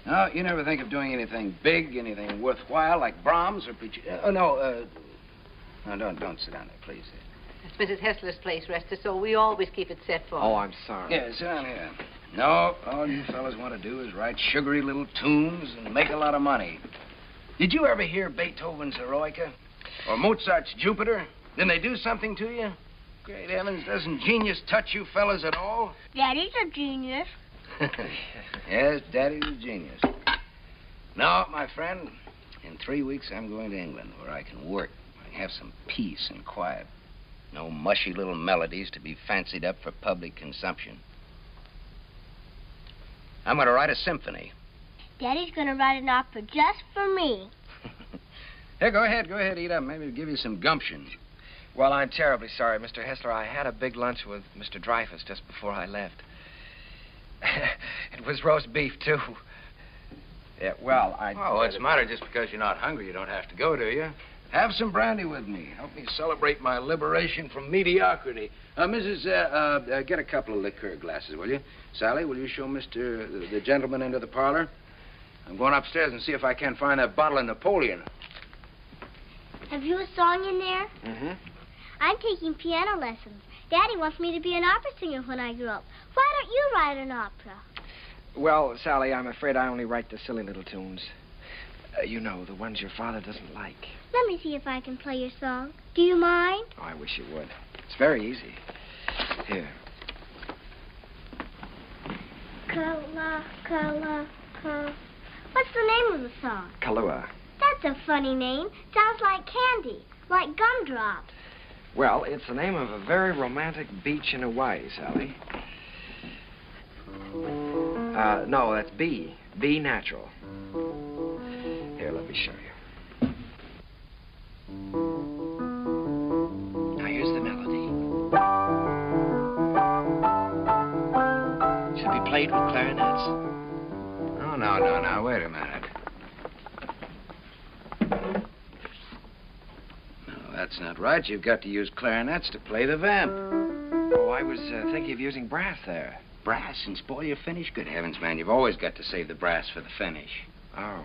No, you never think of doing anything big, anything worthwhile, like Brahms or no, don't sit down there, please. That's Mrs. Hessler's place, Rester, so we always keep it set for her. Oh, I'm sorry. Yeah, sit down here. No, all you fellas want to do is write sugary little tunes and make a lot of money. Did you ever hear Beethoven's Eroica? Or Mozart's Jupiter? Didn't they do something to you? Great heavens, doesn't genius touch you fellas at all? Daddy's a genius. Yes, Daddy's a genius. No, my friend, in 3 weeks I'm going to England where I can work. I can have some peace and quiet. No mushy little melodies to be fancied up for public consumption. I'm going to write a symphony. Daddy's going to write an opera just for me. Here, go ahead, eat up. Maybe it'll give you some gumption. Well, I'm terribly sorry, Mr. Hessler. I had a big lunch with Mr. Dreyfus just before I left. It was roast beef, too. Yeah, well, Oh, what's the matter? Just because you're not hungry, you don't have to go, do you? Have some brandy with me. Help me celebrate my liberation from mediocrity. Mrs., get a couple of liqueur glasses, will you? Sally, will you show the gentleman into the parlor? I'm going upstairs and see if I can't find that bottle of Napoleon. Have you a song in there? Mm-hmm. I'm taking piano lessons. Daddy wants me to be an opera singer when I grow up. Why don't you write an opera? Well, Sally, I'm afraid I only write the silly little tunes. You know, the ones your father doesn't like. Let me see if I can play your song. Do you mind? Oh, I wish you would. It's very easy. Here. What's the name of the song? Kahlua. That's a funny name. Sounds like candy, like gumdrops. Well, it's the name of a very romantic beach in Hawaii, Sally. No, that's B. B natural. Here, let me show you. Now, here's the melody. played with clarinets? Oh, no, wait a minute. No, that's not right. You've got to use clarinets to play the vamp. Oh, I was thinking of using brass there. Brass and spoil your finish? Good heavens, man, you've always got to save the brass for the finish. Oh.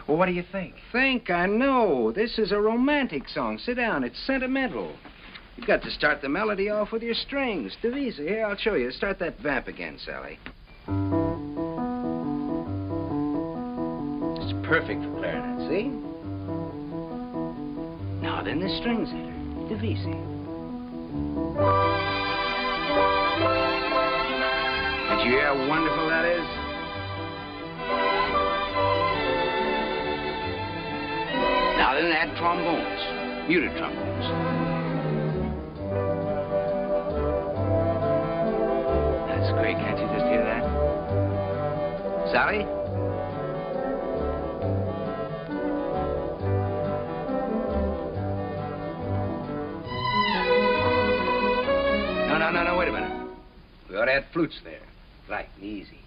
Well, what do you think? I know. This is a romantic song. Sit down. It's sentimental. You've got to start the melody off with your strings. Divisa, here, I'll show you. Start that vamp again, Sally. It's perfect for clarinet, see? Now then, the strings enter. Divisa. Did you hear how wonderful that is? Now then, add trombones, muted trombones. That's great. Can't you just hear that? Sally? No, wait a minute. We ought to add flutes there. Light and easy.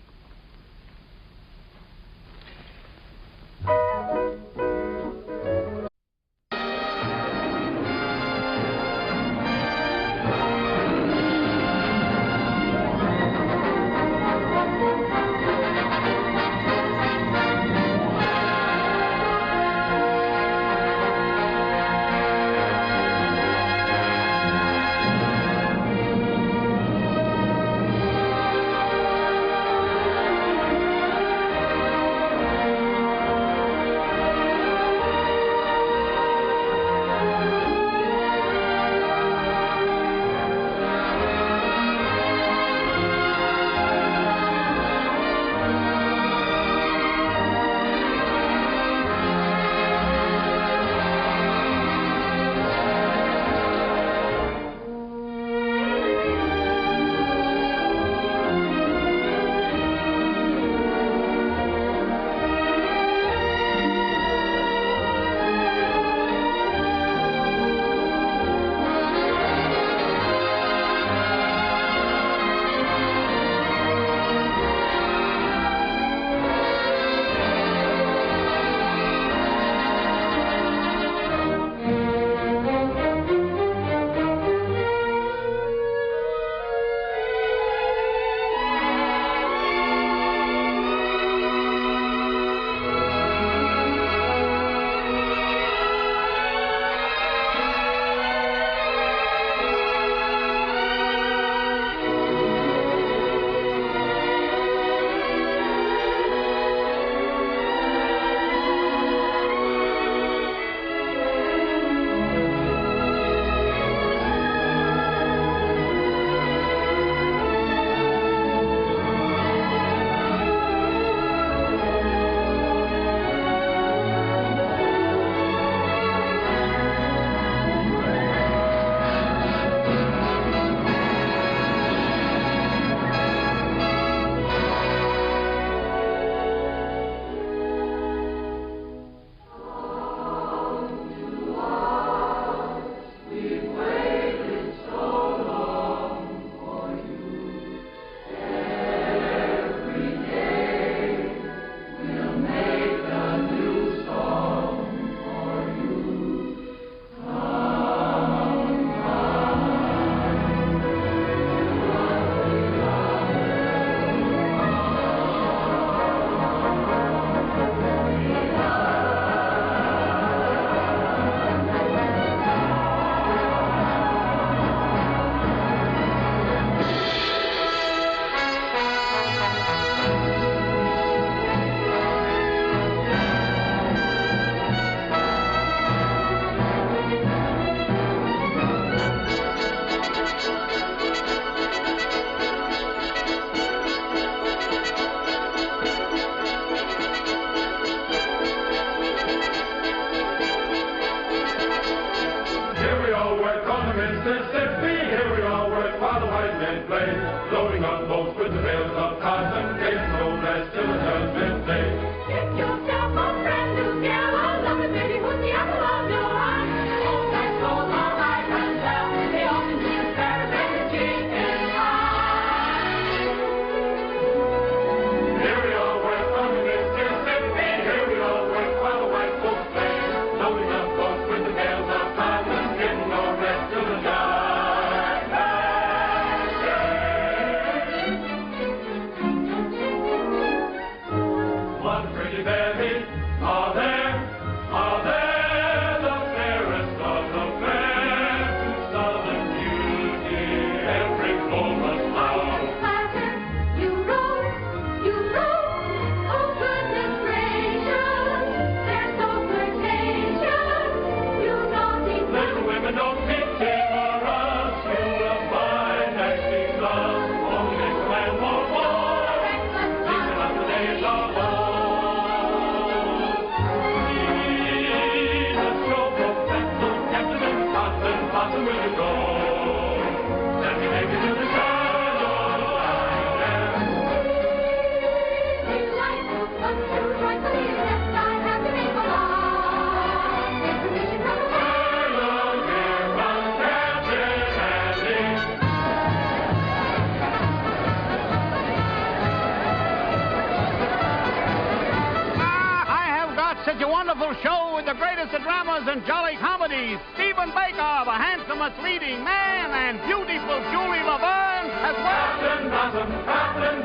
dramas and jolly comedies. Stephen Baker, the handsomest leading man, and beautiful Julie Laverne as well. Captain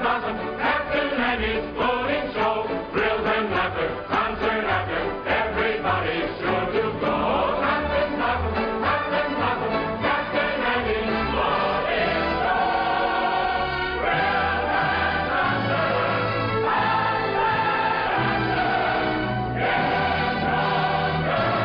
Blossom, Captain Annie's floating show. Thrills and laughter, concert after, everybody's sure to go. Captain Blossom, Captain Blossom, Captain Annie's floating show. Thrills and laughter, concert after, get stronger and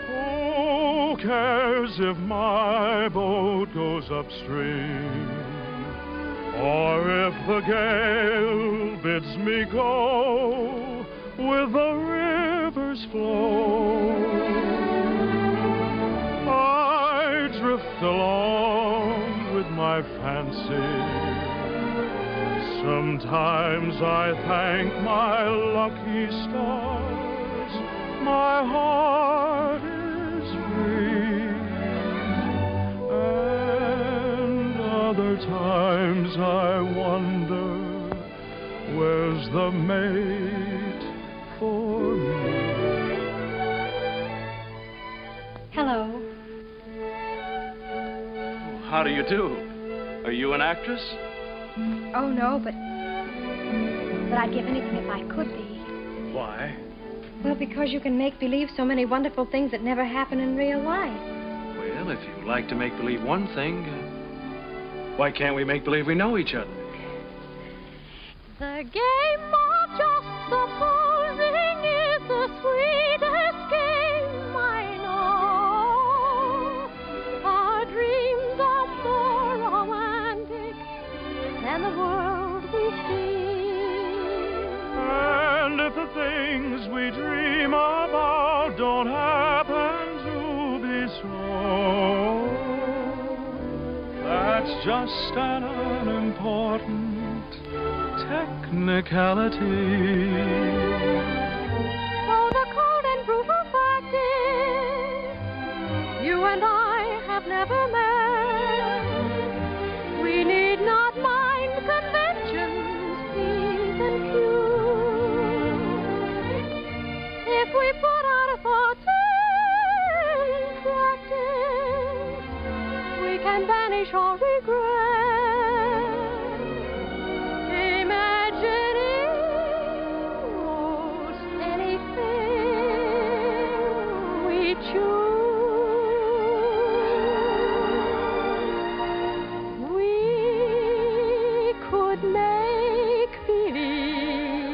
Who cares if my boat goes upstream, or if the gale bids me go with the river's flow? I drift along with my fancy. Sometimes I thank my lucky stars. My heart is free, and other times I wonder, where's the mate for me? Hello. How do you do? Are you an actress? Oh, no, but I'd give anything if I could be. Why? Well, because you can make believe so many wonderful things that never happen in real life. Well, if you like to make believe one thing, why can't we make believe we know each other? The game of just supposing is the sweetest game I know. Our dreams are more romantic than the world we see. And if the things we dream about don't happen to be so, that's just an unimportant technicality. So the cold and brutal fact is, you and I have never met. We need not mind conventions, P's and Q's. If we put our thoughts in practice, we can banish all regret. Imagining most anything we choose. We could make believe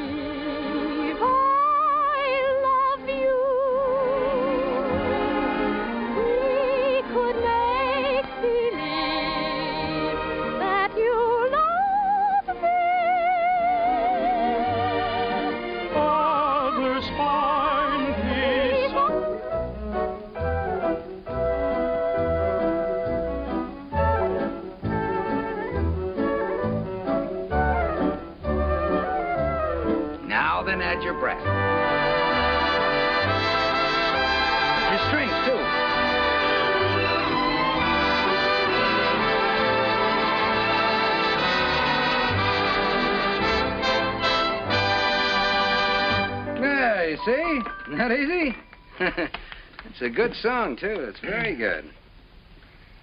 I love you. We could make believe that you love me. Others find peace. Now then, add your breath. Your strings, too. Yeah, you see? Isn't that easy? It's a good song, too. It's very good.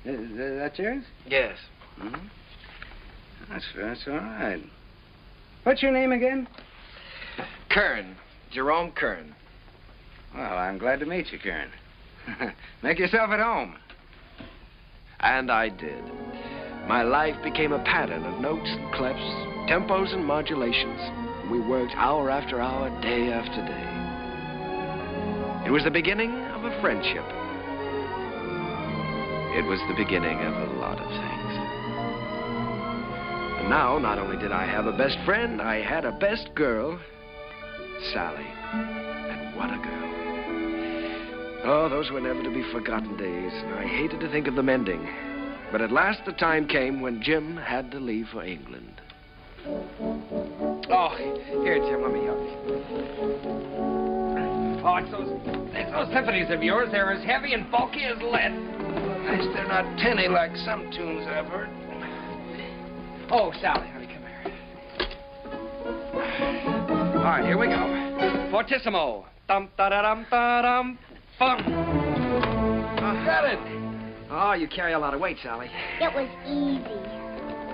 Is that yours? Yes. Mm-hmm. That's all right. What's your name again? Kern. Jerome Kern. Well, I'm glad to meet you, Karen. Make yourself at home. And I did. My life became a pattern of notes and clefs, tempos and modulations. We worked hour after hour, day after day. It was the beginning of a friendship. It was the beginning of a lot of things. And now, not only did I have a best friend, I had a best girl, Sally. And what a girl. Oh, those were never to be forgotten days, and I hated to think of them ending. But at last the time came when Jim had to leave for England. Oh, here, Jim, let me help you. Oh, it's those symphonies of yours. They're as heavy and bulky as lead. Nice they're not tinny like some tunes I've heard. Oh, Sally, honey, come here. All right, here we go. Fortissimo. Dum-da-da-dum-da-dum. Fum. Got it. Oh, you carry a lot of weight, Sally. It was easy.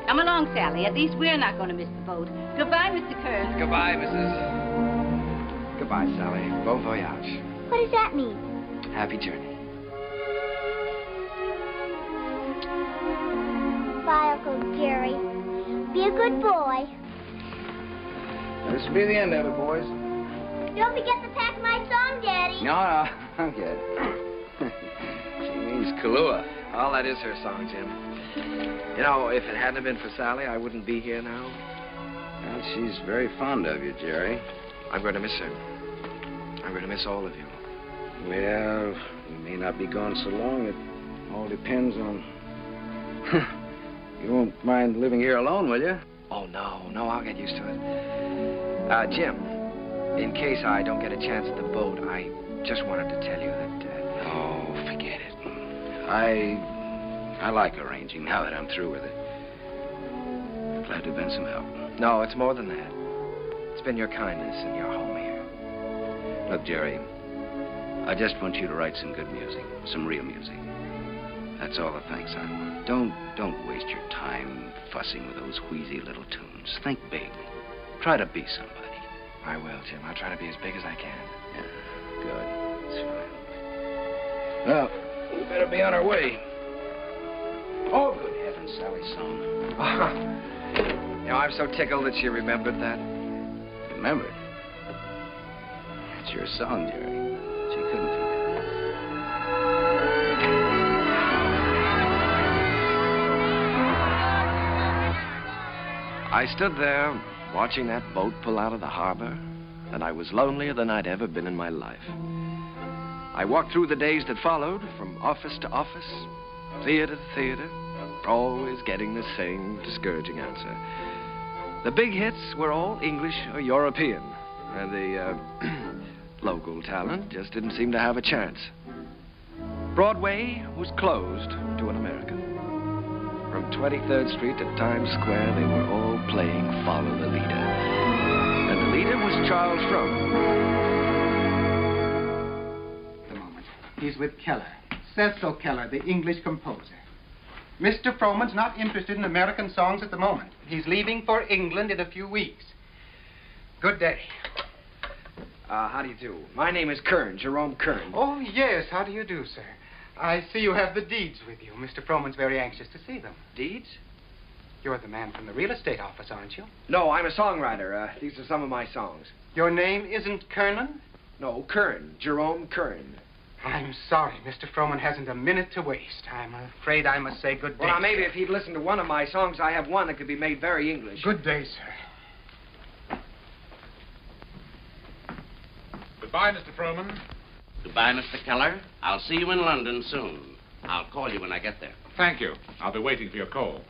Come along, Sally. At least we're not going to miss the boat. Goodbye, Mr. Kern. Goodbye, Mrs. Goodbye, Sally. Bon voyage. What does that mean? Happy journey. Bye, Uncle Jerry. Be a good boy. This will be the end of it, boys. Don't forget to pack my song, Daddy. No, I'm good. She means Kahlua. Well, that is her song, Jim. You know, if it hadn't been for Sally, I wouldn't be here now. Well, she's very fond of you, Jerry. I'm going to miss her. I'm going to miss all of you. Well, you may not be gone so long. It all depends on... You won't mind living here alone, will you? Oh, no, I'll get used to it. Jim, in case I don't get a chance at the boat, I just wanted to tell you that... Oh, forget it. I like arranging now that I'm through with it. I'm glad to have been some help. No, it's more than that. It's been your kindness and your home here. Look, Jerry, I just want you to write some good music, some real music. That's all the thanks I want. Don't waste your time fussing with those wheezy little tunes. Think big. Try to be somebody. I will, Jim. I'll try to be as big as I can. Yeah, good. That's fine. Well, we better be on our way. Oh, good heavens, Sally's song. You know, I'm so tickled that she remembered that. Remembered? It's your song, Jerry. She couldn't forget. I stood there watching that boat pull out of the harbor, and I was lonelier than I'd ever been in my life. I walked through the days that followed, from office to office, theater to theater, always getting the same discouraging answer. The big hits were all English or European, and the local talent just didn't seem to have a chance. Broadway was closed to an American. From 23rd Street to Times Square, they were all playing Follow the Leader. And the leader was Charles Fromm. He's with Keller, Cecil Keller, the English composer. Mr. Frohman's not interested in American songs at the moment. He's leaving for England in a few weeks. Good day. How do you do? My name is Kern, Jerome Kern. Oh, yes. How do you do, sir? I see you have the deeds with you. Mr. Frohman's very anxious to see them. Deeds? You're the man from the real estate office, aren't you? No, I'm a songwriter. These are some of my songs. Your name isn't Kernan? No, Kern, Jerome Kern. I'm sorry. Mr. Frohman hasn't a minute to waste. I'm afraid I must say good day. Well, now, maybe if he'd listened to one of my songs, I have one that could be made very English. Good day, sir. Goodbye, Mr. Frohman. Goodbye, Mr. Keller. I'll see you in London soon. I'll call you when I get there. Thank you. I'll be waiting for your call.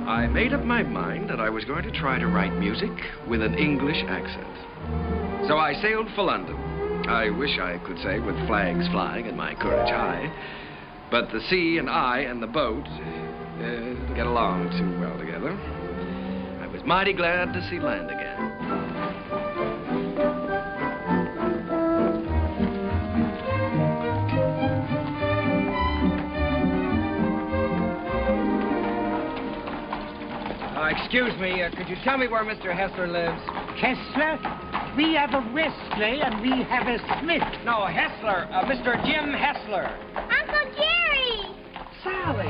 I made up my mind that I was going to try to write music with an English accent. So I sailed for London. I wish I could say with flags flying and my courage high. But the sea and I and the boat didn't get along too well together. I was mighty glad to see land again. Excuse me, could you tell me where Mr. Hessler lives? Hessler? We have a Wesley and we have a Smith. No, Hessler. Mr. Jim Hessler. Uncle Jerry! Sally!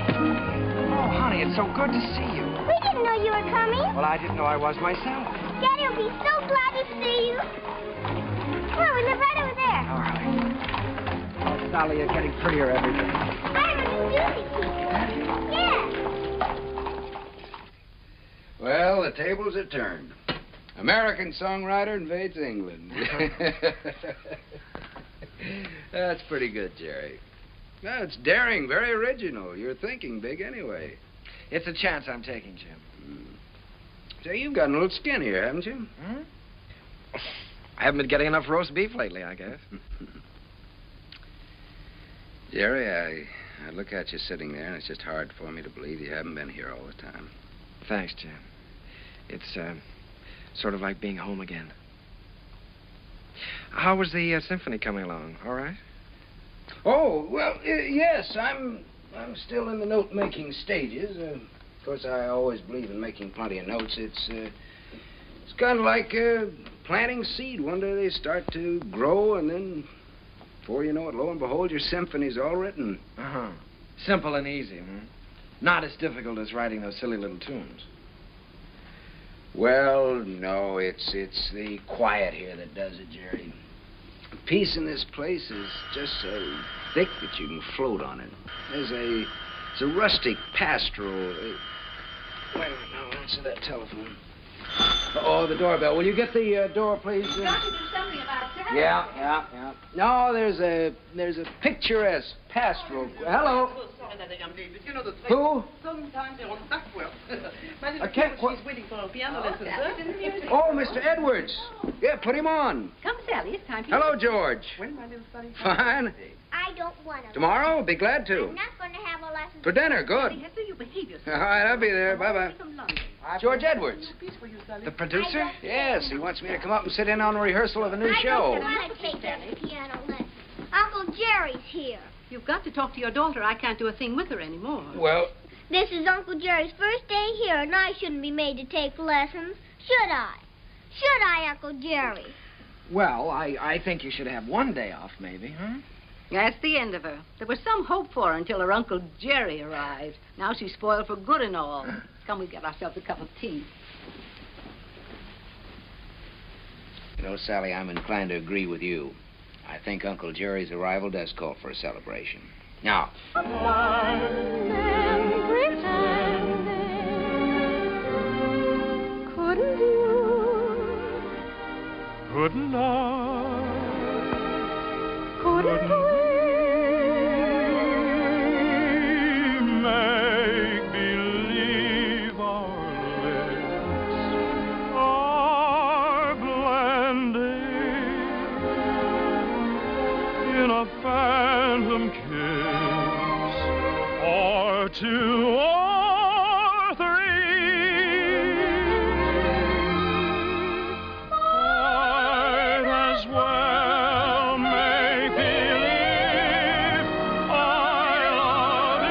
Oh, honey, it's so good to see you. We didn't know you were coming. Well, I didn't know I was myself. Daddy will be so glad to see you. Come on, we live right over there. All right. Oh, Sally, you're getting prettier every day. I have a new music teacher. Yeah. Well, the tables are turned. American songwriter invades England. That's pretty good, Jerry. No, it's daring, very original. You're thinking big anyway. It's a chance I'm taking, Jim. Say, you've got a little skin here, haven't you? Hmm? I haven't been getting enough roast beef lately, I guess. Jerry, I look at you sitting there, and it's just hard for me to believe you haven't been here all the time. Thanks, Jim. It's sort of like being home again. How was the symphony coming along? All right? Oh, well, yes, I'm still in the note-making stages. Of course, I always believe in making plenty of notes. It's kind of like planting seed. One day they start to grow, and then, before you know it, lo and behold, your symphony's all written. Uh-huh. Simple and easy, hmm? Not as difficult as writing those silly little tunes. Well, no, it's the quiet here that does it, Jerry. The peace in this place is just so thick that you can float on it. It's a rustic pastoral. Wait a minute, now, answer that telephone. Oh, the doorbell. Will you get the door, please? Don't you do something about that? Yeah. No, there's a picturesque pastoral. Hello. Who? Sometimes they're on Duckworth. I can't quite. She's waiting for a piano lesson, sir. Oh, Mr. Edwards. Yeah, put him on. Come, Sally, it's time for Hello, George. When, my little sonny? Fine. I don't want to. Tomorrow? Be glad to. I'm not going to have a lesson. For dinner, good. Hester, you behave yourself. All right, I'll be there. Bye-bye. George Edwards. The producer? Yes, he wants me to come up and sit in on a rehearsal of a new I show. don't want to take this piano lesson. Uncle Jerry's here. You've got to talk to your daughter. I can't do a thing with her anymore. Well, This is Uncle Jerry's first day here, and I shouldn't be made to take lessons, should I? Should I, Uncle Jerry? Well, I think you should have one day off, maybe, huh? That's the end of her. There was some hope for her until her Uncle Jerry arrived. Now she's spoiled for good and all. Come, we get ourselves a cup of tea. you know, Sally, I'm inclined to agree with you. I think Uncle Jerry's arrival does call for a celebration. Now. Couldn't you? Couldn't I? Couldn't we? Make believe our lips are blending in a phantom kiss, or two or three. Might as well make believe I love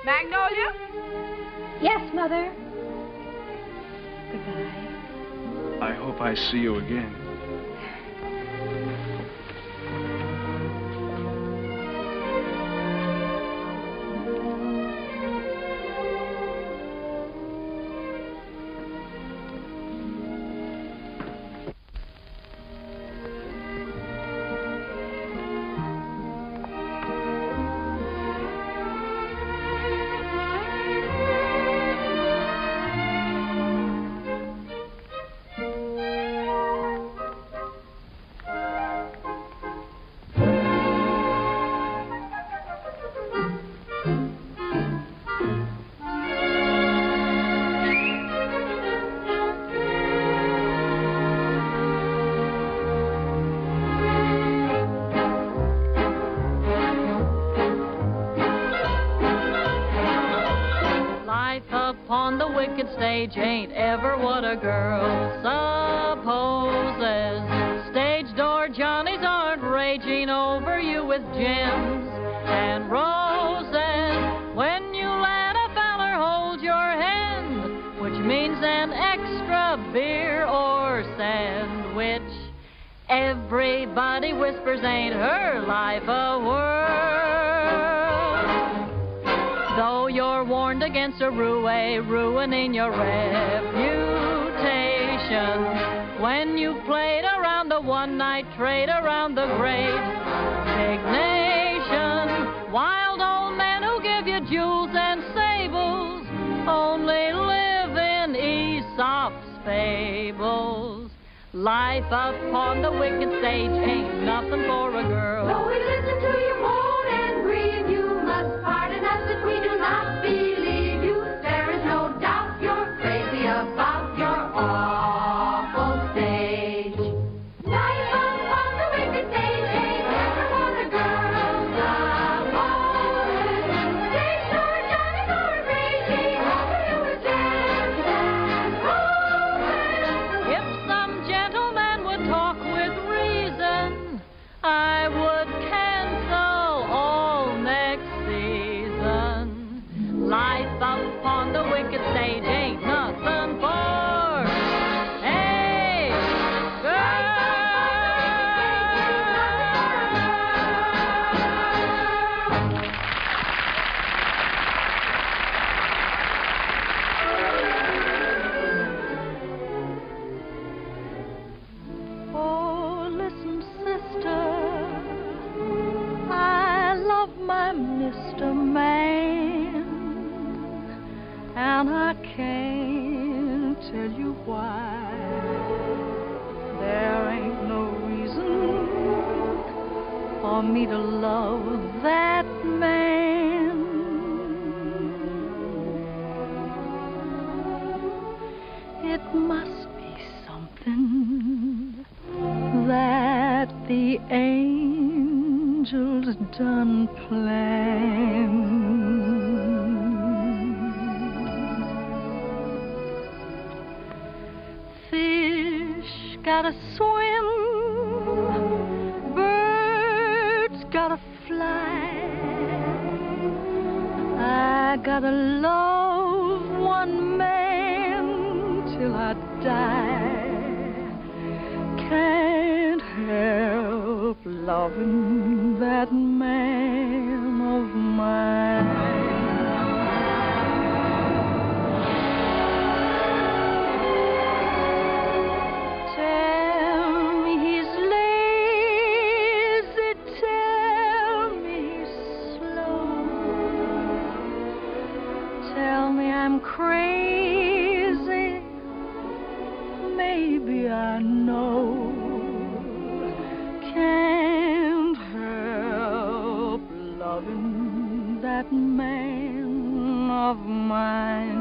Magnolia? Yes, Mother. I hope I see you again. Life upon the wicked stage ain't ever what a girl supposes. Stage door Johnnies aren't raging over you with gems and roses. When you let a feller hold your hand, which means an extra beer or sandwich, Everybody whispers, ain't her life a whirl? Though you're warned against a ruining your reputation. When you've played around the one-night trade around the great big nation, wild old men who give you jewels and sables only live in Aesop's fables. Life upon the wicked stage ain't nothing for a girl. Though we listen to your moan and grieve, you must pardon us if we do not believe you. There is no doubt you're crazy about your awful stage. Life upon the wicked stage ain't never for a girl's abode. Stage door, Johnny, or crazy, hoping you were dead and open. If some gentleman would talk with reason, I would cancel all next season. Life upon the wicked stage ain't nothing for a Oh, listen, sister, I love my Mr. Man, and I can't tell you why. There ain't no reason for me to love that man. It must be something that the angels done planned. Fish gotta swim, birds gotta fly. I gotta love one man till I die. Can't help loving that man of mine. Tell me he's lazy, tell me he's slow, tell me I'm crazy, maybe I know. Can't help loving that man of mine.